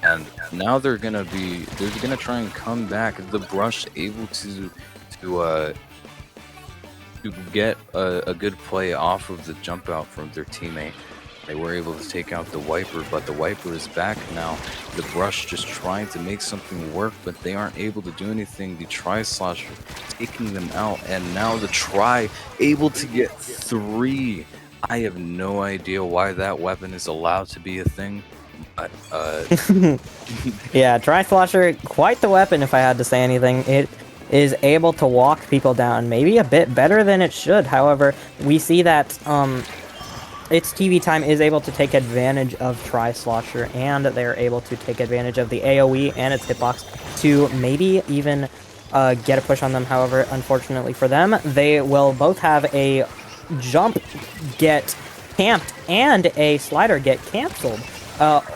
And now they're gonna try and come back. The Brush able to get a good play off of the jump out from their teammate. They were able to take out the Wiper, but the Wiper is back now. The Brush just trying to make something work, but they aren't able to do anything. The Tri-Slosher taking them out, and now the Tri able to get 3. I have no idea why that weapon is allowed to be a thing, Yeah, Tri-Slosher, quite the weapon if I had to say anything. It is able to walk people down, maybe a bit better than it should. However, we see that its TV time is able to take advantage of Tri-Slosher, and they're able to take advantage of the AoE and its hitbox to maybe even get a push on them. However, unfortunately for them, they will both have a jump get camped and a slider get canceled.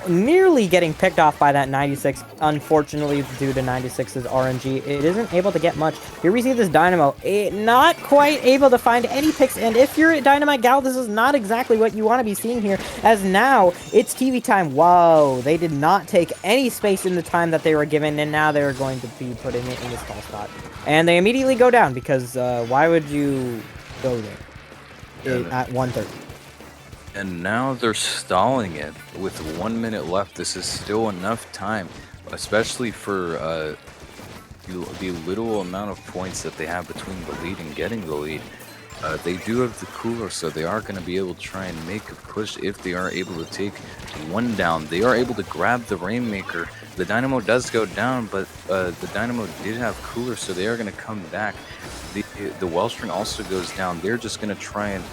Nearly getting picked off by that 96. Unfortunately, due to 96's RNG, it isn't able to get much. Here we see this Dynamo, not quite able to find any picks, and if you're a Dynamite Gal, this is not exactly what you want to be seeing here, as now it's TV time. Whoa, they did not take any space in the time that they were given, and now they're going to be putting it in a stall spot. And they immediately go down, because why would you go there at 1:30? And now they're stalling it with 1 minute left. This is still enough time, especially for the little amount of points that they have between the lead and getting the lead. They do have the cooler, so they are going to be able to try and make a push if they are able to take one down. They are able to grab the Rainmaker. The Dynamo does go down, but the Dynamo did have cooler, so they are going to come back. The Wellspring also goes down. They're just going to try and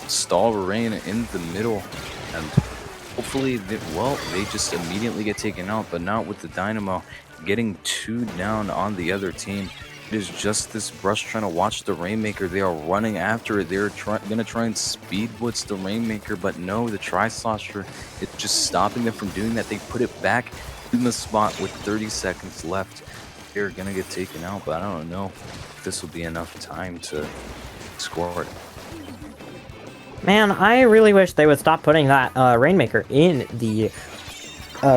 stall Rain in the middle, and hopefully they just immediately get taken out, but not with the Dynamo getting 2 down on the other team. It is just this Brush trying to watch the Rainmaker. They are running after it. They're gonna try and speed blitz the Rainmaker, but no, the Tri-Slosher is just stopping them from doing that. They put it back in the spot with 30 seconds left. They're gonna get taken out, but I don't know if this will be enough time to score it. Man, I really wish they would stop putting that Rainmaker in the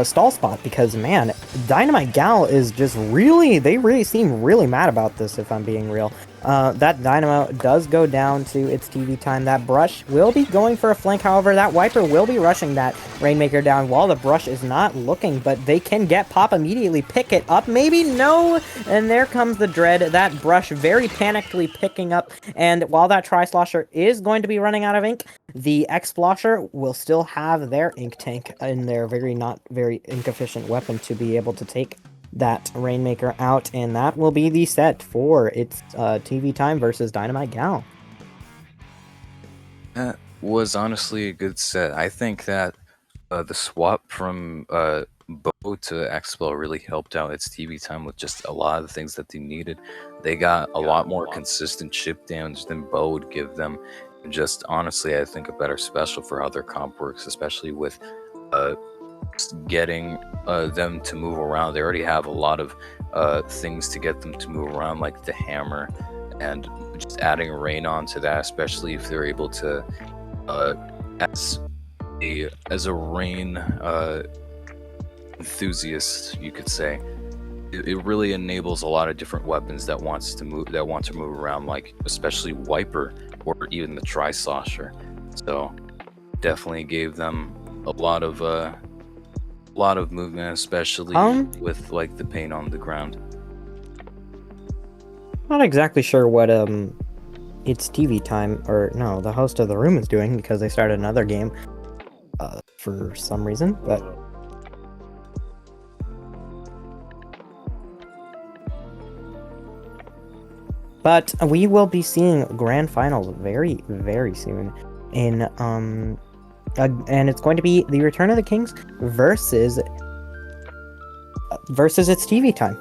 stall spot, because, man, Dynamite Gal is just really, they really seem really mad about this, if I'm being real. That Dynamo does go down to its TV time. That Brush will be going for a flank, however, that Wiper will be rushing that Rainmaker down while the Brush is not looking, but they can get Pop immediately, pick it up, maybe, no, and there comes the Dread, that Brush very panickedly picking up, and while that Tri-Slosher is going to be running out of ink, the X-Splosher will still have their ink tank in their not very ink efficient weapon to be able to take that Rainmaker out, and that will be the set for its TV time versus Dynamite Gal. That was honestly a good set. I think that the swap from Bo to Expel really helped out its TV time with just a lot of the things that they needed. They got a lot more consistent chip damage than Bo would give them. And just honestly, I think a better special for how their comp works, especially with getting them to move around. They already have a lot of things to get them to move around, like the hammer, and just adding rain onto that, especially if they're able to as a rain enthusiast, you could say, it really enables a lot of different weapons that want to move around, like especially Wiper or even the Tri-Slosher. So definitely gave them a lot of movement, especially with like the paint on the ground. Not exactly sure what its TV time, or no, the host of the room is doing, because they started another game for some reason, but we will be seeing grand finals very, very soon in and it's going to be the Return of the Kings versus its TV time.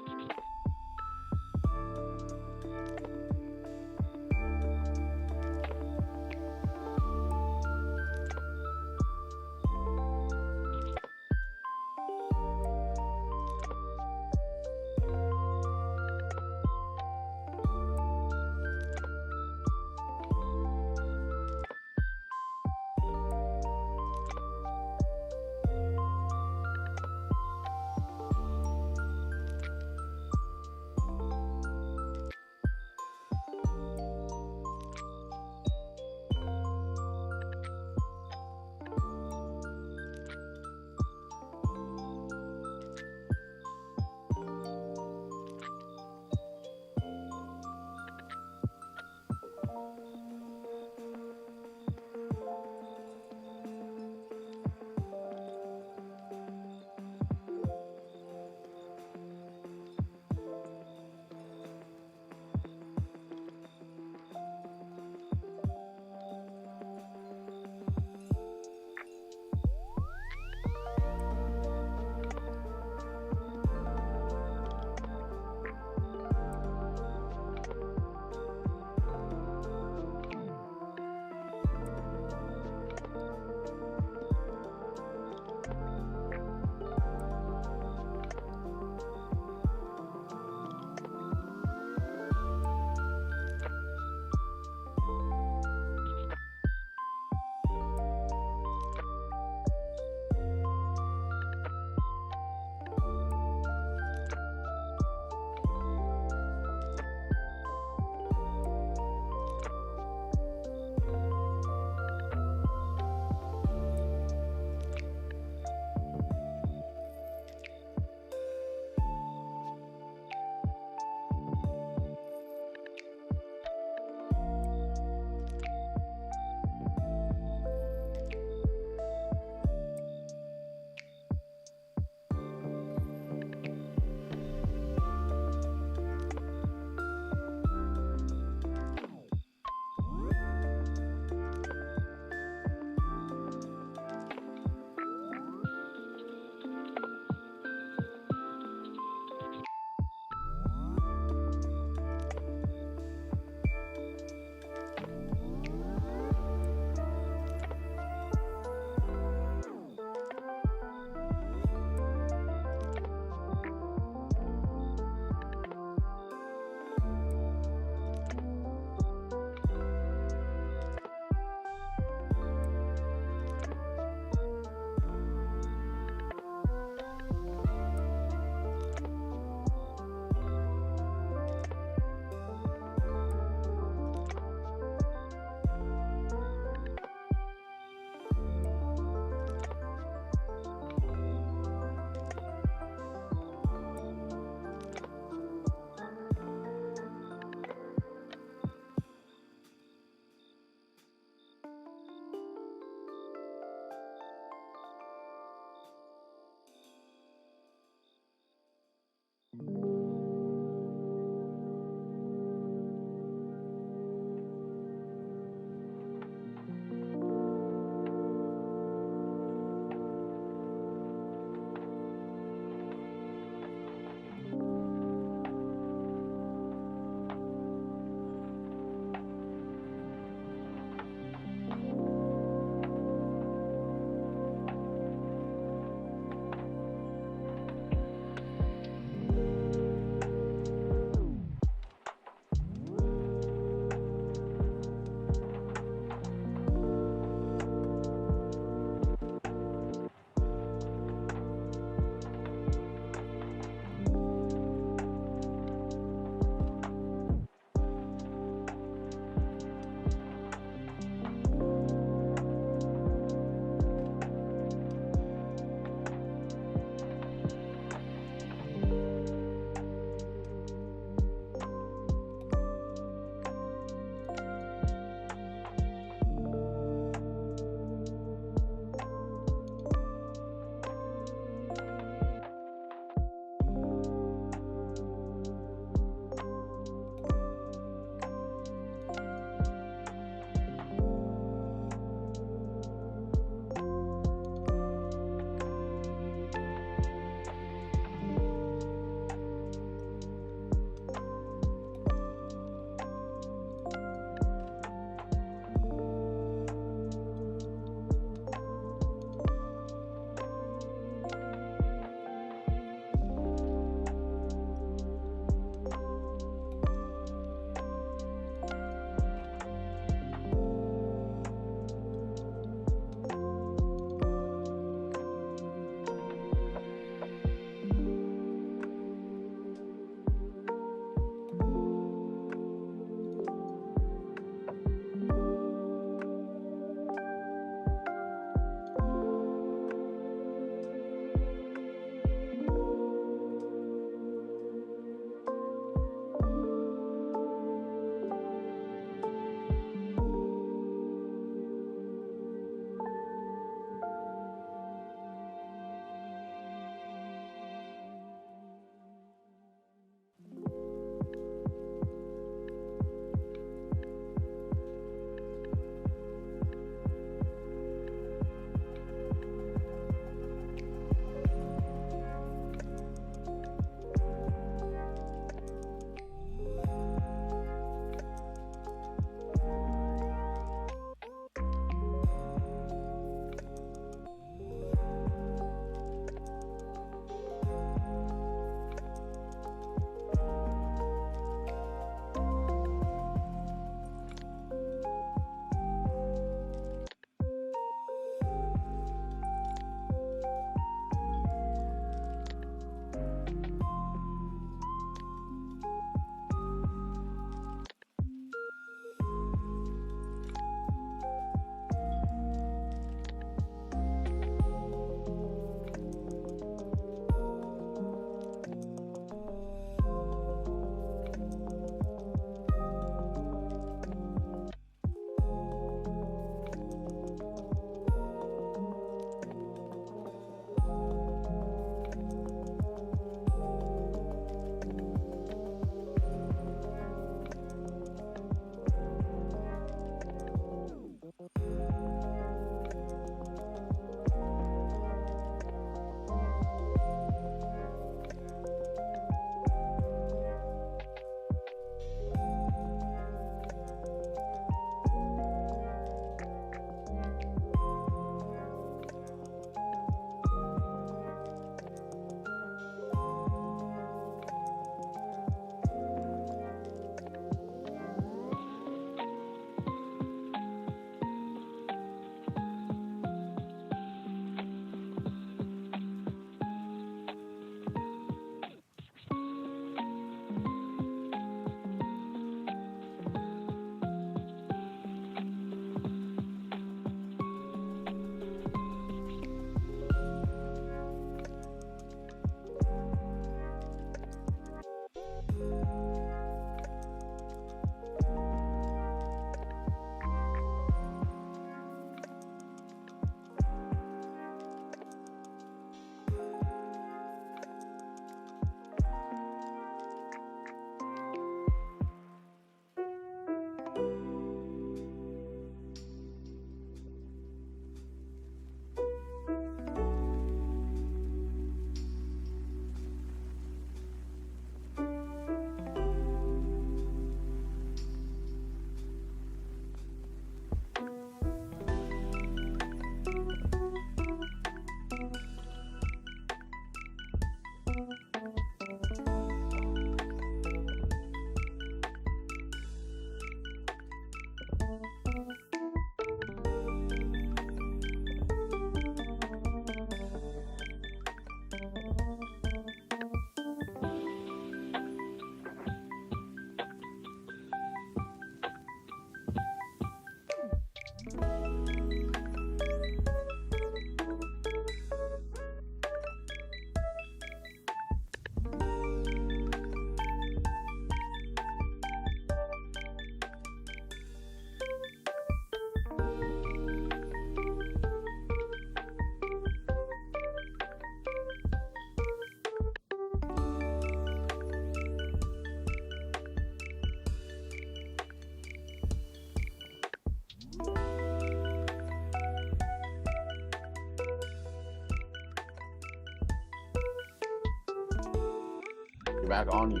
back on you.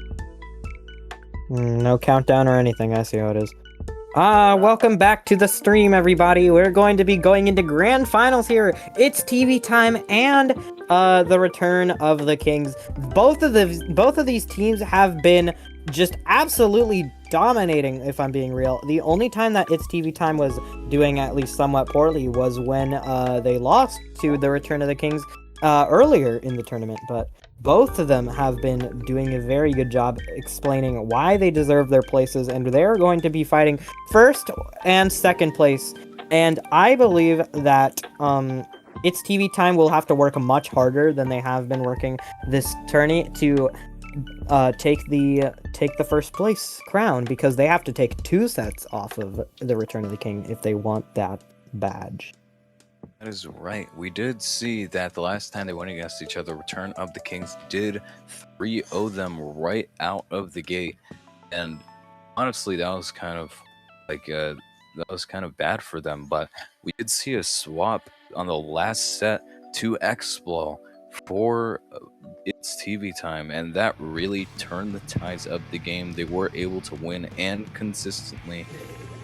No countdown or anything. I see how it is. Welcome back to the stream, everybody. We're going to be going into grand finals here. It's TV time and the return of the Kings. Both of these teams have been just absolutely dominating, if I'm being real. The only time that It's TV time was doing at least somewhat poorly was when they lost to the return of the Kings earlier in the tournament, but both of them have been doing a very good job explaining why they deserve their places, and they're going to be fighting first and second place. And I believe that It's TV time will have to work much harder than they have been working this tourney to take the first place crown, because they have to take 2 sets off of the Return of the King if they want that badge. That is right. We did see that the last time they went against each other, Return of the Kings did 3-0 them right out of the gate, and honestly, that was kind of bad for them. But we did see a swap on the last set to Explo for It's TV time, and that really turned the tides of the game. They were able to win and consistently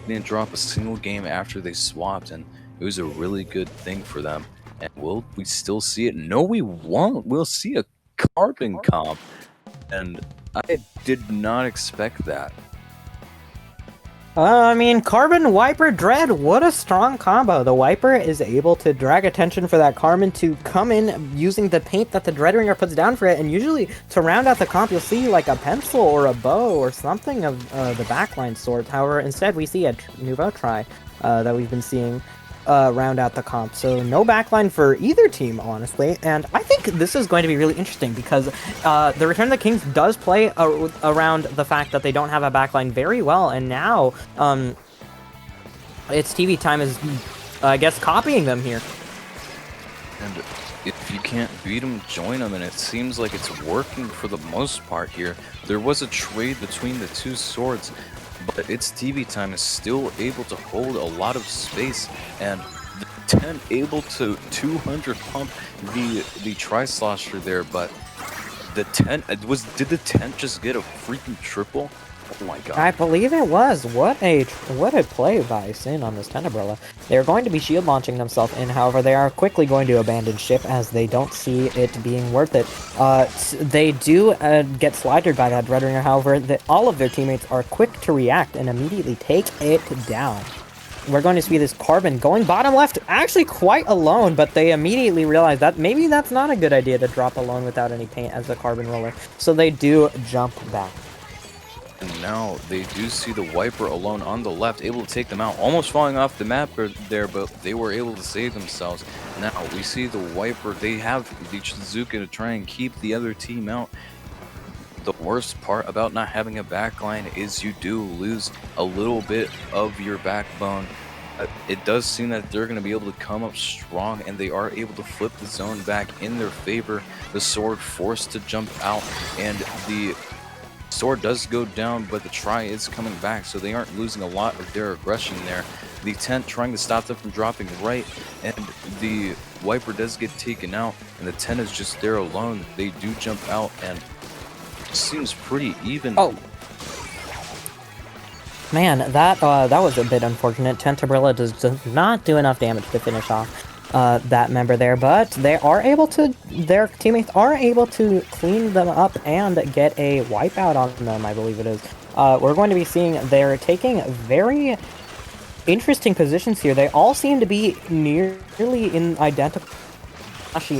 didn't drop a single game after they swapped, and it was a really good thing for them. And will we still see it? No, we won't. We'll see a carbon comp, and I did not expect that. I mean, Carbon, Wiper, Dread, what a strong combo. The Wiper is able to drag attention for that Carbon to come in using the paint that the Dreadringer puts down for it, and usually to round out the comp, you'll see like a pencil or a bow or something of the backline sort. However, instead we see a Nouveau Try that we've been seeing round out the comp. So no backline for either team, honestly, and I think this is going to be really interesting because the Return of the Kings does play around the fact that they don't have a backline very well, and now It's TV time is, I guess, copying them here. And if you can't beat them, join them, and it seems like it's working for the most part here. There was a trade between the two swords, but It's TV time is still able to hold a lot of space, and the 10 able to 200 pump the Tri-Slosher there, but the 10 did the 10 just get a freaking triple? Oh my god. I believe it was. What a play by Sin on this Tenebrella. They're going to be shield launching themselves in, however, they are quickly going to abandon ship as they don't see it being worth it. They do get slidered by that Dreadringer, however, all of their teammates are quick to react and immediately take it down. We're going to see this Carbon going bottom left, actually quite alone, but they immediately realize that maybe that's not a good idea to drop alone without any paint as a Carbon roller, so they do jump back. And now they do see the Wiper alone on the left, able to take them out, almost falling off the map there, but they were able to save themselves. Now we see the Wiper, they have the Chizuka to try and keep the other team out. The worst part about not having a backline is you do lose a little bit of your backbone. It does seem that they're going to be able to come up strong, and they are able to flip the zone back in their favor. The sword forced to jump out, and the sword does go down, but the try is coming back, so they aren't losing a lot of their aggression there. The tent trying to stop them from dropping right, and the Wiper does get taken out, and the 10 is just there alone. They do jump out, and it seems pretty even. Oh. Man, that was a bit unfortunate. Tenebrella does not do enough damage to finish off that member there, but their teammates are able to clean them up and get a wipeout on them, I believe it is. We're going to be seeing they're taking very interesting positions here. They all seem to be nearly in identical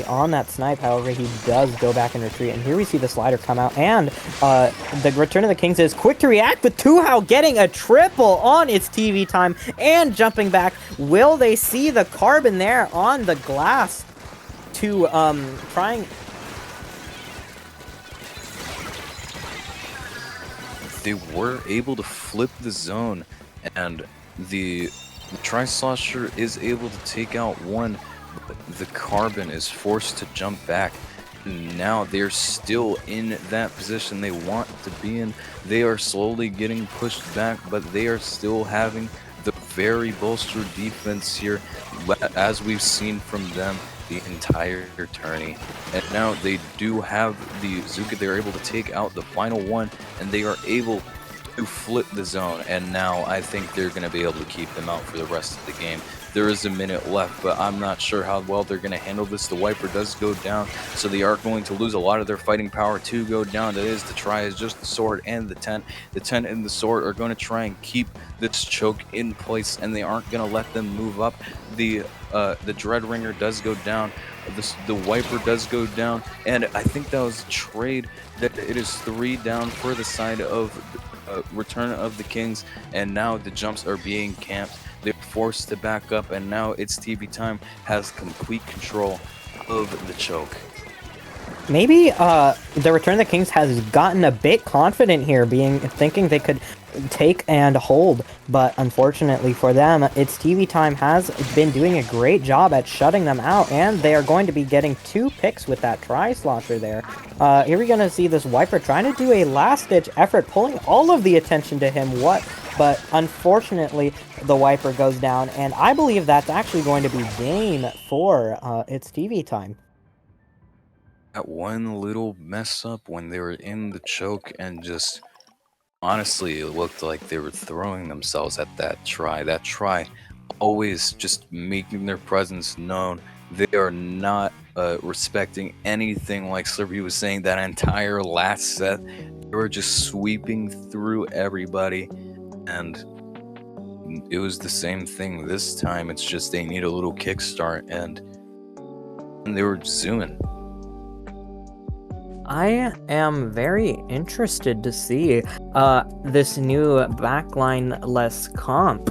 on that snipe, however, he does go back and retreat, and here we see the slider come out, and the Return of the Kings is quick to react with Tuhao getting a triple on It's TV time and jumping back. Will they see the Carbon there on the glass to trying? They were able to flip the zone, and the Tri-Slosher is able to take out one. The Carbon is forced to jump back. Now they're still in that position they want to be in. They are slowly getting pushed back, but they are still having the very bolstered defense here, as we've seen from them. the entire tourney. And now they do have the Zuka. They're able to take out the final one, and they are able to flip the zone. And now I think they're going to be able to keep them out for the rest of the game. There is a minute left, but I'm not sure how well they're going to handle this. The Wiper does go down, so they are going to lose a lot of their fighting power to go down. That is, the try is just the sword and the tent. The tent and the sword are going to try and keep this choke in place, and they aren't going to let them move up. The Dread Ringer does go down. The Wiper does go down, and I think that was a trade. That it is 3 down for the side of Return of the Kings, and now the jumps are being camped. They're forced to back up, and now it's TV Time has complete control of the choke. Maybe the Return of the Kings has gotten a bit confident here, thinking they could take and hold, but unfortunately for them, its TV Time has been doing a great job at shutting them out, and they are going to be getting 2 picks with that Tri-Slosher there. Here we're going to see this Wiper trying to do a last-ditch effort, pulling all of the attention to him, but unfortunately, the Wiper goes down, and I believe that's actually going to be game for its TV Time. That one little mess up when they were in the choke, and just honestly, it looked like they were throwing themselves at that try. That try, always just making their presence known. They are not respecting anything, like Slurpee was saying. That entire last set, they were just sweeping through everybody, and it was the same thing this time. It's just they need a little kickstart, and they were zooming. I am very interested to see this new backline-less comp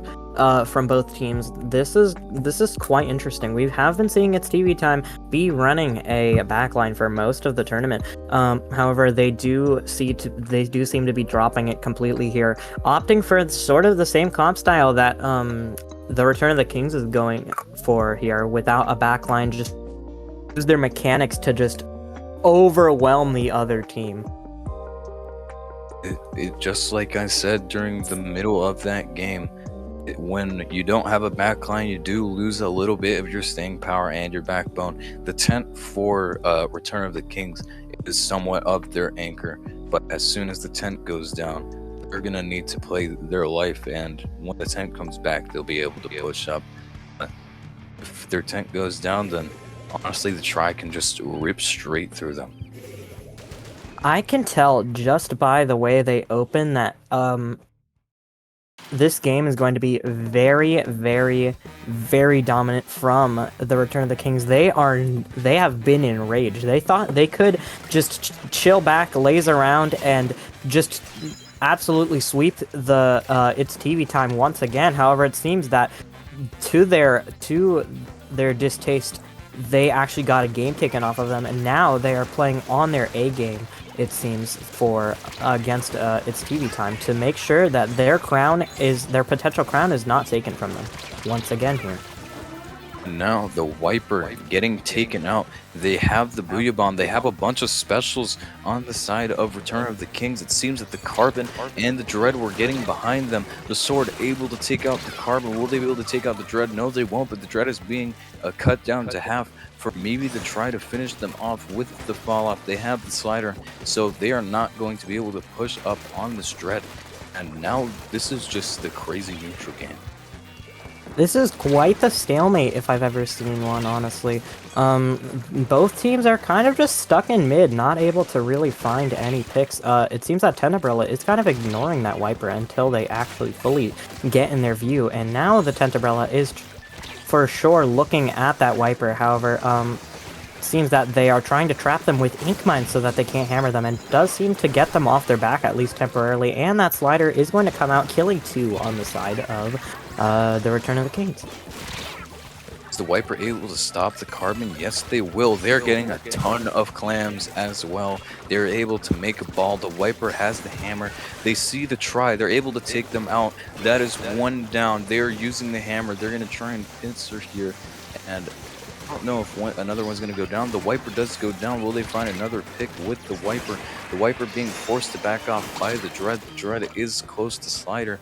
from both teams. This is quite interesting. We have been seeing its TV Time be running a backline for most of the tournament. However, they do seem to be dropping it completely here, opting for sort of the same comp style that the Return of the Kings is going for here, without a backline. Just use their mechanics to just overwhelm the other team. It just like I said during the middle of that game, when you don't have a backline, you do lose a little bit of your staying power and your backbone. The tent for Return of the Kings is somewhat of their anchor, but as soon as the tent goes down, they're gonna need to play their life, and when the tent comes back, they'll be able to push up. If their tent goes down, then honestly, the try can just rip straight through them. I can tell just by the way they open that this game is going to be very, very, very dominant from the Return of the Kings. They have been enraged. They thought they could just chill back, laze around, and just absolutely sweep the its TV Time once again. However, it seems that to their distaste, they actually got a game taken off of them, and now they are playing on their A game, it seems, for against its TV Time, to make sure that their potential crown is not taken from them once again here. Now the Wiper getting taken out. They have the Booyah Bomb. They have a bunch of specials on the side of Return of the Kings. It seems that the Carbon and the Dread were getting behind them. The Sword able to take out the Carbon. Will they be able to take out the Dread? No, they won't, but the Dread is being cut down to half for maybe to try to finish them off with the fall off. They have the Slider, so they are not going to be able to push up on this Dread. And now this is just the crazy neutral game. This is quite the stalemate if I've ever seen one, honestly. Both teams are kind of just stuck in mid, not able to really find any picks. It seems that Tenebrola is kind of ignoring that Wiper until they actually fully get in their view, and now the Tenebrola is for sure looking at that Wiper. However, seems that they are trying to trap them with Ink Mine so that they can't hammer them, and does seem to get them off their back, at least temporarily, and that Slider is going to come out, killing 2 on the side of the Return of the Kings. Is the Wiper able to stop the Carbon? Yes, they will. They're getting a ton of clams as well. They're able to make a ball. The Wiper has the hammer. They see the try. They're able to take them out. That is 1 down. They're using the hammer. They're going to try and pincer here, and I don't know if another one's going to go down. The Wiper does go down. Will they find another pick with the Wiper? The Wiper being forced to back off by the Dread. The Dread is close to Slider.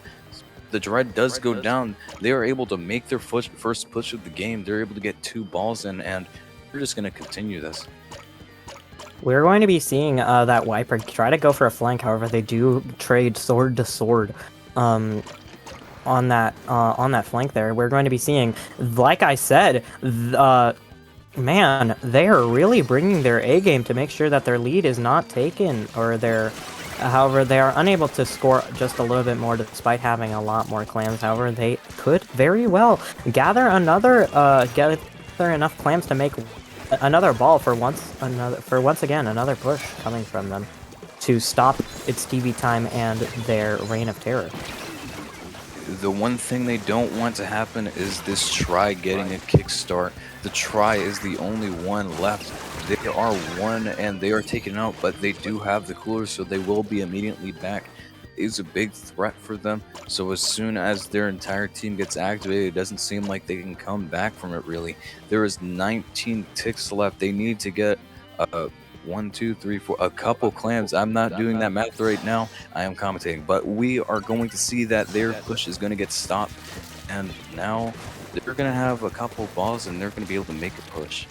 The Dread does go down. They are able to make their first push of the game. They're able to get 2 balls in, and they're just going to continue this. We're going to be seeing that Wiper try to go for a flank. However, they do trade sword to sword on that flank there. We're going to be seeing, like I said, man, they are really bringing their A game to make sure that their lead is not taken, or however, they are unable to score just a little bit more despite having a lot more clams. However, they could very well gather enough clams to make another ball for once again another push coming from them to stop its TV time and their reign of terror. The one thing they don't want to happen is this try getting a kickstart. The try is the only one left. They are one and they are taken out, but they do have the cooler, so they will be immediately back. It's a big threat for them, so as soon as their entire team gets activated, it doesn't seem like they can come back from it really. There is 19 ticks left. They need to get 1, 2, 3, 4, a couple clams. I'm not doing that math right now. I am commentating, but we are going to see that their push is going to get stopped, and now they're going to have a couple balls and they're going to be able to make a push.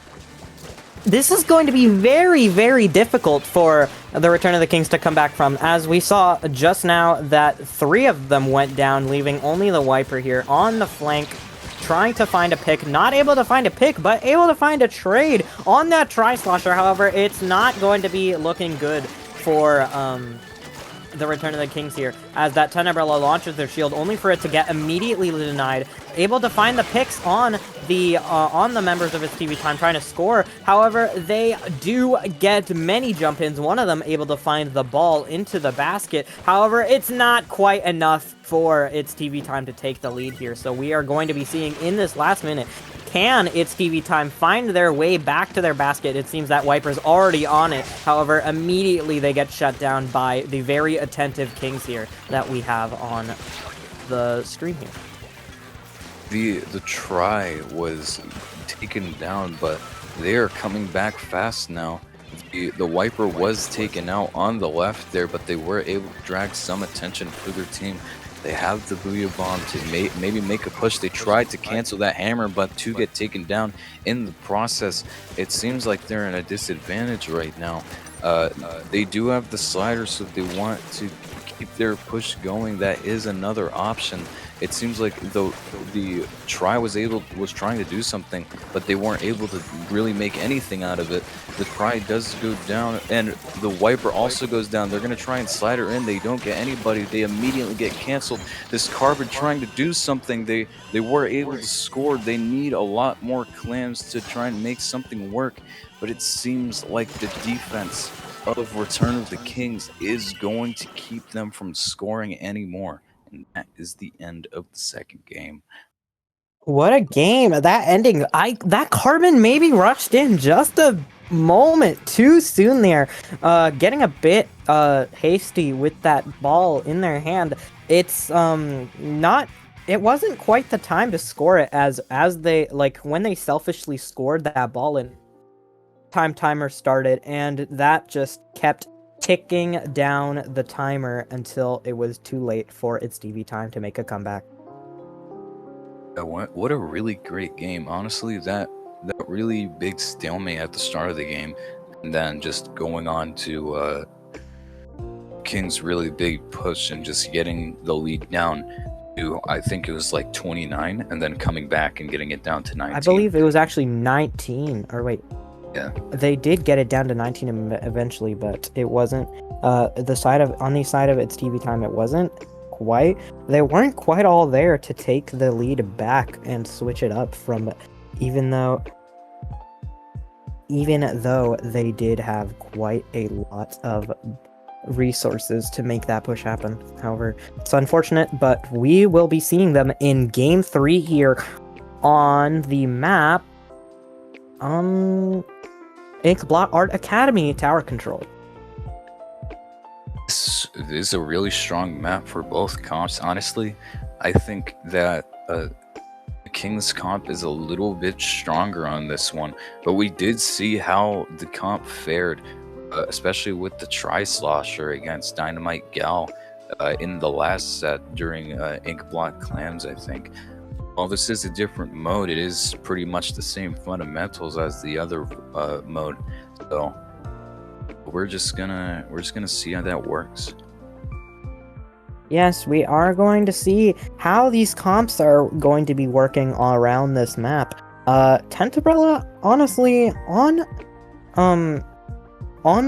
This is going to be very, very difficult for the Return of the Kings to come back from, as we saw just now that 3 of them went down, leaving only the Wiper here on the flank, trying to find a pick. Not able to find a pick, but able to find a trade on that Tri-Slosher. However, it's not going to be looking good for the Return of the Kings here, as that Tenebrella launches their shield only for it to get immediately denied. Able to find the picks on the members of its TV time trying to score. However, they do get many jump ins, one of them able to find the ball into the basket. However, it's not quite enough for its TV time to take the lead here, so we are going to be seeing in this last minute, can its TV time find their way back to their basket? It seems that Wiper's already on it. However, immediately they get shut down by the very attentive Kings here that we have on the screen here. The try was taken down, but they are coming back fast now. The Wiper was taken out on the left there, but they were able to drag some attention for their team. They have the Booyah Bomb to maybe make a push. They tried to cancel that hammer, but to get taken down in the process. It seems like they're in a disadvantage right now. They do have the slider, so if they want to keep their push going, that is another option. It seems like the try was trying to do something, but they weren't able to really make anything out of it. The try does go down, and the Wiper also goes down. They're gonna try and slide her in. They don't get anybody. They immediately get canceled. This Carbon trying to do something. They were able to score. They need a lot more clams to try and make something work, but it seems like the defense of Return of the Kings is going to keep them from scoring anymore. And that is the end of the second game. What a game! That ending, that Carbon maybe rushed in just a moment too soon there, getting a bit hasty with that ball in their hand. It's it wasn't quite the time to score it, as they, like, when they selfishly scored that ball in, timer started, and that just kept ticking down the timer until it was too late for its TV time to make a comeback. What a really great game. Honestly, that really big stalemate at the start of the game, and then just going on to King's really big push and just getting the lead down to, I think it was like 29, and then coming back and getting it down to 19. I believe it was actually 19, or wait. Yeah. They did get it down to 19 eventually, but it wasn't on the side of its TV time. It wasn't quite. They weren't quite all there to take the lead back and switch it up from, even though they did have quite a lot of resources to make that push happen. However, it's unfortunate, but we will be seeing them in Game 3 here on the map. Inkblot Art Academy Tower Control. This is a really strong map for both comps. Honestly, I think that King's comp is a little bit stronger on this one, but we did see how the comp fared, especially with the Tri-Slosher against Dynamite Gal in the last set during Inkblot Clams, I think. While this is a different mode, it is pretty much the same fundamentals as the other mode. So we're just gonna see how that works. Yes, we are going to see how these comps are going to be working all around this map. Tentabrella, honestly, on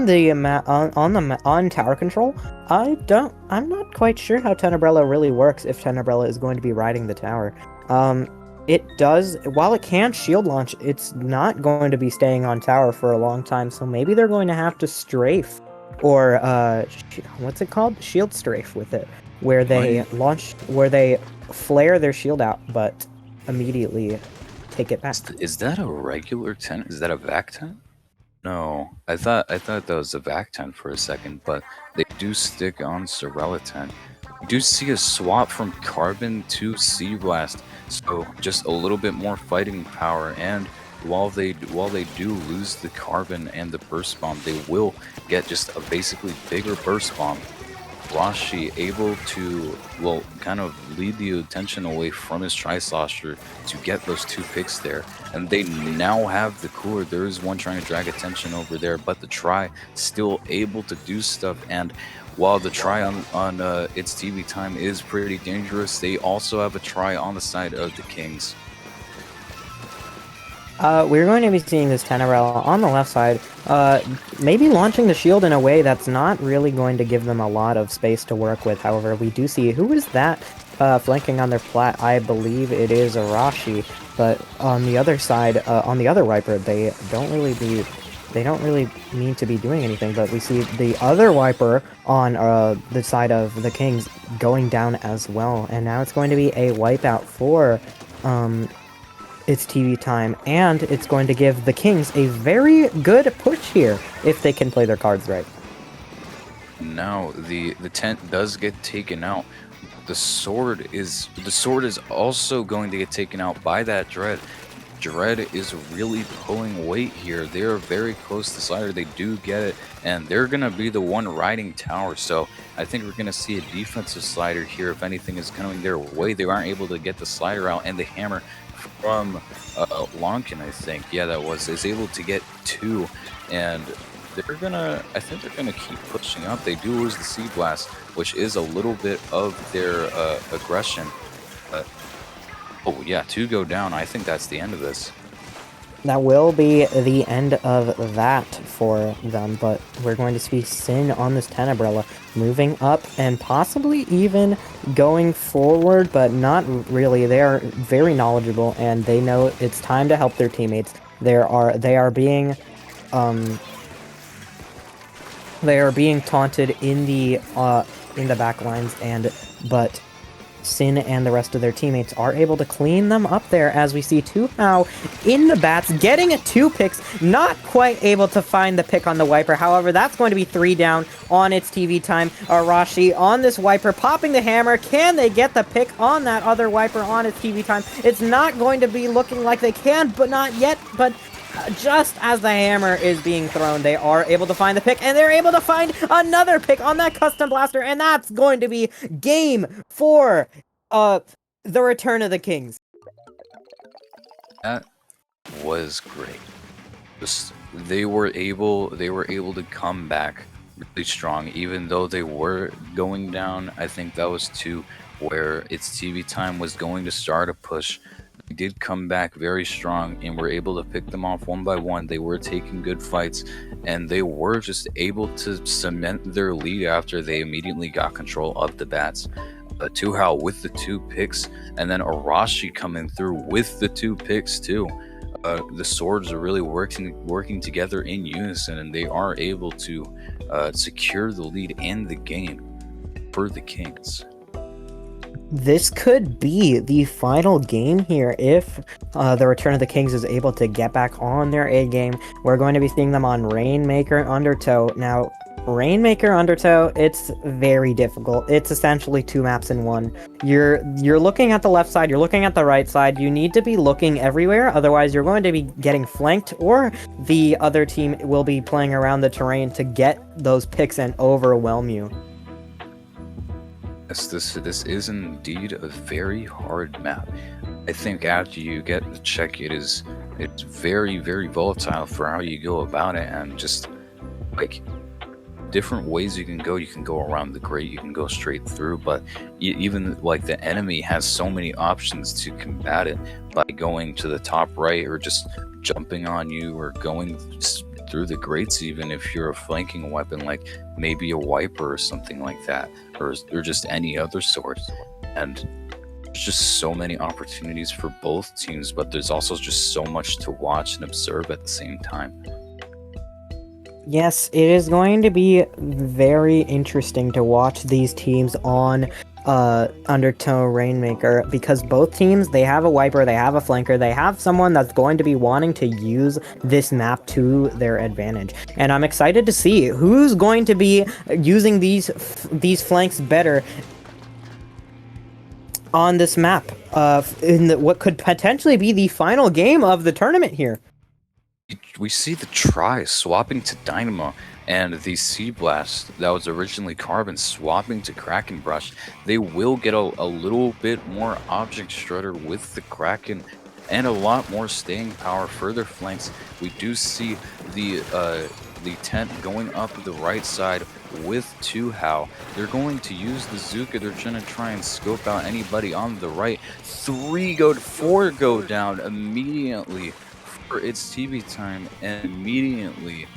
the on tower control, I'm not quite sure how Tenebrella really works if Tenebrella is going to be riding the tower. It does, while it can shield launch, it's not going to be staying on tower for a long time, so maybe they're going to have to strafe, or what's it called? Shield strafe with it, where they flare their shield out, but immediately take it back. Is that a regular tent? Is that a vac tent? No, I thought that was a vac tent for a second, but they do stick on Sorella tent. We do see a swap from Carbon to Sea Blast, so just a little bit more fighting power. And while they do lose the Carbon and the Burst Bomb, they will get just a basically bigger Burst Bomb. Rashi able to, well, kind of lead the attention away from his Tri-Slosher to get those 2 picks there. And they now have the cooler. There is one trying to drag attention over there, but the Tri still able to do stuff. And while the Tri on its TV time is pretty dangerous, they also have a Tri on the side of the Kings. We're going to be seeing this Tenebrella on the left side, maybe launching the shield in a way that's not really going to give them a lot of space to work with. However, we do see, who is that flanking on their plat? I believe it is Arashi, but on the other side, on the other Viper, they don't really mean to be doing anything, but we see the other Viper on the side of the Kings going down as well, and now it's going to be a wipeout for its TV time, and it's going to give the Kings a very good push here if they can play their cards right. Now the tent does get taken out. The sword is also going to get taken out by that Dread. Dread is really pulling weight here. They are very close to Slider. They do get it, and they're gonna be the one riding tower. So I think we're gonna see a defensive Slider here. If anything is coming their way, they aren't able to get the Slider out, and the hammer from Lonkin, I think, yeah, that is able to get 2, and I think they're gonna keep pushing up. They do lose the Sea Blast, which is a little bit of their aggression. Oh yeah, 2 go down. I think that's the end of this. That will be the end of that for them, but we're going to see Sin on this Tenebrella moving up and possibly even going forward, but not really. They are very knowledgeable and they know it's time to help their teammates. They are being taunted in the back lines, but Sin and the rest of their teammates are able to clean them up there, as we see Tuhao in the bats, getting a 2 picks, not quite able to find the pick on the Viper. However, that's going to be 3 down on its TV time. Arashi on this Viper, popping the hammer. Can they get the pick on that other Viper on its TV time? It's not going to be looking like they can, but not yet, but just as the hammer is being thrown, they are able to find the pick, and they're able to find another pick on that custom blaster, and that's going to be game for the return of the Kings. That was great. Just they were able to come back really strong, even though they were going down. I think that was 2 where its TV time was going to start a push. They did come back very strong and were able to pick them off one by one. They were taking good fights, and they were just able to cement their lead after they immediately got control of the bats. Tuhao with the 2 picks, and then Arashi coming through with the 2 picks too. The swords are really working together in unison, and they are able to secure the lead and the game for the Kings. This could be the final game here if the Return of the Kings is able to get back on their A game. We're going to be seeing them on Rainmaker Undertow. Now, Rainmaker Undertow, it's very difficult. It's essentially 2 maps in one. You're looking at the left side, you're looking at the right side. You need to be looking everywhere, otherwise you're going to be getting flanked, or the other team will be playing around the terrain to get those picks and overwhelm you. Yes, this is indeed a very hard map. I think after you get the check, it's very very volatile for how you go about it, and just like different ways you can go. You can go around the grate, you can go straight through, but even like the enemy has so many options to combat it by going to the top right or just jumping on you or going through the grates. Even if you're a flanking weapon, like maybe a wiper or something like that, or just any other sword. And there's just so many opportunities for both teams, but there's also just so much to watch and observe at the same time. Yes, it is going to be very interesting to watch these teams on Undertow Rainmaker, because both teams, they have a wiper, they have a flanker, they have someone that's going to be wanting to use this map to their advantage. And I'm excited to see who's going to be using these flanks better on this map in what could potentially be the final game of the tournament here. We see the Try swapping to Dynamo, and the Sea Blast that was originally Carbon swapping to Kraken Brush. They will get a little bit more Object Strutter with the Kraken and a lot more staying power for their flanks. We do see the tent going up the right side with 2-How. They're going to use the Zuka. They're going to try and scope out anybody on the right. 4 go down immediately. It's TV time, and immediately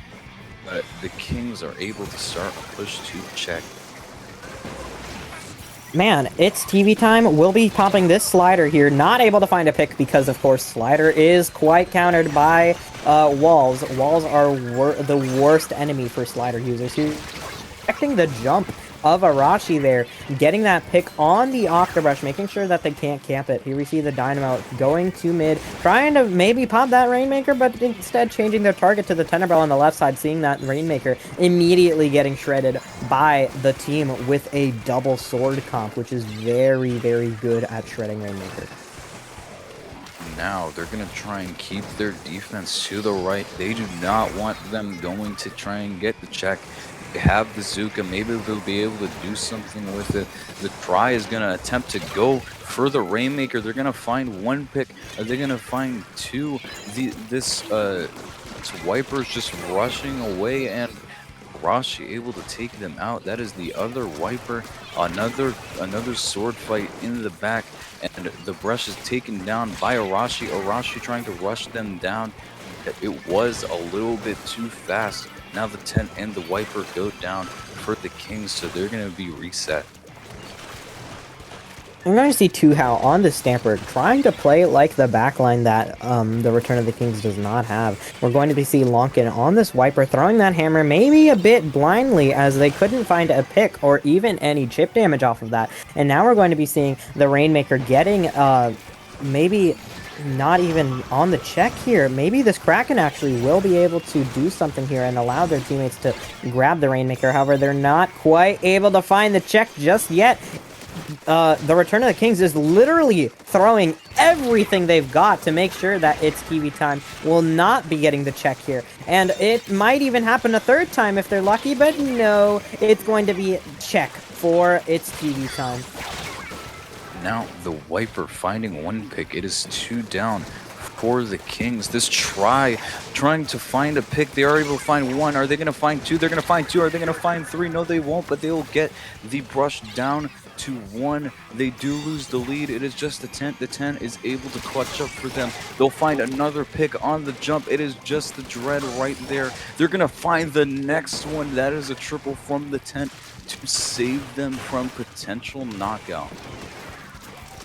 the Kings are able to start a push to check. Man, it's TV time. We'll be popping this Slider here. Not able to find a pick because, of course, Slider is quite countered by walls. Walls are the worst enemy for Slider users. He's expecting the jump of Arashi there, getting that pick on the Octobrush, making sure that they can't camp it. Here we see the Dynamo going to mid, trying to maybe pop that Rainmaker, but instead changing their target to the Tenebral on the left side, seeing that Rainmaker immediately getting shredded by the team with a double sword comp, which is very, very good at shredding Rainmaker. Now they're going to try and keep their defense to the right. They do not want them going to try and get the check. They have the Zuka, maybe they'll be able to do something with it. The Try is going to attempt to go for the Rainmaker. They're going to find one pick. Are they going to find two? This Wiper's just rushing away, and Arashi able to take them out. That is the other Wiper. Another sword fight in the back, and the brush is taken down by Arashi. Arashi trying to rush them down. It was a little bit too fast. Now the tent and the Wiper go down for the Kings, so they're going to be reset. I'm going to see 2-How on the Stamper, trying to play like the backline that the Return of the Kings does not have. We're going to see Lonkin on this Wiper, throwing that hammer maybe a bit blindly, as they couldn't find a pick or even any chip damage off of that. And now we're going to be seeing the Rainmaker getting maybe not even on the check here. Maybe this Kraken actually will be able to do something here and allow their teammates to grab the Rainmaker. However, they're not quite able to find the check just yet. The Return of the Kings is literally throwing everything they've got to make sure that it's TV time will not be getting the check here. And it might even happen a third time if they're lucky, but no, it's going to be check for its TV time. Now the Wiper finding one pick. It is 2 down for the Kings. This trying to find a pick. They are able to find one. Are they going to find two? They're going to find two. Are they going to find three? No, they won't, but they will get the brush down to 1. They do lose the lead. It is just the tent. The tent is able to clutch up for them. They'll find another pick on the jump. It is just the Dread right there. They're going to find the next one. That is a triple from the tent to save them from potential knockout.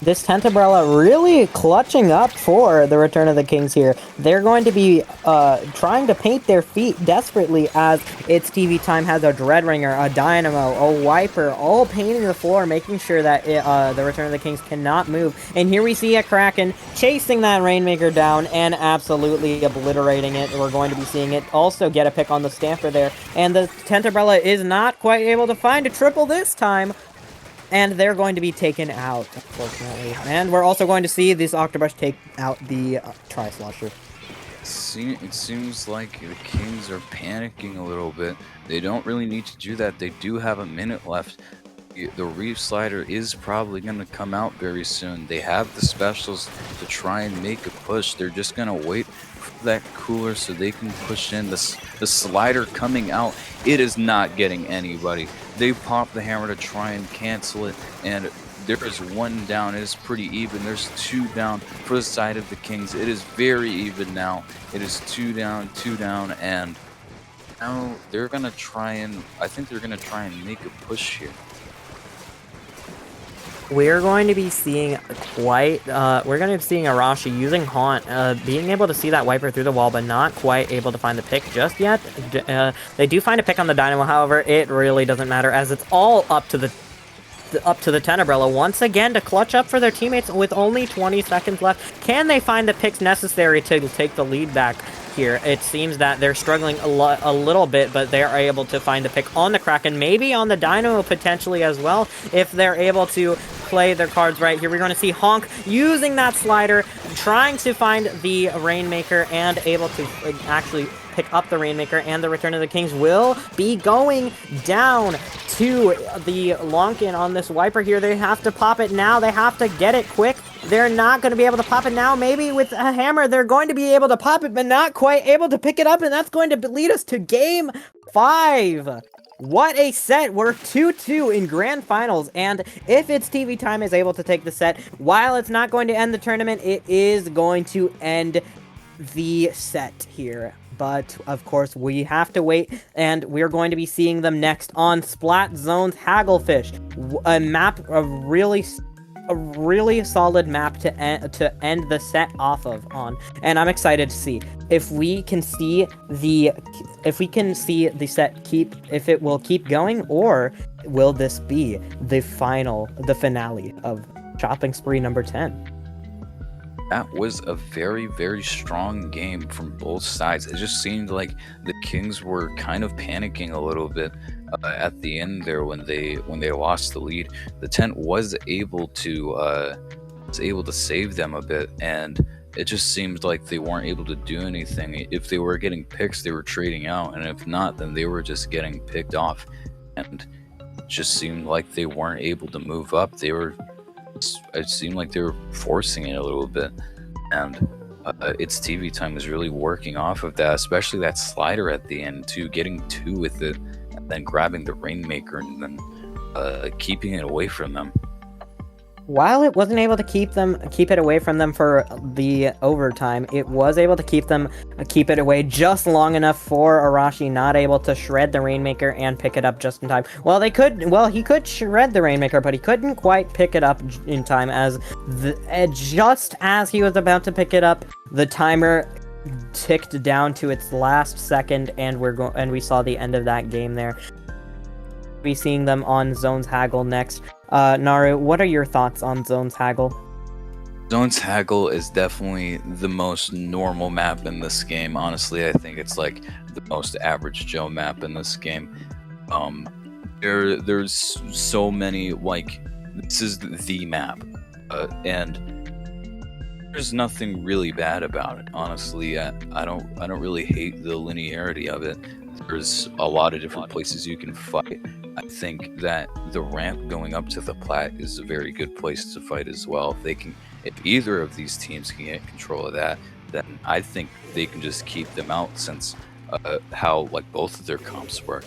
This Tent Umbrella really clutching up for the Return of the Kings here. They're going to be trying to paint their feet desperately, as it's TV time has a Dreadringer, a Dynamo, a Wiper, all painting the floor, making sure that the Return of the Kings cannot move. And here we see a Kraken chasing that Rainmaker down and absolutely obliterating it. We're going to be seeing it also get a pick on the Stamper there. And the Tent Umbrella is not quite able to find a triple this time. And they're going to be taken out, unfortunately. And we're also going to see this Octobrush take out the Tri-Slosher. It seems like the Kings are panicking a little bit. They don't really need to do that. They do have a minute left. the Reef Slider is probably going to come out very soon. They have the specials to try and make a push. They're just going to wait for that cooler so they can push in. The slider coming out, it is not getting anybody. They pop the hammer to try and cancel it, and there is one down. It is pretty even. There's two down for the side of the Kings. It is very even now. It is two down, and now they're going to try and, I think they're going to try and make a push here. We're going to be seeing Arashi using Haunt, being able to see that Wiper through the wall, but not quite able to find the pick just yet. They do find a pick on the Dynamo, however, it really doesn't matter as it's all up to the Tenebrella once again to clutch up for their teammates with only 20 seconds left. Can they find the picks necessary to take the lead back here? It seems that they're struggling a little bit, but they are able to find the pick on the Kraken, maybe on the Dynamo potentially as well, if they're able to play their cards right. Here we're going to see Honk using that slider, trying to find the Rainmaker, and able to actually pick up the Rainmaker, and the Return of the Kings will be going down to the Lonkin on this Wiper here. They have to pop it now. They have to get it quick. They're not going to be able to pop it now. Maybe with a hammer, they're going to be able to pop it, but not quite able to pick it up, and that's going to lead us to Game 5. What a set. We're 2-2 in grand finals, and if it's TV Time is able to take the set, while it's not going to end the tournament, it is going to end the set here. But, of course, we have to wait, and we're going to be seeing them next on Splat Zone's Hagglefish. A really solid map to end the set off of on. And I'm excited to see if we can see the set if it will keep going, or will this be the finale of Shopping Spree number 10. That was a very, very strong game from both sides. It just seemed like the Kings were kind of panicking a little bit at the end there when they lost the lead. The tent was able to save them a bit, and it just seemed like they weren't able to do anything. If they were getting picks, they were trading out, and if not, then they were just getting picked off. And it just seemed like they weren't able to move up. It seemed like they were forcing it a little bit, and its TV Time is really working off of that, especially that slider at the end too, getting two with it, and then grabbing the Rainmaker and then keeping it away from them. While it wasn't able to keep it away from them for the overtime, it was able to keep it away just long enough for Arashi not able to shred the Rainmaker and pick it up just in time. He could shred the Rainmaker, but he couldn't quite pick it up in time, as just as he was about to pick it up, the timer ticked down to its last second, and we saw the end of that game there. Be seeing them on Zone's Haggle next. Naru, what are your thoughts on Zone's Haggle? Zone's Haggle is definitely the most normal map in this game. Honestly, I think it's like the most average Joe map in this game. There's so many, like, this is the map, and there's nothing really bad about it. Honestly, I don't really hate the linearity of it. There's a lot of different places you can fight. I think that the ramp going up to the Plat is a very good place to fight as well. If either of these teams can get control of that, then I think they can just keep them out, since how like both of their comps work.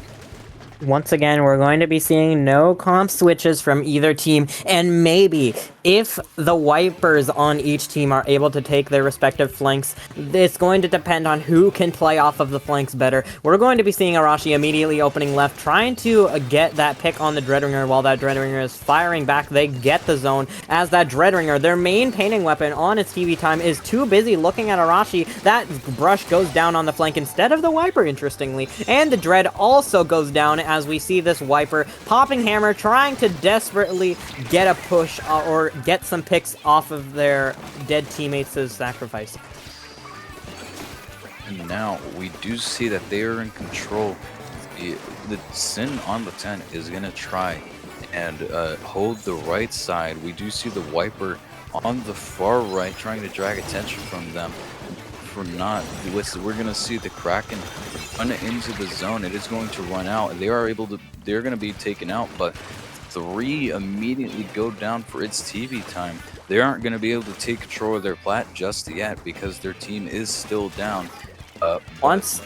Once again, we're going to be seeing no comp switches from either team, and maybe if the Wipers on each team are able to take their respective flanks, it's going to depend on who can play off of the flanks better. We're going to be seeing Arashi immediately opening left, trying to get that pick on the Dreadringer. While that Dreadringer is firing back, they get the zone, as that Dreadringer, their main painting weapon on its TV Time, is too busy looking at Arashi. That brush goes down on the flank instead of the Wiper, interestingly, and the Dread also goes down, as we see this Wiper popping hammer, trying to desperately get a push or get some picks off of their dead teammates' sacrifice. And now we do see that they are in control. The Sin on the 10 is going to try and hold the right side. We do see the Wiper on the far right trying to drag attention from them. For not, we're going to see the Kraken run into the zone. It is going to run out. They're going to be taken out, but 3 immediately go down for its TV time. They aren't going to be able to take control of their plat just yet because their team is still down. Once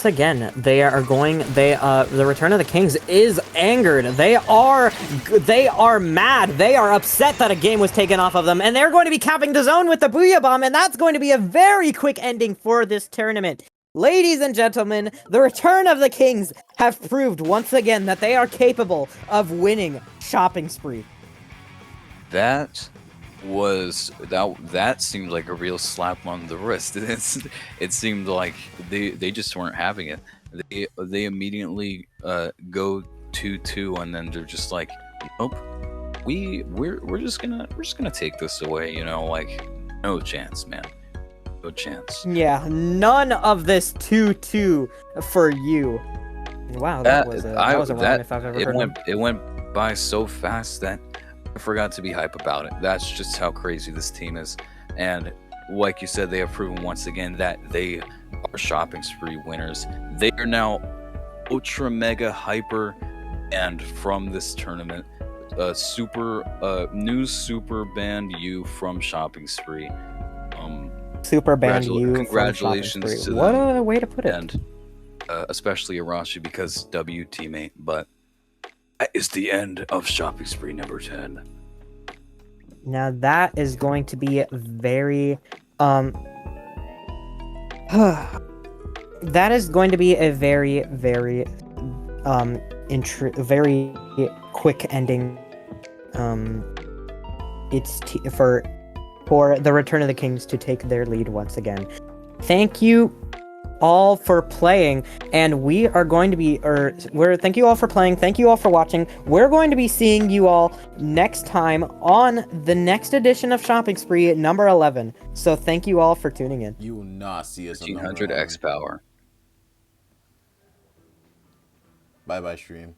again, they are going. The Return of the Kings is angered. They are mad. They are upset that a game was taken off of them, and they're going to be capping the zone with the Booyah Bomb, and that's going to be a very quick ending for this tournament. Ladies and gentlemen, the Return of the Kings have proved once again that they are capable of winning Shopping Spree. That seemed like a real slap on the wrist. It seemed like they just weren't having it. They immediately go 2-2, and then they're just like, nope, we're just gonna take this away. You know, like, no chance, man, no chance. Yeah, none of this 2-2 for you. Wow, that was a run if I've ever heard one. It went by so fast that I forgot to be hype about it. That's just how crazy this team is. And like you said, they have proven once again that they are Shopping Spree winners. They are now ultra mega hyper, and from this tournament, new super band you from Shopping Spree. Super band you. Congratulations to them. What a way to put it. And especially Arashi, because W teammate, but that is the end of Shopping Spree number 10. Now that is going to be very that is going to be a very very very quick ending. It's for the Return of the Kings to take their lead once again. Thank you all for playing, and we are going to be thank you all for playing, thank you all for watching. We're going to be seeing you all next time on the next edition of Shopping Spree number 11. So thank you all for tuning in. You will not see us on 1500 X power. Bye bye stream.